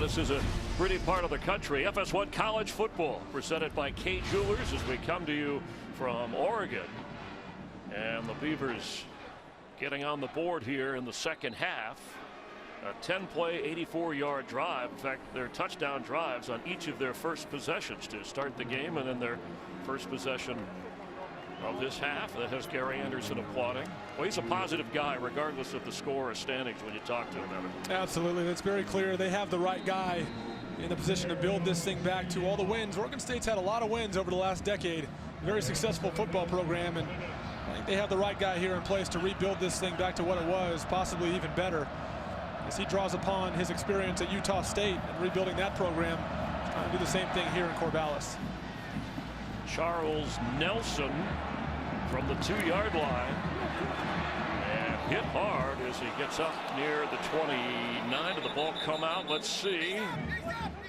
This is a pretty part of the country. FS1 College Football presented by Kay Jewelers as we come to you from Oregon. And the Beavers getting on the board here in the second half. A 10-play, 84-yard drive. In fact, their touchdown drives on each of their first possessions to start the game, and then their first possession of this half that has Gary Anderson applauding. Well, he's a positive guy regardless of the score or standings when you talk to him, Evan. Absolutely. That's very clear. They have the right guy in the position to build this thing back to all the wins. Oregon State's had a lot of wins over the last decade. Very successful football program, and I think they have the right guy here in place to rebuild this thing back to what it was, possibly even better, as he draws upon his experience at Utah State and rebuilding that program. He's trying to do the same thing here in Corvallis. Charles Nelson from the 2-yard line, and hit hard as he gets up near the 29. Did the ball come out? Let's see.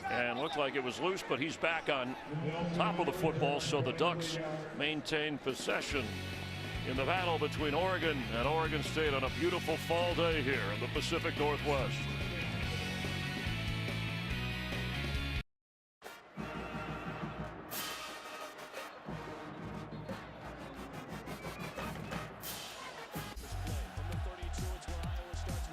And looked like it was loose, but he's back on top of the football, so the Ducks maintain possession in the battle between Oregon and Oregon State on a beautiful fall day here in the Pacific Northwest.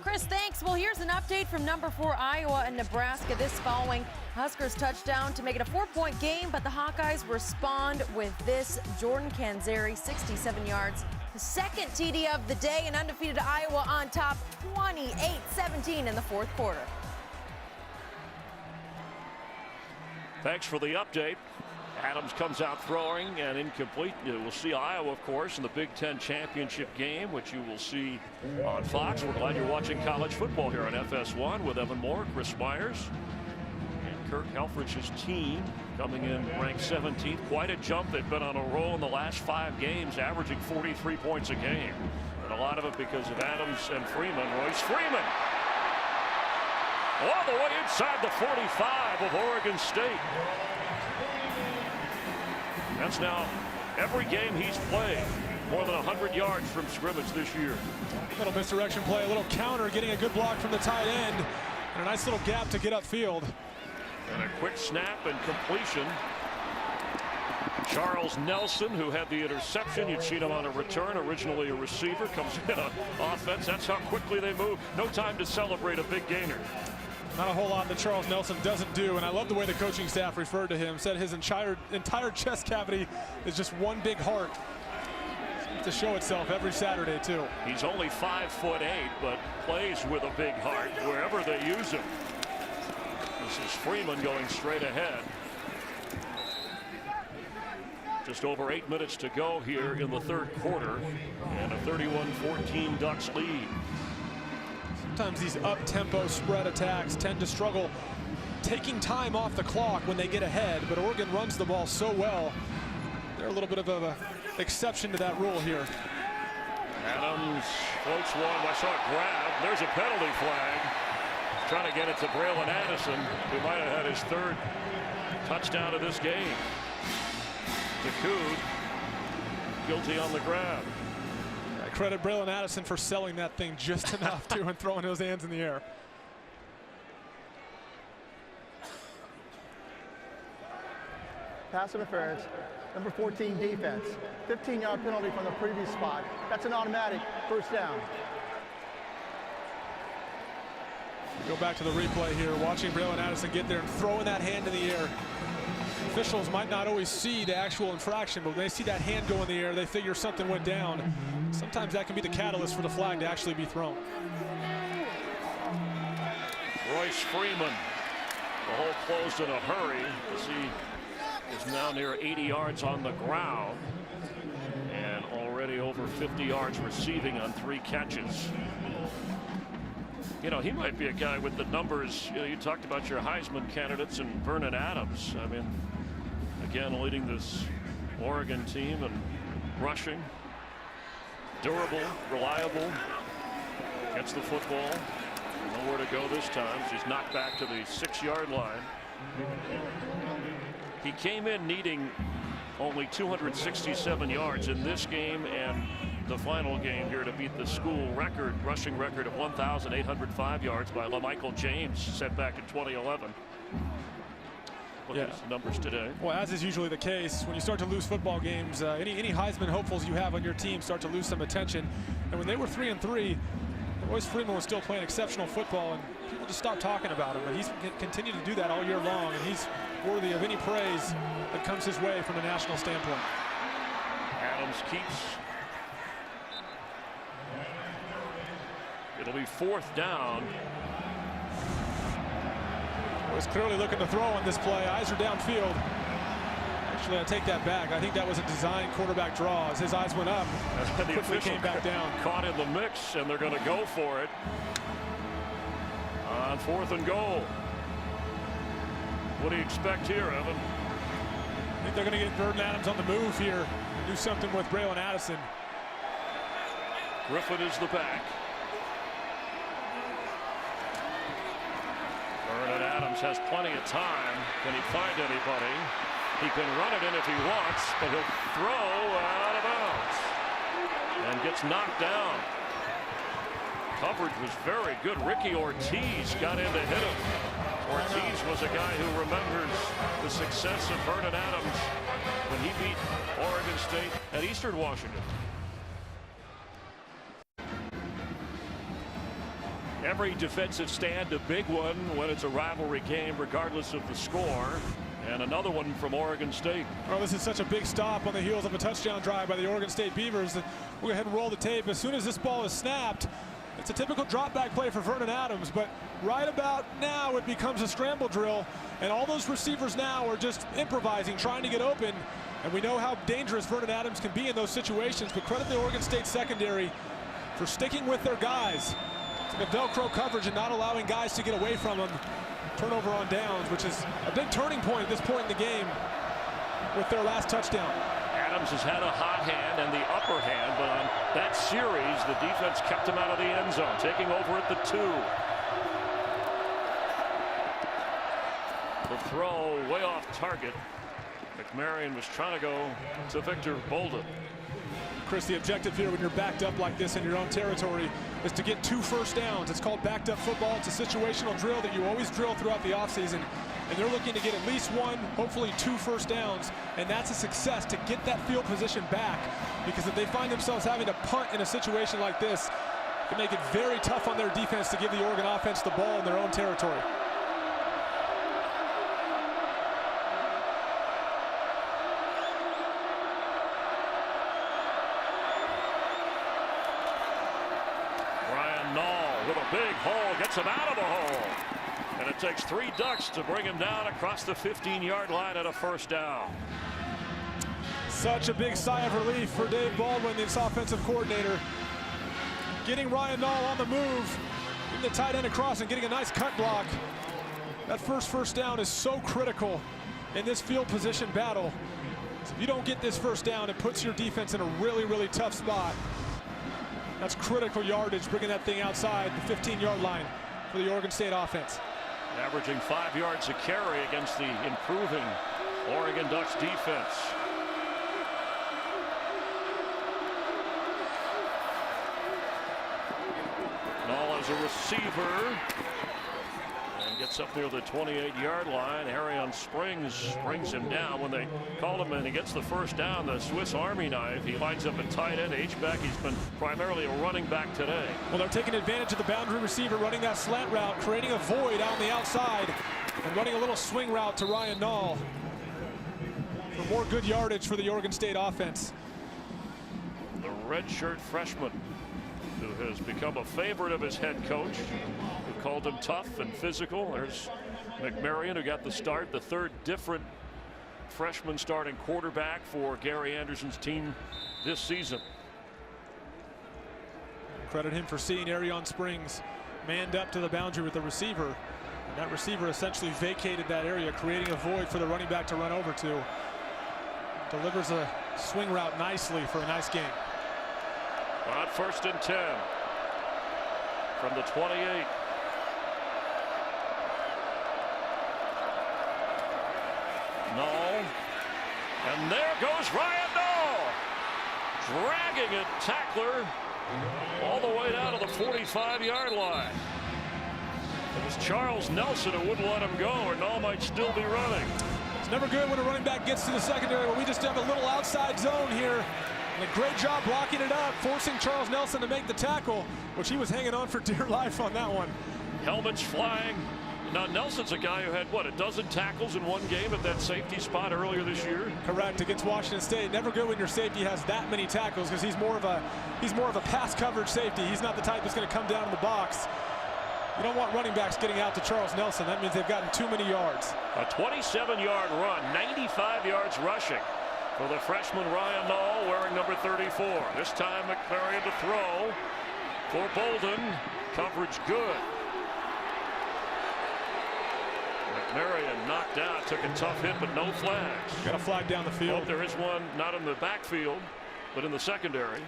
Chris, thanks. Well, here's an update from number 4 Iowa and Nebraska. This following Huskers touchdown to make it a 4-point game, but the Hawkeyes respond with this. Jordan Canzeri, 67 yards. The second TD of the day, and undefeated Iowa on top 28-17 in the fourth quarter. Thanks for the update. Adams comes out throwing and incomplete. We'll see Iowa, of course, in the Big Ten championship game, which you will see on Fox. We're glad you're watching college football here on FS1 with Evan Moore, Chris Myers, and Kirk Helfrich's team coming in ranked 17th. Quite a jump. They've been on a roll in the last 5 games, averaging 43 points a game. And a lot of it because of Adams and Freeman. Royce Freeman all the way inside the 45 of Oregon State. That's now every game he's played. More than 100 yards from scrimmage this year. Little misdirection play, a little counter, getting a good block from the tight end, and a nice little gap to get upfield. And a quick snap and completion. Charles Nelson, who had the interception, you'd seen him on a return, originally a receiver, comes in on offense. That's how quickly they move. No time to celebrate a big gainer. Not a whole lot that Charles Nelson doesn't do, and I love the way the coaching staff referred to him. Said his entire chest cavity is just one big heart. To show itself every Saturday, too. He's only 5'8", but plays with a big heart wherever they use him. This is Freeman going straight ahead. Just over 8 minutes to go here in the third quarter, and a 31-14 Ducks lead. Sometimes these up-tempo spread attacks tend to struggle taking time off the clock when they get ahead, but Oregon runs the ball so well. They're a little bit of an exception to that rule here. Adams floats one. I saw it grab. There's a penalty flag. Trying to get it to Braylon Addison, who might have had his third touchdown of this game. DeCoud guilty on the grab. I credit Braylon Addison for selling that thing just enough to and throwing those hands in the air. Pass interference. Number 14 defense. 15-yard penalty from the previous spot. That's an automatic first down. Go back to the replay here, watching Braylon Addison get there and throwing that hand in the air. Officials might not always see the actual infraction, but when they see that hand go in the air, they figure something went down. Sometimes that can be the catalyst for the flag to actually be thrown. Royce Freeman, the hole closed in a hurry as he is now near 80 yards on the ground and already over 50 yards receiving on 3 catches. You know, he might be a guy with the numbers. You know, you talked about your Heisman candidates and Vernon Adams. I mean, again, leading this Oregon team and rushing. Durable, reliable, gets the football. Nowhere to go this time. She's knocked back to the 6-yard line. He came in needing only 267 yards in this game and the final game here to beat the school record, rushing record of 1,805 yards by LaMichael James, set back in 2011. Look at his numbers today. Well, as is usually the case, when you start to lose football games, any Heisman hopefuls you have on your team start to lose some attention. And when they were 3-3, Royce Freeman was still playing exceptional football, and people just stopped talking about him. But he's continued to do that all year long, and he's worthy of any praise that comes his way from a national standpoint. Adams keeps. It'll be 4th down. Was clearly looking to throw on this play. Eyes are downfield. Actually, I take that back. I think that was a design quarterback draw. As his eyes went up, quickly came back down. Caught in the mix, and they're going to go for it on 4th and goal. What do you expect here, Evan? I think they're going to get Vernon Adams on the move here. Do something with Braylon Addison. Griffin is the back. Vernon Adams has plenty of time. Can he find anybody? He can run it in if he wants, but he'll throw out of bounds and gets knocked down. Coverage was very good. Ricky Ortiz got in to hit him. Ortiz was a guy who remembers the success of Vernon Adams when he beat Oregon State at Eastern Washington. Every defensive stand a big one when it's a rivalry game, regardless of the score. And another one from Oregon State. Well, this is such a big stop on the heels of a touchdown drive by the Oregon State Beavers. We'll go ahead and roll the tape. As soon as this ball is snapped, it's a typical drop back play for Vernon Adams, but right about now it becomes a scramble drill, and all those receivers now are just improvising, trying to get open. And we know how dangerous Vernon Adams can be in those situations, but credit the Oregon State secondary for sticking with their guys. The Velcro coverage and not allowing guys to get away from them. Turnover on downs, which is a big turning point at this point in the game with their last touchdown. Adams has had a hot hand and the upper hand, but on that series, the defense kept him out of the end zone, taking over at the 2. The throw way off target. McMarion was trying to go to Victor Bolden. Chris, the objective here when you're backed up like this in your own territory is to get 2 first downs. It's called backed up football. It's a situational drill that you always drill throughout the offseason. And they're looking to get at least 1, hopefully 2 first downs. And that's a success to get that field position back. Because if they find themselves having to punt in a situation like this, it can make it very tough on their defense to give the Oregon offense the ball in their own territory. With a big hole, gets him out of the hole. And it takes 3 Ducks to bring him down across the 15-yard line at a first down. Such a big sigh of relief for Dave Baldwin, this offensive coordinator. Getting Ryan Nall on the move, getting the tight end across and getting a nice cut block. That first down is so critical in this field position battle. So if you don't get this first down, it puts your defense in a really, really tough spot. That's critical yardage, bringing that thing outside the 15-yard line for the Oregon State offense. Averaging 5 yards a carry against the improving Oregon Ducks defense. as a receiver. And gets up near the 28-yard line. Arion Springs brings him down. When they call him and he gets the first down, the Swiss Army knife, he lines up at tight end, H-back. He's been primarily a running back today. Well, they're taking advantage of the boundary receiver running that slant route, creating a void on the outside, and running a little swing route to Ryan Nall for more good yardage for the Oregon State offense. The redshirt freshman who has become a favorite of his head coach, who called him tough and physical. There's McMarion, who got the start, the third different freshman starting quarterback for Gary Anderson's team this season. Credit him for seeing Arion Springs manned up to the boundary with the receiver. And that receiver essentially vacated that area, creating a void for the running back to run over to. Delivers a swing route nicely for a nice game. On 1st and 10 from the 28. Nall, and there goes Ryan Nall, dragging a tackler all the way down to the 45-yard line. It was Charles Nelson who wouldn't let him go, or Nall might still be running. It's never good when a running back gets to the secondary, but we just have a little outside zone here. And a great job blocking it up, forcing Charles Nelson to make the tackle, which he was hanging on for dear life on that one. Helmets flying. Now Nelson's a guy who had, what, a dozen tackles in one game at that safety spot earlier this year? Correct, against Washington State. Never good when your safety has that many tackles, because he's more of a pass coverage safety. He's not the type that's going to come down in the box. You don't want running backs getting out to Charles Nelson. That means they've gotten too many yards. A 27-yard run, 95 yards rushing for the freshman Ryan Nall, wearing number 34. This time McMarion to throw for Bolden. Coverage good. McMarion knocked out, took a tough hit, but no flags. Got a flag down the field. Oh, there is one, not in the backfield, but in the secondary.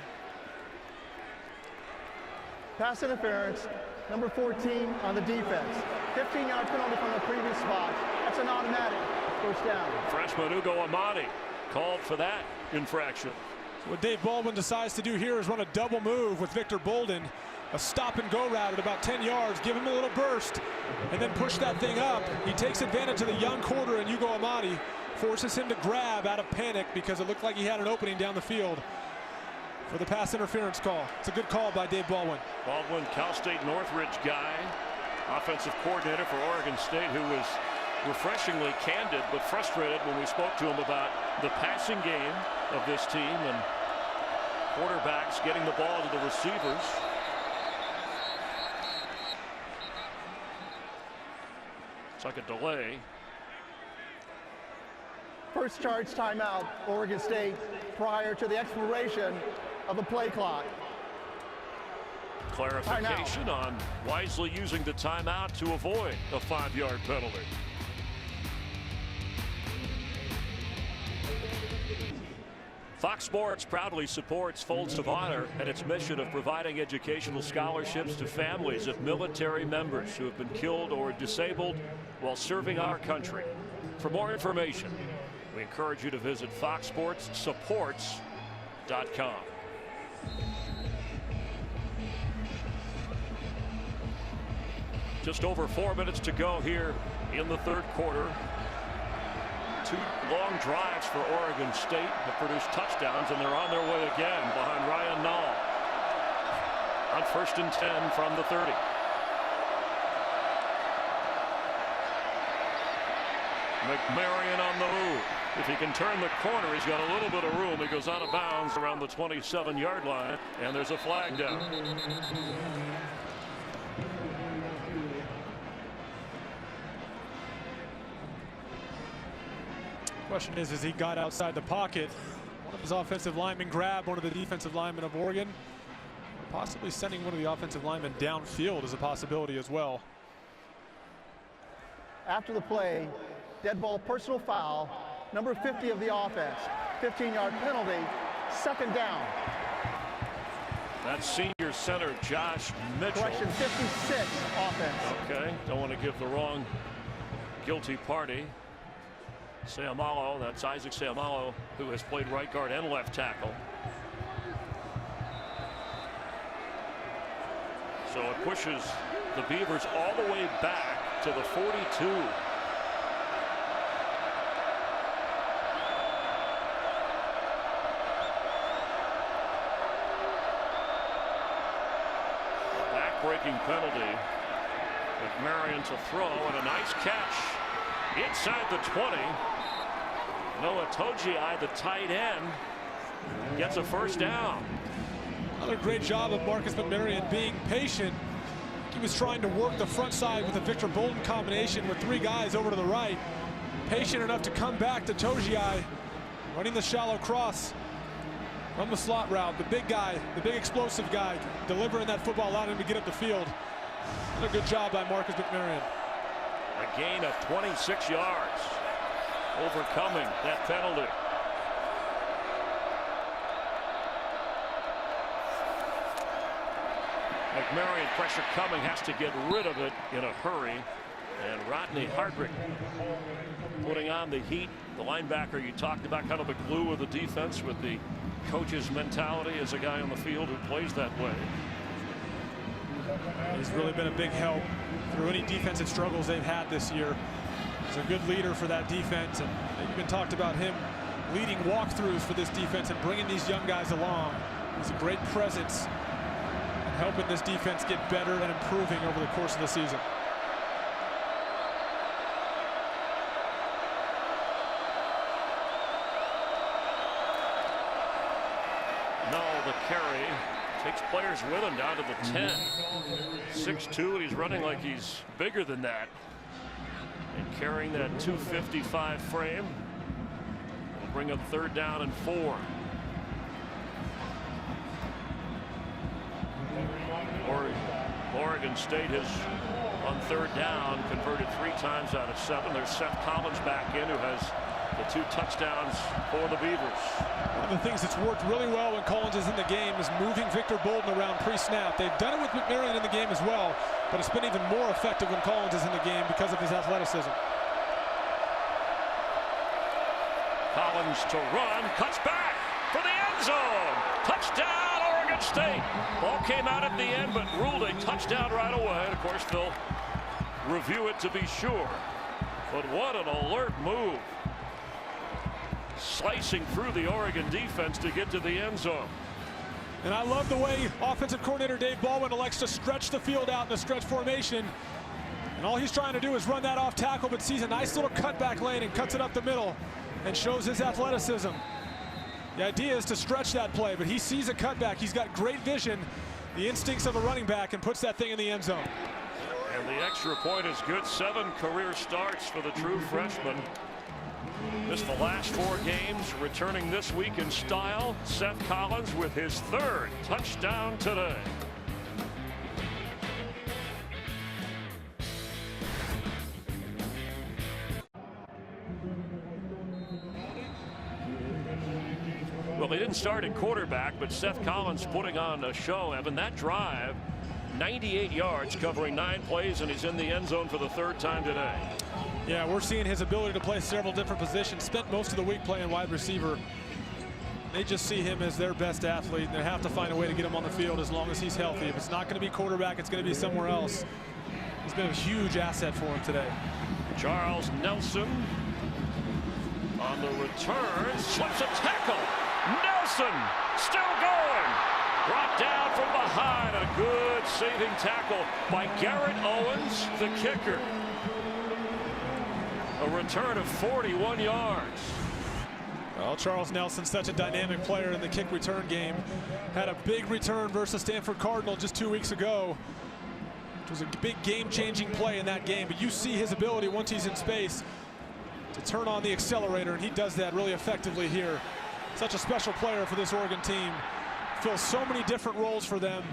Pass interference, number 14 on the defense. 15-yard penalty from the previous spot. That's an automatic first down. Freshman Ugo Amadi called for that infraction. What Dave Baldwin decides to do here is run a double move with Victor Bolden. A stop and go route at about 10 yards, give him a little burst, and then push that thing up. He takes advantage of the young quarter in Ugo Amadi, forces him to grab out of panic because it looked like he had an opening down the field for the pass interference call. It's a good call by Dave Baldwin. Baldwin, Cal State Northridge guy, offensive coordinator for Oregon State, who was refreshingly candid but frustrated when we spoke to him about the passing game of this team and quarterbacks getting the ball to the receivers. It's like a delay. First charge timeout, Oregon State, prior to the expiration of the play clock. Clarification on wisely using the timeout to avoid a 5-yard penalty. Fox Sports proudly supports Folds of Honor and its mission of providing educational scholarships to families of military members who have been killed or disabled while serving our country. For more information, we encourage you to visit foxsportssupports.com. Just over 4 minutes to go here in the third quarter. 2 long drives for Oregon State have produced touchdowns, and they're on their way again behind Ryan Nall. On 1st and 10 from the 30. McMarion on the move. If he can turn the corner, he's got a little bit of room. He goes out of bounds around the 27-yard line, and there's a flag down. Question is he got outside the pocket? One of his offensive linemen grabbed one of the defensive linemen of Oregon. Possibly sending one of the offensive linemen downfield is a possibility as well. After the play, dead ball personal foul, number 50 of the offense. 15-yard penalty, second down. That's senior center Josh Mitchell. Correction, 56 offense. Okay, don't want to give the wrong guilty party. Seumalo, that's Isaac Seumalo, who has played right guard and left tackle. So it pushes the Beavers all the way back to the 42. Back-breaking penalty. McMarion to throw, and a nice catch inside the 20. Noah Togiai, the tight end, gets a first down. Another great job of Marcus McMarion being patient. He was trying to work the front side with a Victor Bolden combination with 3 guys over to the right. Patient enough to come back to Togiai, running the shallow cross from the slot route. The big guy, the big explosive guy, delivering that football, allowing him to get up the field. A good job by Marcus McMarion. A gain of 26 yards, overcoming that penalty. McMarion, pressure coming, has to get rid of it in a hurry. And Rodney Hardrick putting on the heat. The linebacker you talked about, kind of the glue of the defense with the coach's mentality as a guy on the field who plays that way. He's really been a big help through any defensive struggles they've had this year. He's a good leader for that defense, and they've even talked about him leading walkthroughs for this defense and bringing these young guys along. He's a great presence and helping this defense get better and improving over the course of the season. No, the carry takes players with him down to the 10. 6'2", and he's running like he's bigger than that. And carrying that 255 frame. Will bring up 3rd down and 4. Oregon State has, on 3rd down, converted 3 times out of 7. There's Seth Collins back in, who has the 2 touchdowns for the Beavers. One of the things that's worked really well when Collins is in the game is moving Victor Bolden around pre-snap. They've done it with McMarion in the game as well, but it's been even more effective when Collins is in the game because of his athleticism. Collins to run, cuts back for the end zone. Touchdown, Oregon State. Ball came out at the end, but ruled a touchdown right away. And of course, they'll review it to be sure. But what an alert move. Slicing through the Oregon defense to get to the end zone. And I love the way offensive coordinator Dave Baldwin elects to stretch the field out in a stretch formation. And all he's trying to do is run that off tackle, but sees a nice little cutback lane and cuts it up the middle and shows his athleticism. The idea is to stretch that play, but he sees a cutback. He's got great vision, the instincts of a running back, and puts that thing in the end zone. And the extra point is good. 7 career starts for the true freshman. Missed the last 4 games, returning this week in style. Seth Collins with his 3rd touchdown today. Well, he didn't start at quarterback, but Seth Collins putting on a show, Evan. That drive, 98 yards, covering 9 plays, and he's in the end zone for the 3rd time today. Yeah, we're seeing his ability to play several different positions. Spent most of the week playing wide receiver. They just see him as their best athlete. They have to find a way to get him on the field as long as he's healthy. If it's not going to be quarterback, it's going to be somewhere else. He's been a huge asset for him today. Charles Nelson on the return, slips a tackle. Nelson still going. Brought down from behind. A good saving tackle by Garrett Owens, the kicker. A return of 41 yards. Well, Charles Nelson, such a dynamic player in the kick return game. Had a big return versus Stanford Cardinal just 2 weeks ago. It was a big game-changing play in that game. But you see his ability once he's in space to turn on the accelerator, and he does that really effectively here. Such a special player for this Oregon team. Fills so many different roles for them.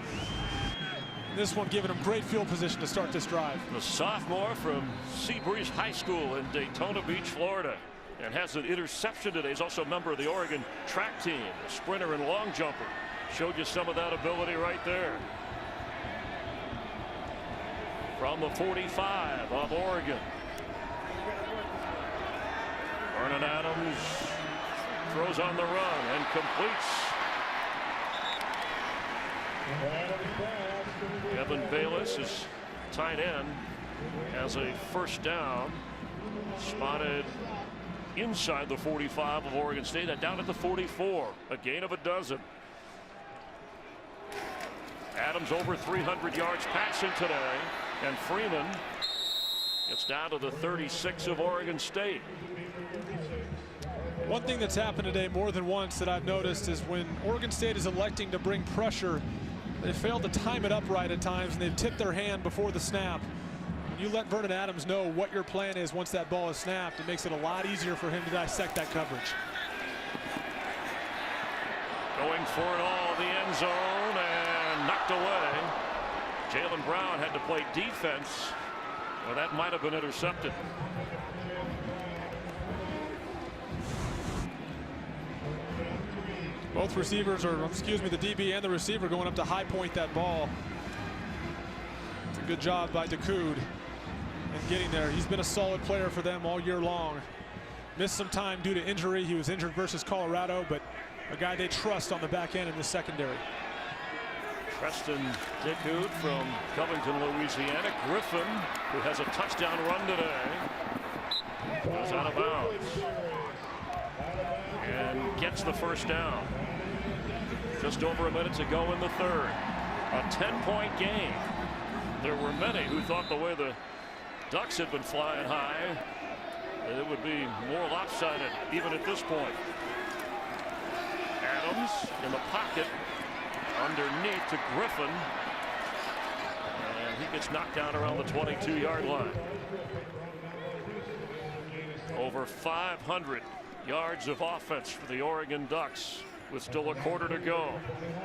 This one giving him great field position to start this drive. The sophomore from Seabreeze High School in Daytona Beach, Florida, and has an interception today. He's also a member of the Oregon track team, a sprinter and long jumper. Showed you some of that ability right there. From the 45 of Oregon. Vernon Adams throws on the run and completes. Evan Bayless is tight end, has a first down, spotted inside the 45 of Oregon State, and down at the 44, a gain of a dozen. Adams over 300 yards passing today, and Freeman gets down to the 36 of Oregon State. One thing that's happened today more than once that I've noticed is when Oregon State is electing to bring pressure, they fail to time it up right at times, and they've tipped their hand before the snap. When you let Vernon Adams know what your plan is once that ball is snapped, it makes it a lot easier for him to dissect that coverage. Going for it all, the end zone, and knocked away. Jaylen Brown had to play defense. Well, that might have been intercepted. Both receivers, or excuse me, the DB and the receiver going up to high point that ball. It's a good job by DeCoud in getting there. He's been a solid player for them all year long. Missed some time due to injury. He was injured versus Colorado, but a guy they trust on the back end in the secondary. Preston DeCoud from Covington, Louisiana. Griffin, who has a touchdown run today, goes out of bounds and gets the first down. Just over a minute to go in the third. A 10-point game. There were many who thought the way the Ducks had been flying high, that it would be more lopsided even at this point. Adams in the pocket underneath to Griffin, and he gets knocked down around the 22-yard line. Over 500 yards of offense for the Oregon Ducks with still a quarter to go.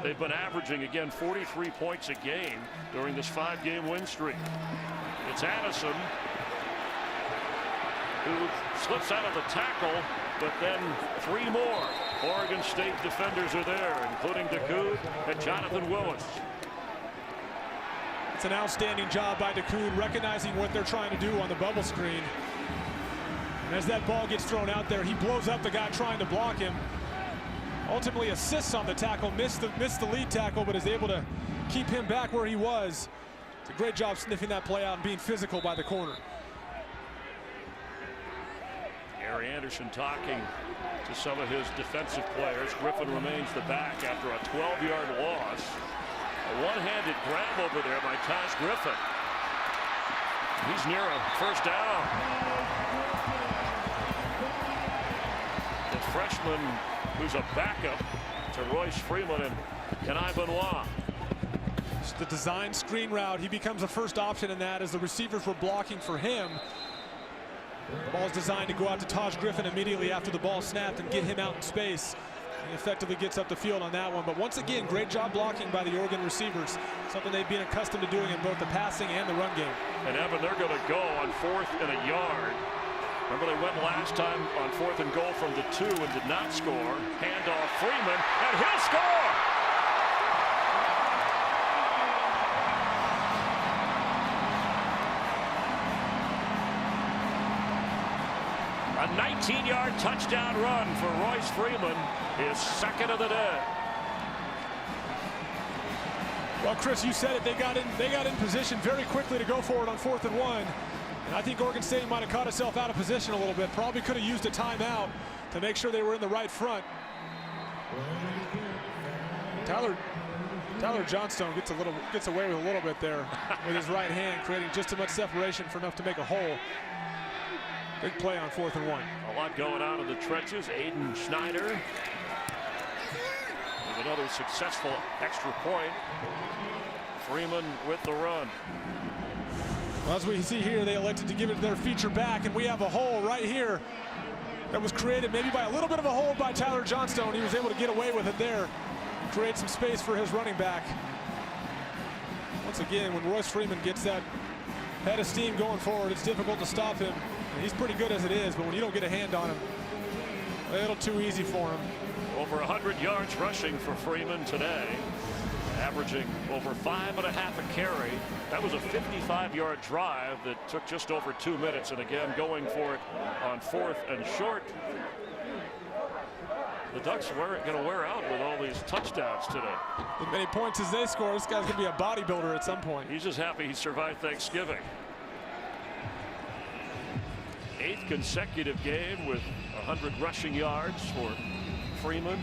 They've been averaging, again, 43 points a game during this 5-game win streak. It's Addison who slips out of the tackle, but then 3 more Oregon State defenders are there, including DeCoud and Jonathan Willis. It's an outstanding job by DeCoud recognizing what they're trying to do on the bubble screen. And as that ball gets thrown out there, he blows up the guy trying to block him. Ultimately assists on the tackle, missed the lead tackle, but is able to keep him back where he was. It's a great job sniffing that play out and being physical by the corner. Gary Anderson talking to some of his defensive players. Griffin remains the back after a 12-yard loss. A one-handed grab over there by Taj Griffin. He's near a first down. The freshman who's a backup to Royce Freeman and Kenai Benoit. It's the design screen route. He becomes the first option in that as the receivers were blocking for him. The ball is designed to go out to Taj Griffin immediately after the ball snapped and get him out in space. He effectively gets up the field on that one. But once again, great job blocking by the Oregon receivers. Something they've been accustomed to doing in both the passing and the run game. And Evan, they're going to go on 4th and a yard. Remember they went last time on 4th and goal from the 2 and did not score. Handoff Freeman, and he'll score! A 19-yard touchdown run for Royce Freeman, his second of the day. Well, Chris, you said it. They got in position very quickly to go for it on 4th and 1. And I think Oregon State might have caught itself out of position a little bit. Probably could have used a timeout to make sure they were in the right front. Tyler Johnstone gets away with a little bit there with his right hand, creating just as much separation for enough to make a hole. Big play on 4th and 1. A lot going on in the trenches. Aiden Schneider with another successful extra point. Freeman with the run. Well, as we see here, they elected to give it their feature back, and we have a hole right here that was created maybe by a little bit of a hold by Tyler Johnstone. He was able to get away with it there, create some space for his running back. Once again, when Royce Freeman gets that head of steam going forward, it's difficult to stop him. And he's pretty good as it is, but when you don't get a hand on him, a little too easy for him. Over 100 yards rushing for Freeman today, averaging over 5.5 a carry. That was a 55-yard drive that took just over 2 minutes, and again going for it on 4th and short. The Ducks are going to wear out with all these touchdowns today. As many points as they score, this guy's going to be a bodybuilder at some point. He's just happy he survived Thanksgiving. 8th consecutive game with 100 rushing yards for Freeman.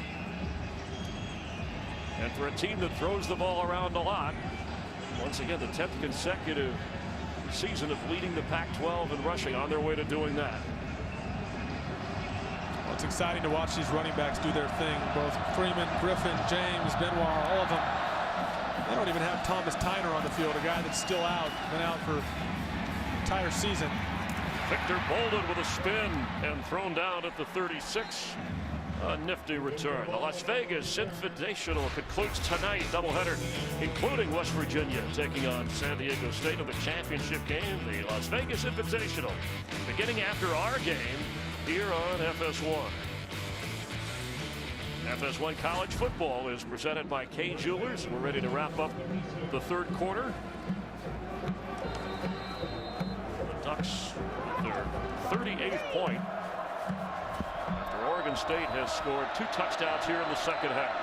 And for a team that throws the ball around a lot, once again, the 10th consecutive season of leading the Pac-12 in rushing, on their way to doing that. Well, it's exciting to watch these running backs do their thing. Both Freeman, Griffin, James, Benoit, all of them. They don't even have Thomas Tyner on the field, a guy that's still out, been out for the entire season. Victor Bolden with a spin and thrown down at the 36. A nifty return. The Las Vegas Invitational concludes tonight. Doubleheader, including West Virginia taking on San Diego State in the championship game. The Las Vegas Invitational beginning after our game here on FS1. FS1 College Football is presented by Kay Jewelers. We're ready to wrap up the third quarter. The Ducks, their 38th point. Oregon State has scored 2 touchdowns here in the second half.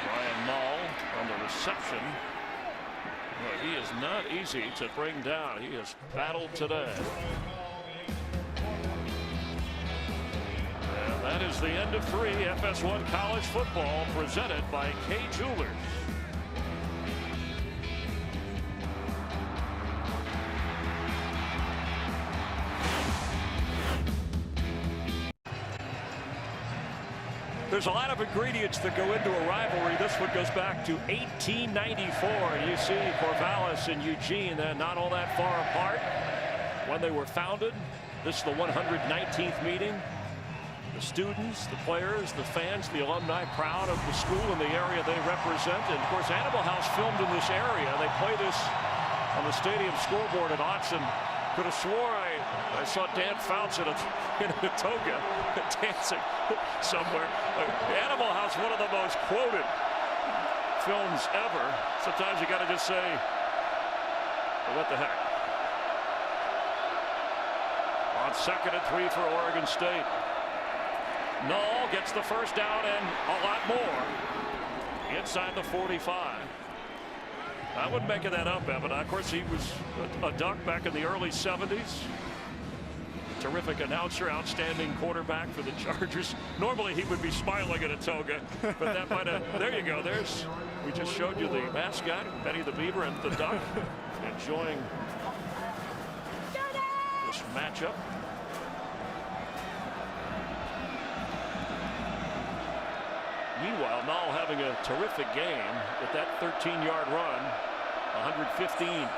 Ryan Nall on the reception. Well, he is not easy to bring down. He has battled today. And that is the end of 3 FS1 College Football presented by Kay Jewelers. There's a lot of ingredients that go into a rivalry. This one goes back to 1894. You see Corvallis and Eugene, not all that far apart when they were founded. This is the 119th meeting. The students, the players, the fans, the alumni proud of the school and the area they represent. And of course, Animal House filmed in this area. They play this on the stadium scoreboard at Autzen. Could have swore I saw Dan Fouts in a toga dancing somewhere. Animal House, one of the most quoted films ever. Sometimes you got to just say, well, what the heck. On 2nd and 3 for Oregon State. Nall gets the first down and a lot more inside the 45. I wouldn't make that up, Evan. Of course, he was a Duck back in the early 70s. Terrific announcer, outstanding quarterback for the Chargers. Normally he would be smiling at a toga, but that might have, there you go. We just showed you the mascot, Betty the Beaver and the Duck, enjoying this matchup. Meanwhile, Nall having a terrific game with that 13-yard run. 115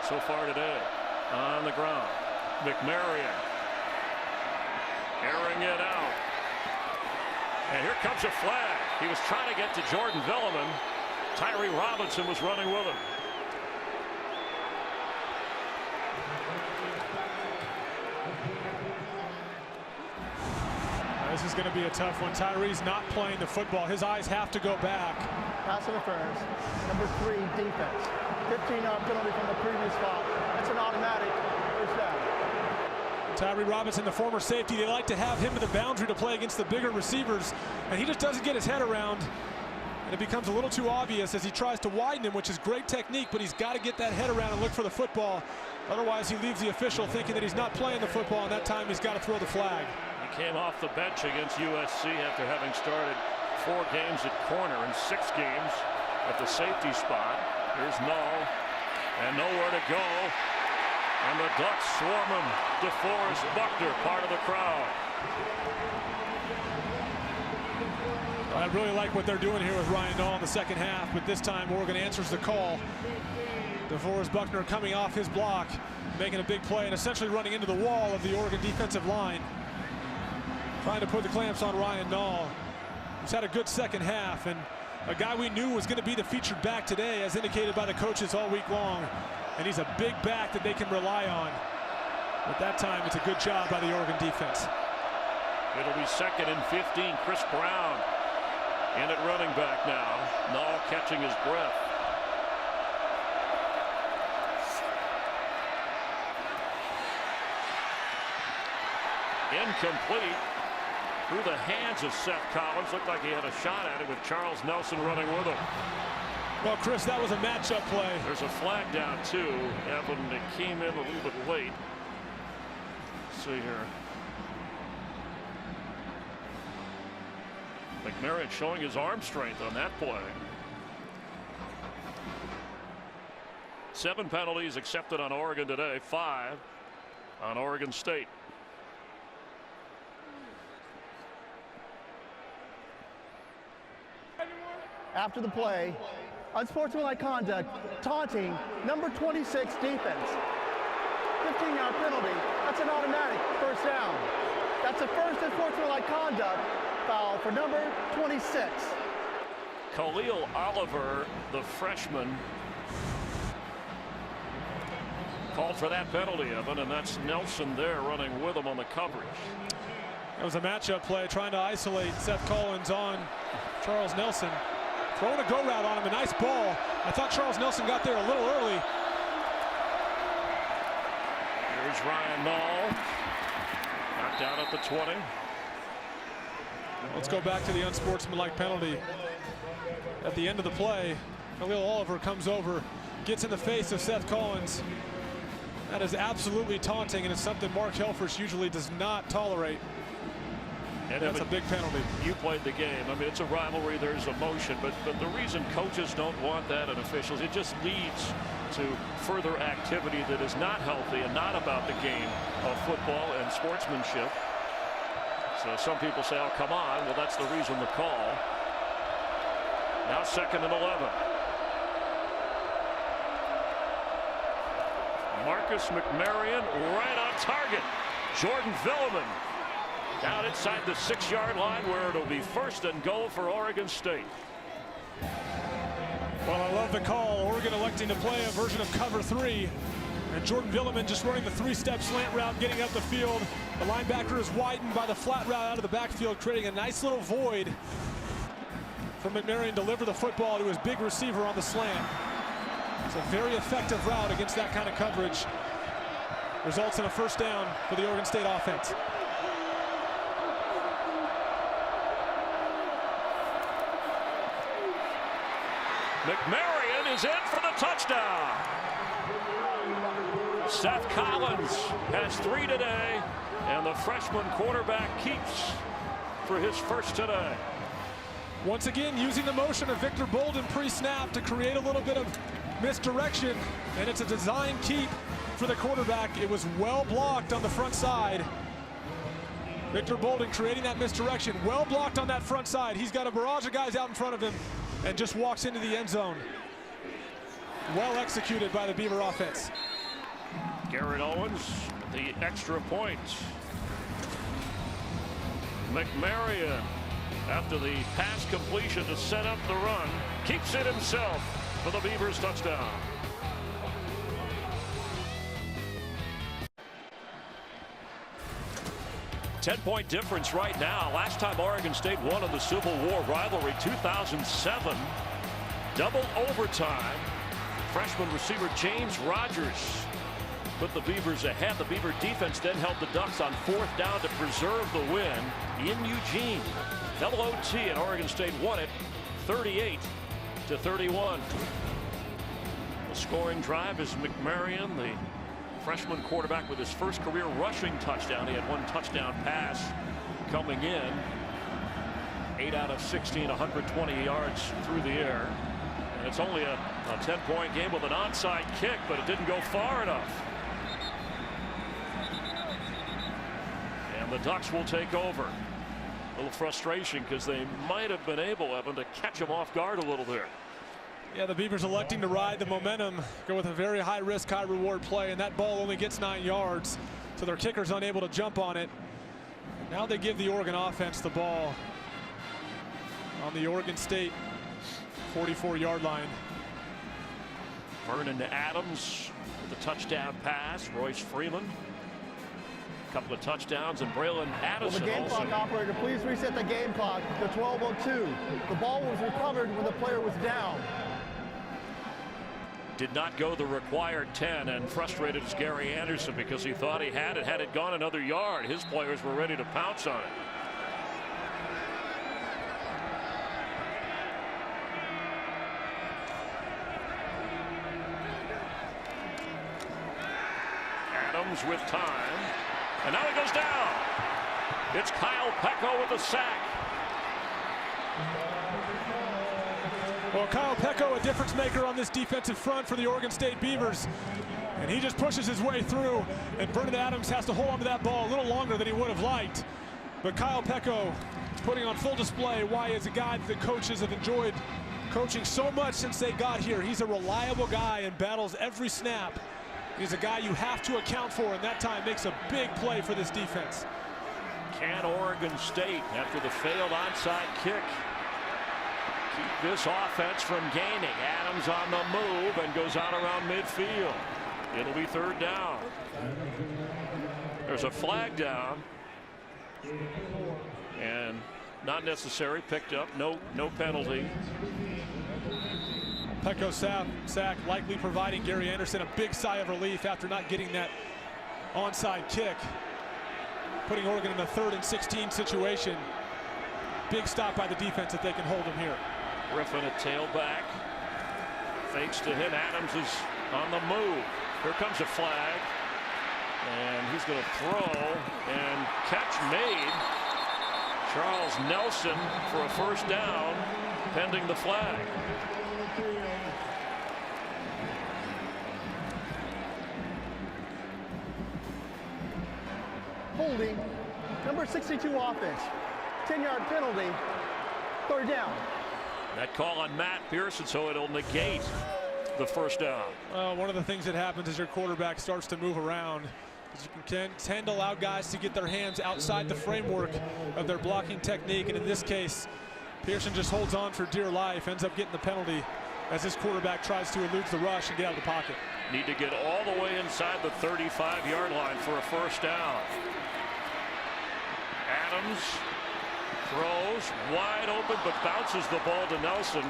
so far today on the ground. McMarion airing it out. And here comes a flag. He was trying to get to Jordan Velleman. Tyree Robinson was running with him. This is going to be a tough one. Tyree's not playing the football. His eyes have to go back. Pass interference. Number 3, defense. 15-yard penalty from the previous foul. That's an automatic first down. Tyree Robinson, the former safety, they like to have him to the boundary to play against the bigger receivers, and he just doesn't get his head around. And it becomes a little too obvious as he tries to widen him, which is great technique, but he's got to get that head around and look for the football. Otherwise, he leaves the official thinking that he's not playing the football, and that time he's got to throw the flag. He came off the bench against USC after having started 4 games at corner and 6 games at the safety spot. Here's Nall, and nowhere to go. And the Ducks swarm him. DeForest Buckner, part of the crowd. I really like what they're doing here with Ryan Nall in the second half, but this time Oregon answers the call. DeForest Buckner coming off his block, making a big play and essentially running into the wall of the Oregon defensive line. Trying to put the clamps on Ryan Nall. He's had a good second half, and a guy we knew was going to be the featured back today, as indicated by the coaches all week long. And he's a big back that they can rely on. But that time, it's a good job by the Oregon defense. It'll be 2nd and 15. Chris Brown in at running back now. Nall catching his breath. incomplete. Through the hands of Seth Collins. Looked like he had a shot at it with Charles Nelson running with him. Well, Chris, that was a matchup play. There's a flag down, too. Evan, it came in a little bit late. Let's see here. McMarion showing his arm strength on that play. 7 penalties accepted on Oregon today, 5 on Oregon State. After the play, unsportsmanlike conduct, taunting, number 26 defense. 15-yard penalty, that's an automatic first down. That's a first unsportsmanlike conduct foul for number 26. Khalil Oliver, the freshman, called for that penalty, Evan, and that's Nelson there running with him on the coverage. It was a matchup play trying to isolate Seth Collins on Charles Nelson. Throwing a go route on him, a nice ball. I thought Charles Nelson got there a little early. Here's Ryan Nall. Knocked out at the 20. Let's go back to the unsportsmanlike penalty. At the end of the play, Khalil Oliver comes over, gets in the face of Seth Collins. That is absolutely taunting, and it's something Mark Helfrich usually does not tolerate. And that's a big penalty. You played the game. I mean, it's a rivalry. There's emotion, but the reason coaches don't want that and officials, it just leads to further activity that is not healthy and not about the game of football and sportsmanship. So some people say, oh, come on. Well, that's the reason the call. Now 2nd and 11. Marcus McMarion right on target. Jordan Villeman down inside the 6-yard line where it'll be 1st and goal for Oregon State. Well, I love the call. Oregon electing to play a version of cover 3. And Jordan Villeman just running the 3-step slant route, getting up the field. The linebacker is widened by the flat route out of the backfield, creating a nice little void for McMarion to deliver the football to his big receiver on the slant. It's a very effective route against that kind of coverage. Results in a 1st down for the Oregon State offense. McMarion is in for the touchdown. Seth Collins has 3 today, and the freshman quarterback keeps for his 1st today. Once again, using the motion of Victor Bolden pre-snap to create a little bit of misdirection, and it's a design keep for the quarterback. It was well blocked on the front side. Victor Bolden creating that misdirection, well blocked on that front side. He's got a barrage of guys out in front of him and just walks into the end zone. Well executed by the Beaver offense. Garrett Owens, the extra point. McMarion, after the pass completion to set up the run, keeps it himself for the Beavers touchdown. Ten-point difference right now. Last time Oregon State won in the Civil War rivalry, 2007. Double overtime. Freshman receiver James Rogers put the Beavers ahead. The Beaver defense then held the Ducks on 4th down to preserve the win in Eugene. Double OT, and Oregon State won it 38-31. The scoring drive is McMarion, the freshman quarterback, with his 1st career rushing touchdown. He had 1 touchdown pass coming in. 8 out of 16, 120 yards through the air. And it's only a 10-point game with an onside kick, but it didn't go far enough. And the Ducks will take over. A little frustration because they might have been able, Evan, to catch him off guard a little there. Yeah, the Beavers electing to ride the momentum, go with a very high-risk, high-reward play, and that ball only gets 9 yards, so their kicker's unable to jump on it. Now they give the Oregon offense the ball on the Oregon State 44-yard line. Vernon Adams with a touchdown pass. Royce Freeman, a couple of touchdowns, and Braylon Addison. Will the game clock operator please reset the game clock to 12:02? The ball was recovered when the player was down. did not go the required 10, and frustrated as Gary Anderson because he thought he had it. Had it gone another yard, his players were ready to pounce on it. Adams with time, and now he goes down. It's Kyle Peko with the sack. Well, Kyle Peko, a difference maker on this defensive front for the Oregon State Beavers. And he just pushes his way through, and Vernon Adams has to hold onto that ball a little longer than he would have liked. But Kyle Peko is putting on full display why he's a guy that the coaches have enjoyed coaching so much since they got here. He's a reliable guy and battles every snap. He's a guy you have to account for, and that time makes a big play for this defense. Can Oregon State, after the failed onside kick, keep this offense from gaining? Adams on the move and goes out around midfield. It'll be third down. There's a flag down, and not necessary, picked up, no penalty. Peko sack likely providing Gary Anderson a big sigh of relief after not getting that onside kick, putting Oregon in a 3rd and 16 situation. Big stop by the defense if they can hold him here. Griffin at tailback, fakes to him. Adams is on the move. Here comes a flag, and he's going to throw, and catch made. Charles Nelson for a first down, pending the flag. Holding, number 62 offense. 10-yard penalty, third down. That call on Matt Pearson, so it'll negate the first down. One of the things that happens as your quarterback starts to move around is you can tend to allow guys to get their hands outside the framework of their blocking technique, and in this case, Pearson just holds on for dear life, ends up getting the penalty as his quarterback tries to elude the rush and get out of the pocket. Need to get all the way inside the 35-yard line for a first down. Adams throws wide open, but bounces the ball to Nelson.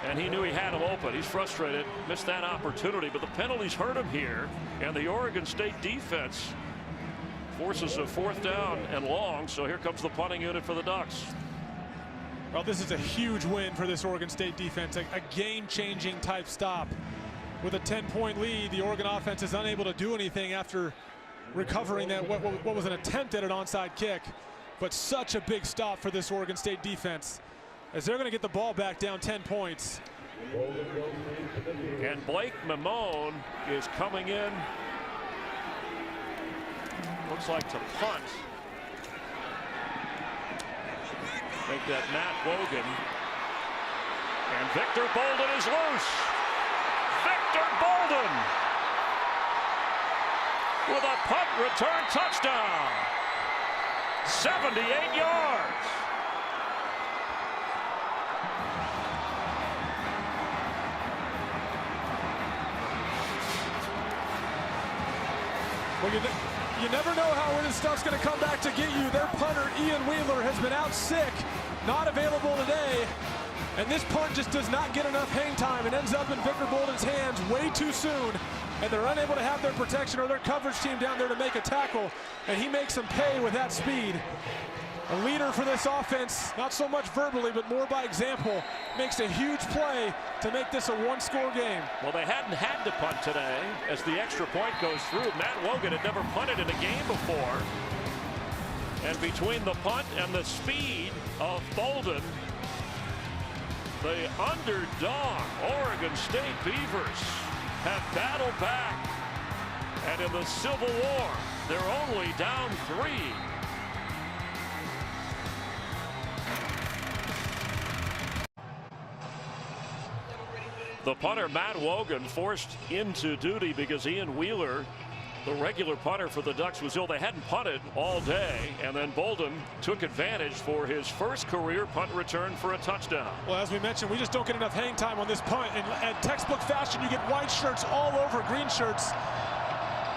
And he knew he had him open. He's frustrated, missed that opportunity, but the penalties hurt him here. And the Oregon State defense forces a fourth down and long. So here comes the punting unit for the Ducks. Well, this is a huge win for this Oregon State defense, a game-changing type stop. With a 10-point lead, the Oregon offense is unable to do anything after recovering that what was an attempt at an onside kick. But such a big stop for this Oregon State defense, as they're going to get the ball back down 10 points. And Blake Mamone is coming in. Looks like to punt. Make that Matt Wogan. And Victor Bolden is loose. Victor Bolden with a punt return touchdown. 78 yards. Well, you never know when this stuff's going to come back to get you. Their punter, Ian Wheeler, has been out sick, not available today. And this punt just does not get enough hang time and ends up in Victor Bolden's hands way too soon. And they're unable to have their protection or their coverage team down there to make a tackle. And he makes them pay with that speed. A leader for this offense, not so much verbally, but more by example, makes a huge play to make this a one-score game. Well, they hadn't had to punt today as the extra point goes through. Matt Wogan had never punted in a game before. And between the punt and the speed of Bolden, the underdog Oregon State Beavers have battled back. And in the Civil War, they're only down 3. The punter, Matt Wogan, forced into duty because Ian Wheeler, the regular punter for the Ducks, was ill. They hadn't punted all day, and then Bolden took advantage for his first career punt return for a touchdown. Well, as we mentioned, we just don't get enough hang time on this punt. In textbook fashion, you get white shirts all over green shirts.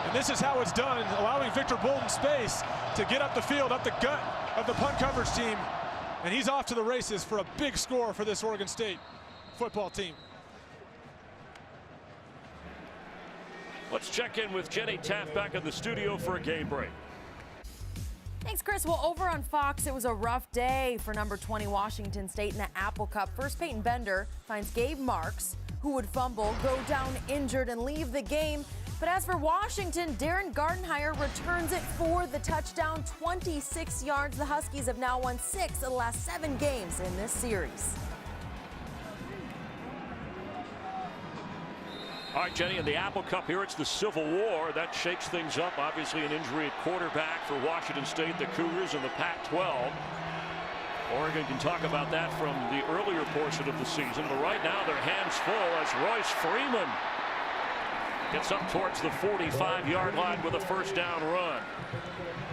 And this is how it's done, allowing Victor Bolden space to get up the field, up the gut of the punt coverage team. And he's off to the races for a big score for this Oregon State football team. Let's check in with Jenny Taft back in the studio for a game break. Thanks, Chris. Well, over on Fox, it was a rough day for number 20 Washington State in the Apple Cup. First, Peyton Bender finds Gabe Marks, who would fumble, go down injured, and leave the game. But as for Washington, Darren Gardenhire returns it for the touchdown, 26 yards. The Huskies have now won 6 of the last 7 games in this series. All right, Jenny, in the Apple Cup here, it's the Civil War. That shakes things up. Obviously, an injury at quarterback for Washington State, the Cougars, in the Pac-12. Oregon can talk about that from the earlier portion of the season. But right now, their hands full as Royce Freeman gets up towards the 45-yard line with a first down run.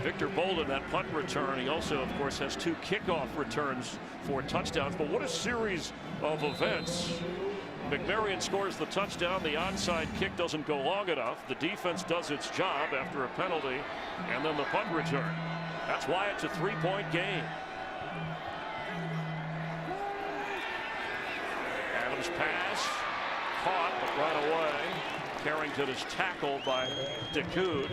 Victor Bolden, that punt return. He also, of course, has 2 kickoff returns for touchdowns. But what a series of events. McMarion scores the touchdown. The onside kick doesn't go long enough. The defense does its job after a penalty, and then the punt return. That's why it's a 3-point game. Adams pass, caught, but right away. Carrington is tackled by DeCoud.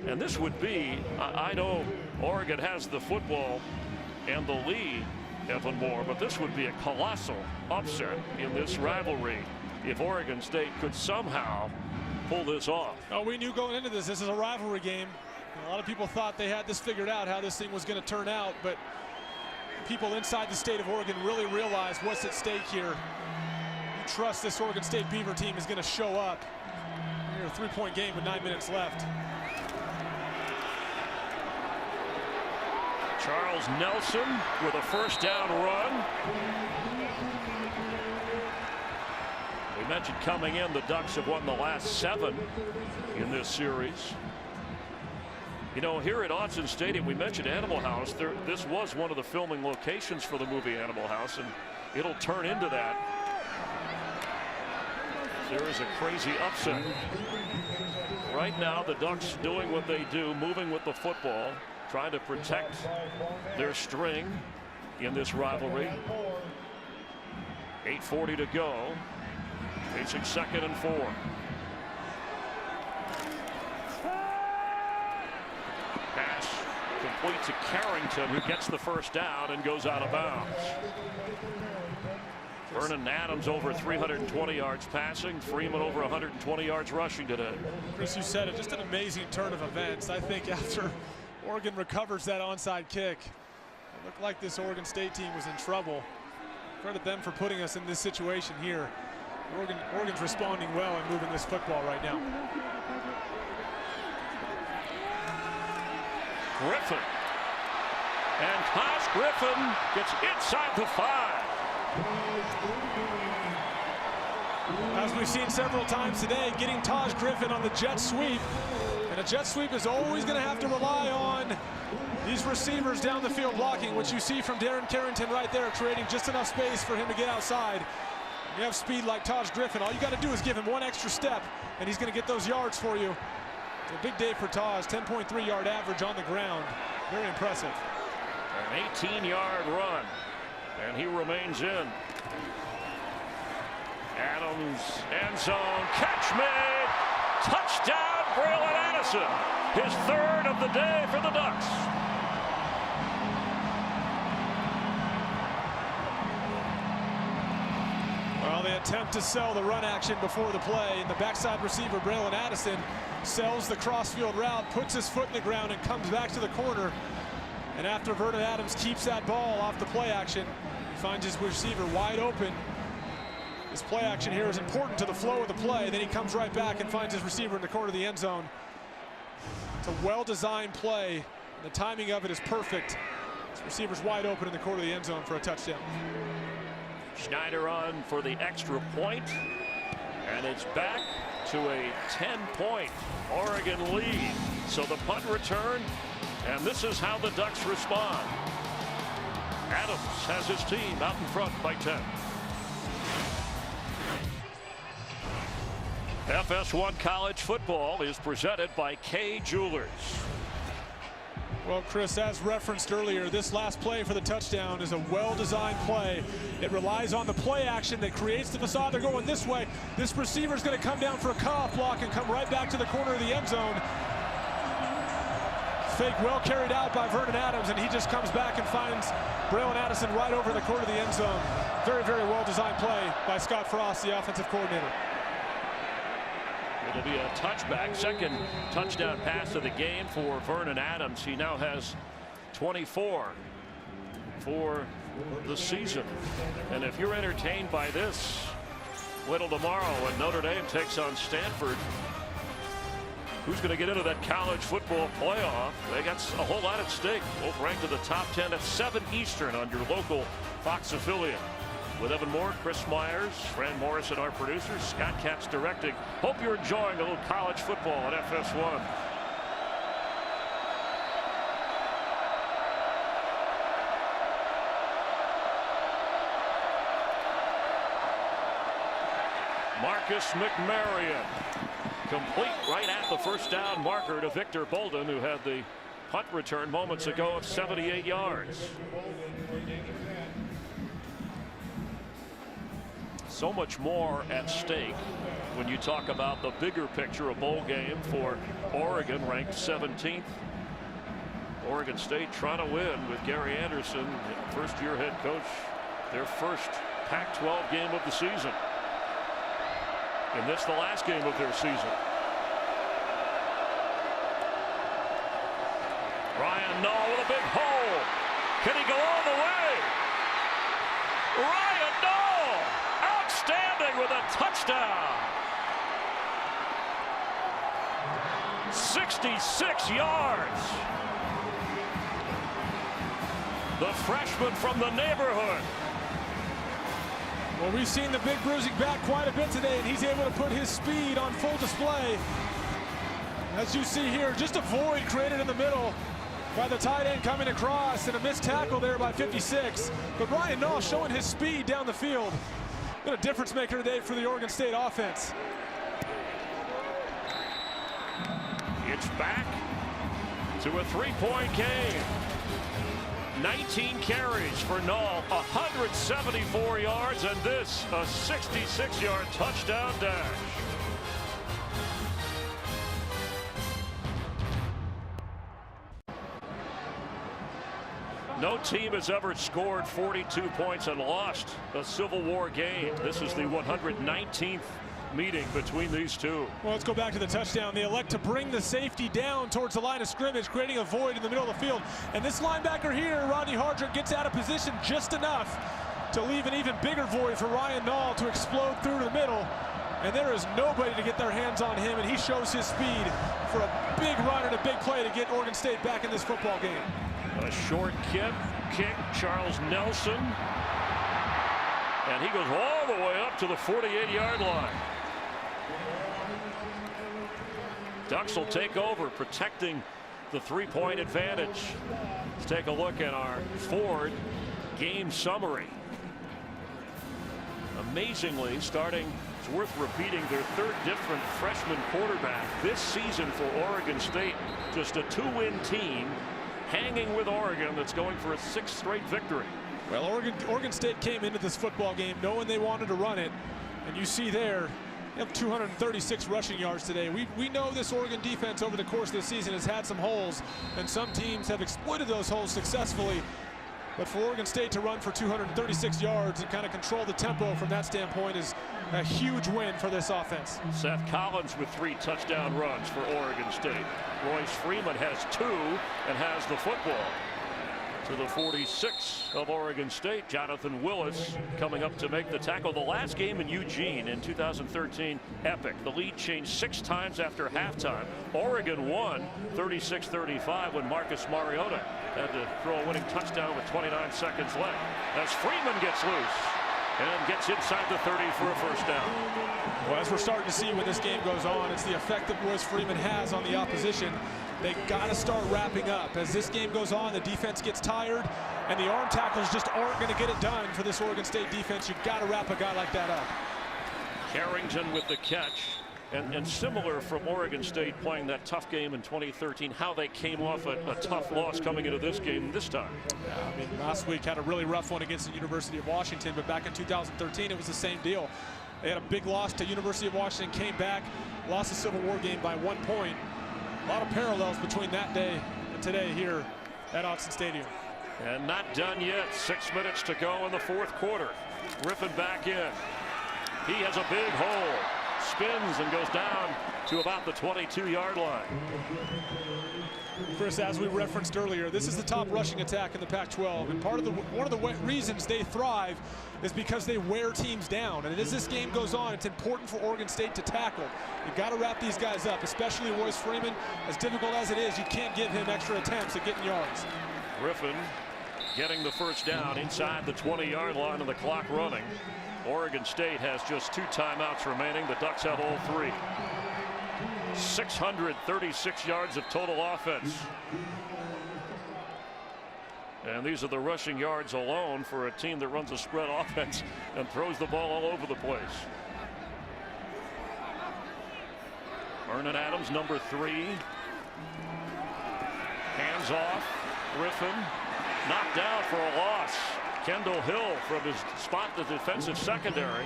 And this would be, I know Oregon has the football and the lead, Evan Moore, but this would be a colossal upset in this rivalry if Oregon State could somehow pull this off. Oh, we knew going into this is a rivalry game. A lot of people thought they had this figured out, how this thing was going to turn out, but people inside the state of Oregon really realize what's at stake here. You trust this Oregon State Beaver team is going to show up. You're a 3-point game with 9 minutes left. Charles Nelson with a first down run. We mentioned coming in, the Ducks have won the last 7 in this series. You know, here at Autzen Stadium, we mentioned Animal House. This was one of the filming locations for the movie Animal House, and it'll turn into that. There is a crazy upset. Right now, the Ducks doing what they do, moving with the football, trying to protect their string in this rivalry. 8:40 to go. Facing 2nd and 4. Pass complete to Carrington, who gets the first down and goes out of bounds. Vernon Adams over 320 yards passing. Freeman over 120 yards rushing today. Chris, you said it, just an amazing turn of events. I think after Oregon recovers that onside kick, it looked like this Oregon State team was in trouble. Credit them for putting us in this situation here. Oregon's responding well and moving this football right now. Griffin. And Tosh Griffin gets inside the 5. As we've seen several times today, getting Taj Griffin on the jet sweep. And a jet sweep is always going to have to rely on these receivers down the field blocking, which you see from Darren Carrington right there, creating just enough space for him to get outside. You have speed like Taj Griffin. All you got to do is give him one extra step, and he's going to get those yards for you. It's a big day for Taj, 10.3 yard average on the ground. Very impressive. An 18-yard run, and he remains in. Adams, end zone, catch made, touchdown, Braylon Addison. His 3rd of the day for the Ducks. Well, they attempt to sell the run action before the play, and the backside receiver, Braylon Addison, sells the crossfield route, puts his foot in the ground, and comes back to the corner. And after Vernon Adams keeps that ball off the play action, he finds his receiver wide open. This play action here is important to the flow of the play. Then he comes right back and finds his receiver in the corner of the end zone. It's a well-designed play. And the timing of it is perfect. His receiver's wide open in the corner of the end zone for a touchdown. Schneider on for the extra point, and it's back to a 10-point Oregon lead. So the punt return, and this is how the Ducks respond. Adams has his team out in front by 10. FS1 College Football is presented by Kay Jewelers. Well, Chris, as referenced earlier, this last play for the touchdown is a well-designed play. It relies on the play action that creates the facade. They're going this way. This receiver's going to come down for a cutoff block and come right back to the corner of the end zone. Fake well carried out by Vernon Adams, and he just comes back and finds Braylon Addison right over in the corner of the end zone. Very, very well-designed play by Scott Frost, the offensive coordinator. It'll be a touchback, second touchdown pass of the game for Vernon Adams. He now has 24 for the season. And if you're entertained by this, wait till tomorrow when Notre Dame takes on Stanford. Who's going to get into that college football playoff? They got a whole lot at stake. Both ranked in the top 10 at 7 Eastern on your local Fox affiliate. With Evan Moore, Chris Myers, Fran Morrison, our producers, Scott Katz directing. Hope you're enjoying a little college football at FS1. Marcus McMarion, complete right at the first down marker to Victor Bolden, who had the punt return moments ago of 78 yards. So much more at stake when you talk about the bigger picture, a bowl game for Oregon, ranked 17th. Oregon State trying to win with Gary Anderson, first-year head coach, their first Pac-12 game of the season. And this the last game of their season. Ryan Nall with a big hole. Can he go all the way? Ryan Nall, outstanding with a touchdown. 66 yards. The freshman from the neighborhood. Well, we've seen the big bruising back quite a bit today, and he's able to put his speed on full display. As you see here, just a void created in the middle by the tight end coming across, and a missed tackle there by 56. But Ryan Nall showing his speed down the field. Been a difference maker today for the Oregon State offense. It's back to a three-point game. 19 carries for Nall, 174 yards, and this a 66-yard touchdown dash. No team has ever scored 42 points and lost a Civil War game. This is the 119th meeting between these two. Well, let's go back to the touchdown. They elect to bring the safety down towards the line of scrimmage, creating a void in the middle of the field. And this linebacker here, Rodney Hardrick, gets out of position just enough to leave an even bigger void for Ryan Nall to explode through the middle. And there is nobody to get their hands on him, and he shows his speed for a big run and a big play to get Oregon State back in this football game. A short kick, Charles Nelson. And he goes all the way up to the 48-yard line. Ducks will take over, protecting the three-point advantage. Let's take a look at our Ford game summary. Amazingly, it's worth repeating, their third different freshman quarterback this season for Oregon State. Just a two-win team hanging with Oregon that's going for a sixth straight victory. Well, Oregon State came into this football game knowing they wanted to run it, and you see there, they have 236 rushing yards today. We know this Oregon defense over the course of the season has had some holes, and some teams have exploited those holes successfully. But for Oregon State to run for 236 yards and kind of control the tempo from that standpoint is a huge win for this offense. Seth Collins with 3 touchdown runs for Oregon State. Royce Freeman has 2 and has the football. To the 46 of Oregon State, Jonathan Willis coming up to make the tackle. The last game in Eugene in 2013, epic. The lead changed 6 times after halftime. Oregon won 36-35 when Marcus Mariota had to throw a winning touchdown with 29 seconds left. As Freeman gets loose and gets inside the 30 for a first down. Well, as we're starting to see when this game goes on, it's the effect that Royce Freeman has on the opposition. They got to start wrapping up. As this game goes on, the defense gets tired, and the arm tackles just aren't going to get it done for this Oregon State defense. You've got to wrap a guy like that up. Carrington with the catch. And similar from Oregon State playing that tough game in 2013, how they came off a tough loss coming into this game this time. Yeah, I mean, last week had a really rough one against the University of Washington, but back in 2013 it was the same deal. They had a big loss to University of Washington, came back, lost the Civil War game by 1 point. A lot of parallels between that day and today here at Autzen Stadium. And not done yet. 6 minutes to go in the fourth quarter. Griffin back in. He has a big hole. Spins and goes down to about the 22-yard line. Chris, as we referenced earlier, this is the top rushing attack in the Pac-12, and one of the reasons they thrive is because they wear teams down. And as this game goes on, it's important for Oregon State to tackle. You've got to wrap these guys up, especially Royce Freeman. As difficult as it is, you can't give him extra attempts at getting yards. Griffin Getting the first down inside the 20-yard line and the clock running. Oregon State has just 2 timeouts remaining. The Ducks have all 3. 636 yards of total offense. And these are the rushing yards alone for a team that runs a spread offense and throws the ball all over the place. Vernon Adams, number 3. Hands off. Griffin knocked down for a loss. Kendall Hill from his spot, the defensive secondary.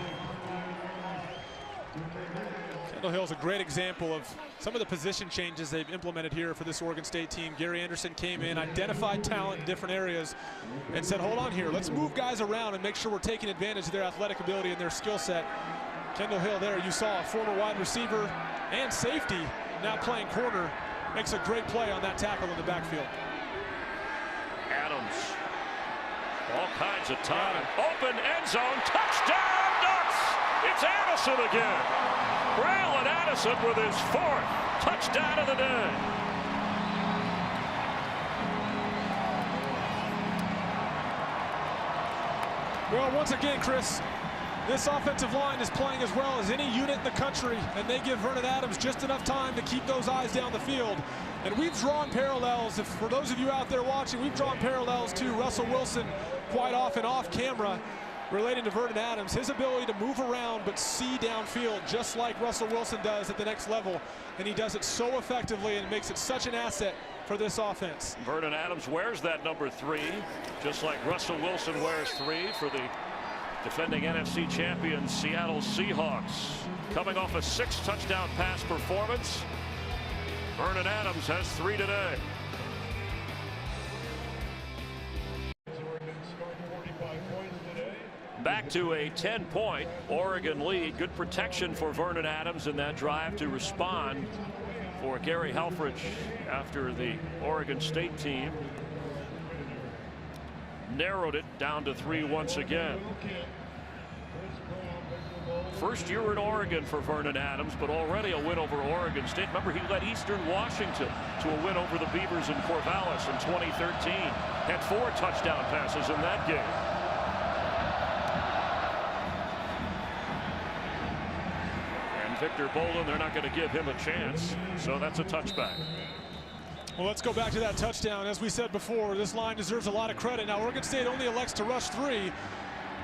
Kendall Hill's a great example of some of the position changes they've implemented here for this Oregon State team. Gary Anderson came in, identified talent in different areas, and said, hold on here, let's move guys around and make sure we're taking advantage of their athletic ability and their skill set. Kendall Hill there, you saw a former wide receiver and safety, now playing corner, makes a great play on that tackle in the backfield. Adams, all kinds of time, open end zone, touchdown Ducks! It's Addison again. Braylon Addison with his 4th touchdown of the day. Well, once again, Chris, this offensive line is playing as well as any unit in the country, and they give Vernon Adams just enough time to keep those eyes down the field. And we've drawn parallels, for those of you out there watching, we've drawn parallels to Russell Wilson quite often off camera relating to Vernon Adams. His ability to move around but see downfield just like Russell Wilson does at the next level. And he does it so effectively and makes it such an asset for this offense. Vernon Adams wears that number 3, just like Russell Wilson wears 3 for the defending NFC champions Seattle Seahawks. Coming off a 6-touchdown pass performance, Vernon Adams has 3 today. Back to a 10-point Oregon lead. Good protection for Vernon Adams in that drive to respond for Gary Helfrich after the Oregon State team narrowed it down to 3 once again. First year in Oregon for Vernon Adams, but already a win over Oregon State. Remember, he led Eastern Washington to a win over the Beavers in Corvallis in 2013. Had 4 touchdown passes in that game. And Victor Bolden, they're not going to give him a chance, so that's a touchback. Well, let's go back to that touchdown. As we said before, this line deserves a lot of credit. Now, Oregon State only elects to rush 3.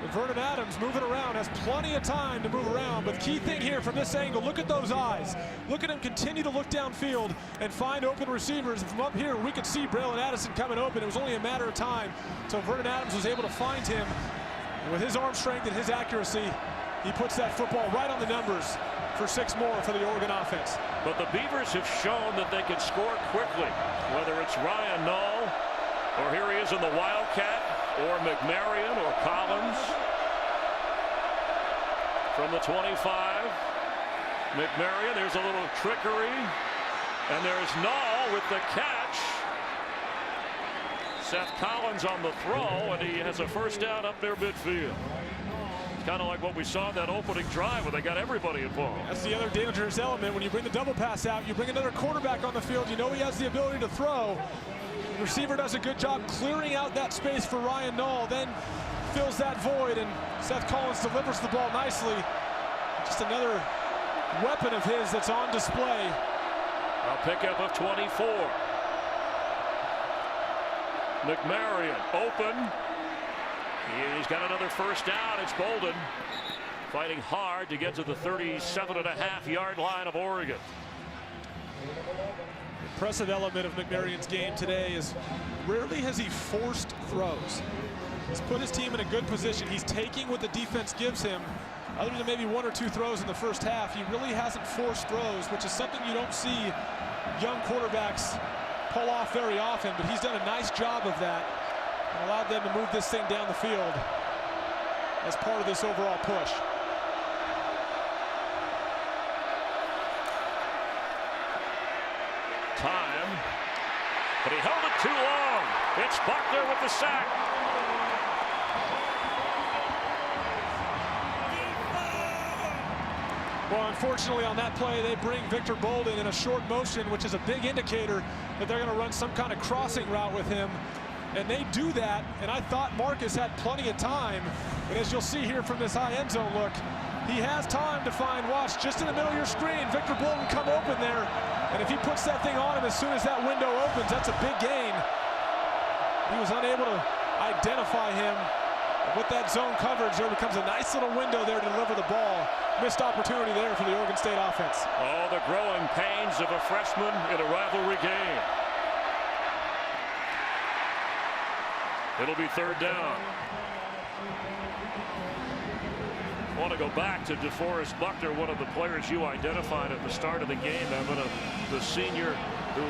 But Vernon Adams moving around, has plenty of time to move around. But the key thing here from this angle, look at those eyes. Look at him continue to look downfield and find open receivers. And from up here, we could see Braylon Addison coming open. It was only a matter of time. So Vernon Adams was able to find him. And with his arm strength and his accuracy, he puts that football right on the numbers for 6 more for the Oregon offense. But the Beavers have shown that they can score quickly, whether it's Ryan Nall, or here he is in the Wildcat, or McMarion or Collins. From the 25, McMarion, there's a little trickery, and there's Nall with the catch. Seth Collins on the throw, and he has a first down up near midfield. Kind of like what we saw in that opening drive where they got everybody involved. That's the other dangerous element. When you bring the double pass out, you bring another quarterback on the field, you know he has the ability to throw. The receiver does a good job clearing out that space for Ryan Nall, then fills that void, and Seth Collins delivers the ball nicely. Just another weapon of his that's on display. A pickup of 24. McMarion open. He's got another first down. It's Bolden fighting hard to get to the 37.5-yard line of Oregon. Impressive element of McMarion's game today is rarely has he forced throws. He's put his team in a good position. He's taking what the defense gives him. Other than maybe 1 or 2 throws in the first half, he really hasn't forced throws, which is something you don't see young quarterbacks pull off very often, but he's done a nice job of that and allowed them to move this thing down the field as part of this overall push. Time, but he held it too long. It's Buckner with the sack. Well, unfortunately on that play, they bring Victor Bolden in a short motion, which is a big indicator that they're going to run some kind of crossing route with him. And they do that, and I thought Marcus had plenty of time. But as you'll see here from this high end zone look, he has time to find, watch, just in the middle of your screen, Victor Bolden come open there. And if he puts that thing on him as soon as that window opens, that's a big gain. He was unable to identify him. With that zone coverage, there becomes a nice little window there to deliver the ball. Missed opportunity there for the Oregon State offense. Oh, the growing pains of a freshman in a rivalry game. It'll be 3rd down. I want to go back to DeForest Buckner, one of the players you identified at the start of the game, Evan, the senior who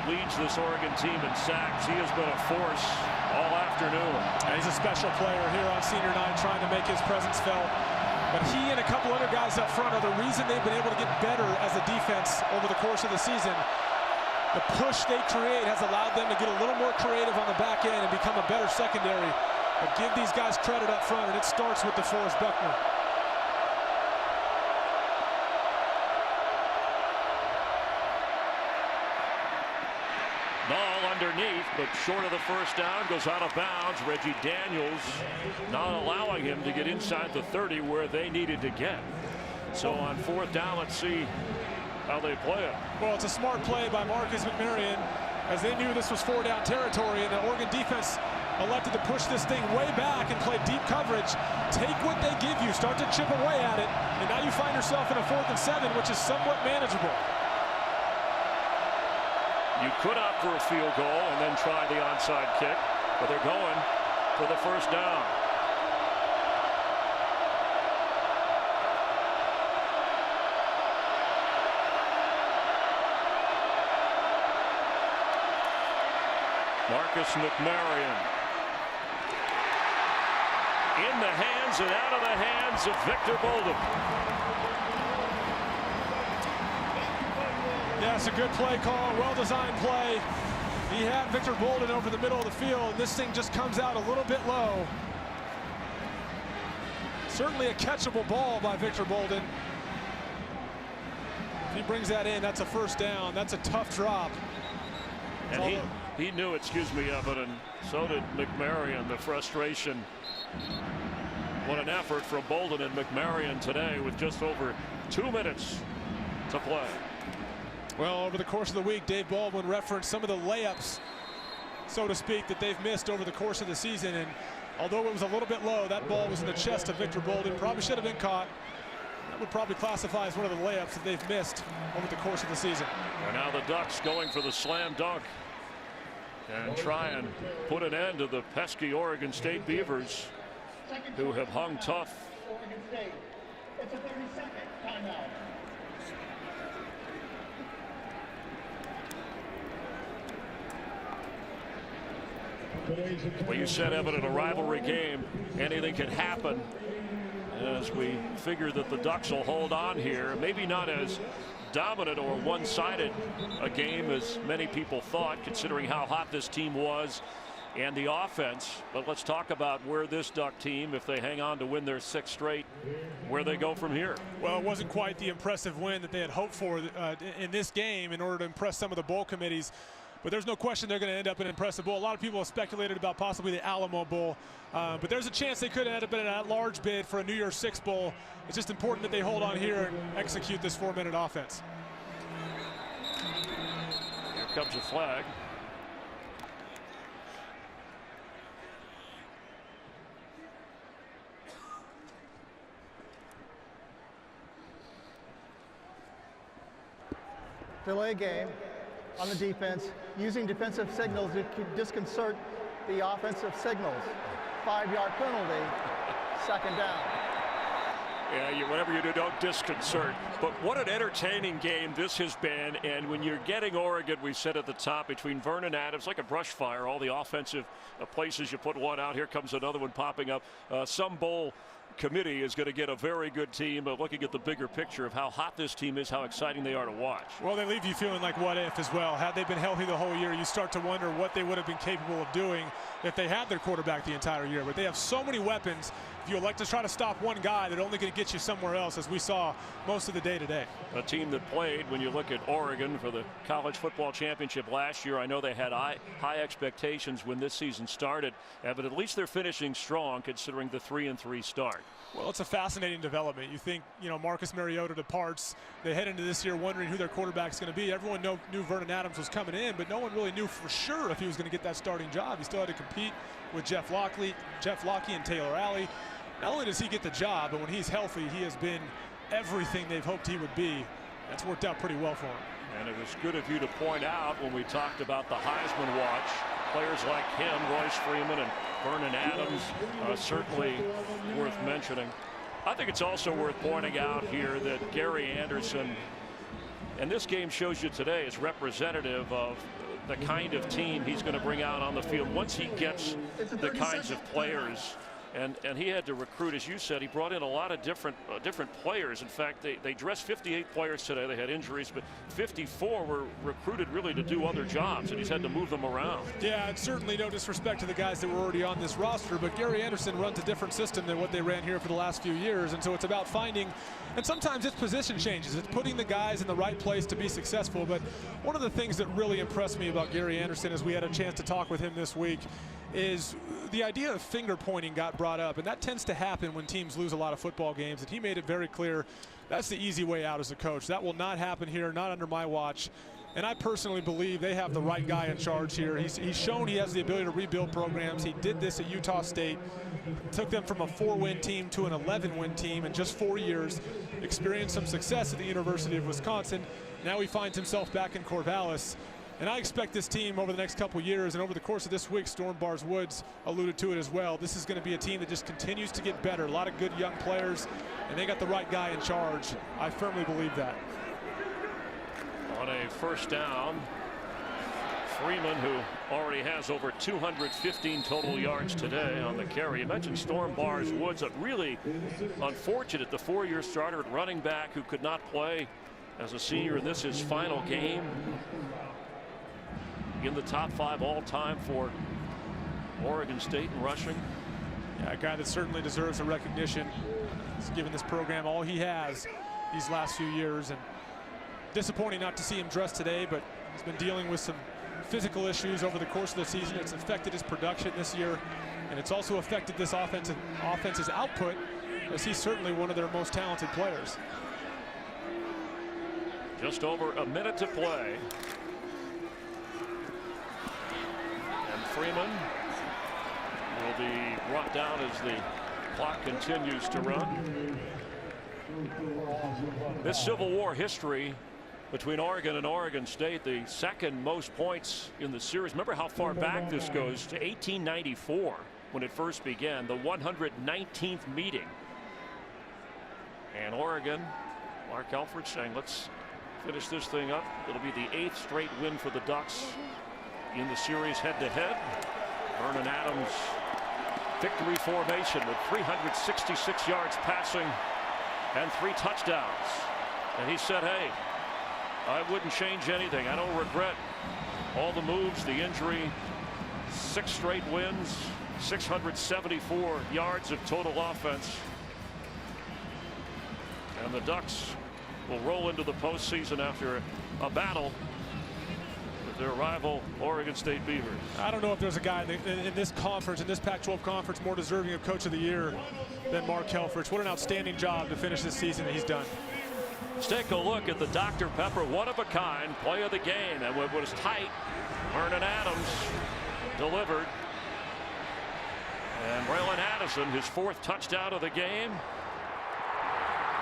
leads this Oregon team in sacks. He has been a force all afternoon. And he's a special player here on senior night, trying to make his presence felt. But he and a couple other guys up front are the reason they've been able to get better as a defense over the course of the season. The push they create has allowed them to get a little more creative on the back end and become a better secondary. But give these guys credit up front, and it starts with DeForest Buckner. Ball underneath, but short of the first down, goes out of bounds. Reggie Daniels not allowing him to get inside the 30 where they needed to get. So on 4th down, let's see how they play it. Well, it's a smart play by Marcus McMarion, as they knew this was 4-down territory, and the Oregon defense elected to push this thing way back and play deep coverage. Take what they give you, start to chip away at it, and now you find yourself in a 4th and 7, which is somewhat manageable. You could opt for a field goal and then try the onside kick, but they're going for the 1st down. Marcus McMarion in the hands and out of the hands of Victor Bolden. Yeah, it's a good play call, well-designed play. He had Victor Bolden over the middle of the field. This thing just comes out a little bit low. Certainly a catchable ball by Victor Bolden. If he brings that in, that's a 1st down. That's a tough drop. And he knew, excuse me, Evan, and so did McMarion, the frustration. What an effort from Bolden and McMarion today with just over 2 minutes to play. Well, over the course of the week, Dave Baldwin referenced some of the layups, so to speak, that they've missed over the course of the season. And although it was a little bit low, that ball was in the chest of Victor Bolden. Probably should have been caught. That would probably classify as one of the layups that they've missed over the course of the season. And now the Ducks going for the slam dunk and try and put an end to the pesky Oregon State Beavers, who have hung tough. Oregon State. It's a 30-second timeout. Well, you said, Evan, in a rivalry game, anything can happen. As we figure that the Ducks will hold on here, maybe not as dominant or one-sided a game as many people thought, considering how hot this team was and the offense. But let's talk about where this Duck team, if they hang on to win their 6th straight, where they go from here. Well, it wasn't quite the impressive win that they had hoped for in this game in order to impress some of the bowl committees. But there's no question they're going to end up in an impressive bowl. A lot of people have speculated about possibly the Alamo Bowl. But there's a chance they could end up in an at-large bid for a New Year's Six Bowl. It's just important that they hold on here and execute this 4-minute offense. Here comes a flag. delay game on the defense, using defensive signals to disconcert the offensive signals. 5-yard penalty, second down. Yeah, whatever you do, don't disconcert. But what an entertaining game this has been. And when you're getting Oregon, we said at the top, between Vernon Adams, like a brush fire, all the offensive places you put one out, here comes another one popping up. Some bowl committee is going to get a very good team, but looking at the bigger picture of how hot this team is, how exciting they are to watch. Well, they leave you feeling like what if as well. Had they been healthy the whole year, you start to wonder what they would have been capable of doing if they had their quarterback the entire year. But they have so many weapons. If you elect to try to stop one guy, they're only going to get you somewhere else, as we saw most of the day today. A team that played, when you look at Oregon for the college football championship last year, I know they had high expectations when this season started, but at least they're finishing strong considering the 3-3 start. Well, it's a fascinating development. You think, Marcus Mariota departs. They head into this year wondering who their quarterback's going to be. Everyone knew Vernon Adams was coming in, but no one really knew for sure if he was going to get that starting job. He still had to compete with Jeff Lockley and Taylor Alley. Not only does he get the job, but when he's healthy, he has been everything they've hoped he would be. That's worked out pretty well for him. And it was good of you to point out when we talked about the Heisman watch, players like him, Royce Freeman and Vernon Adams, certainly worth mentioning. I think it's also worth pointing out here that Gary Anderson, and this game shows you today, is representative of the kind of team he's going to bring out on the field once he gets the kinds of players. And he had to recruit, as you said. He brought in a lot of different players. In fact, they dressed 58 players today. They had injuries, but 54 were recruited really to do other jobs, and he's had to move them around. Yeah, and certainly no disrespect to the guys that were already on this roster, but Gary Anderson runs a different system than what they ran here for the last few years, and so it's about finding, and sometimes it's position changes. It's putting the guys in the right place to be successful. But one of the things that really impressed me about Gary Anderson, as we had a chance to talk with him this week, is the idea of finger pointing got brought up, and that tends to happen when teams lose a lot of football games, and he made it very clear that's the easy way out as a coach. That will not happen here, not under my watch. And I personally believe they have the right guy in charge here. He's shown he has the ability to rebuild programs. He did this at Utah State, took them from a 4-win team to an 11-win team in just 4 years, experienced some success at the University of Wisconsin. Now he finds himself back in Corvallis. And I expect this team over the next couple years, and over the course of this week, Storm Bars Woods alluded to it as well, this is going to be a team that just continues to get better. A lot of good young players, and they got the right guy in charge. I firmly believe that. On a first down, Freeman, who already has over 215 total yards today on the carry. You mentioned Storm Bars Woods, a really unfortunate, the 4-year starter at running back who could not play as a senior in this his final game. In the top 5 all-time for Oregon State in rushing. Yeah, a guy that certainly deserves the recognition. He's given this program all he has these last few years, and disappointing not to see him dressed today, but he's been dealing with some physical issues over the course of the season. It's affected his production this year, and it's also affected this offense's output, as he's certainly one of their most talented players. Just over a minute to play. Freeman will be brought down as the clock continues to run. This Civil War history between Oregon and Oregon State, the second most points in the series. Remember how far back this goes to 1894 when it first began, the 119th meeting. And Oregon, Mark Helfrich saying, let's finish this thing up. It'll be the 8th straight win for the Ducks in the series head-to-head. Vernon Adams victory formation with 366 yards passing and 3 touchdowns. And he said, hey, I wouldn't change anything. I don't regret all the moves, the injury, 6 straight wins, 674 yards of total offense. And the Ducks will roll into the postseason after a battle their rival Oregon State Beavers. I don't know if there's a guy in this conference, in this Pac-12 conference, more deserving of Coach of the Year than Mark Helfrich. What an outstanding job to finish this season that he's done. Let's take a look at the Dr. Pepper one-of-a-kind play of the game. And what was tight, Vernon Adams delivered. And Braylon Addison, his 4th touchdown of the game.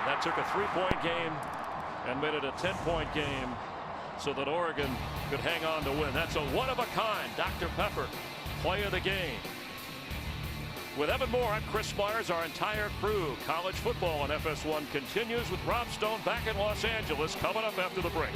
That took a 3-point game and made it a 10-point game so that Oregon could hang on to win. That's a one-of-a-kind Dr. Pepper play of the game. With Evan Moore, I'm Chris Myers, our entire crew. College football on FS1 continues with Rob Stone back in Los Angeles, coming up after the break.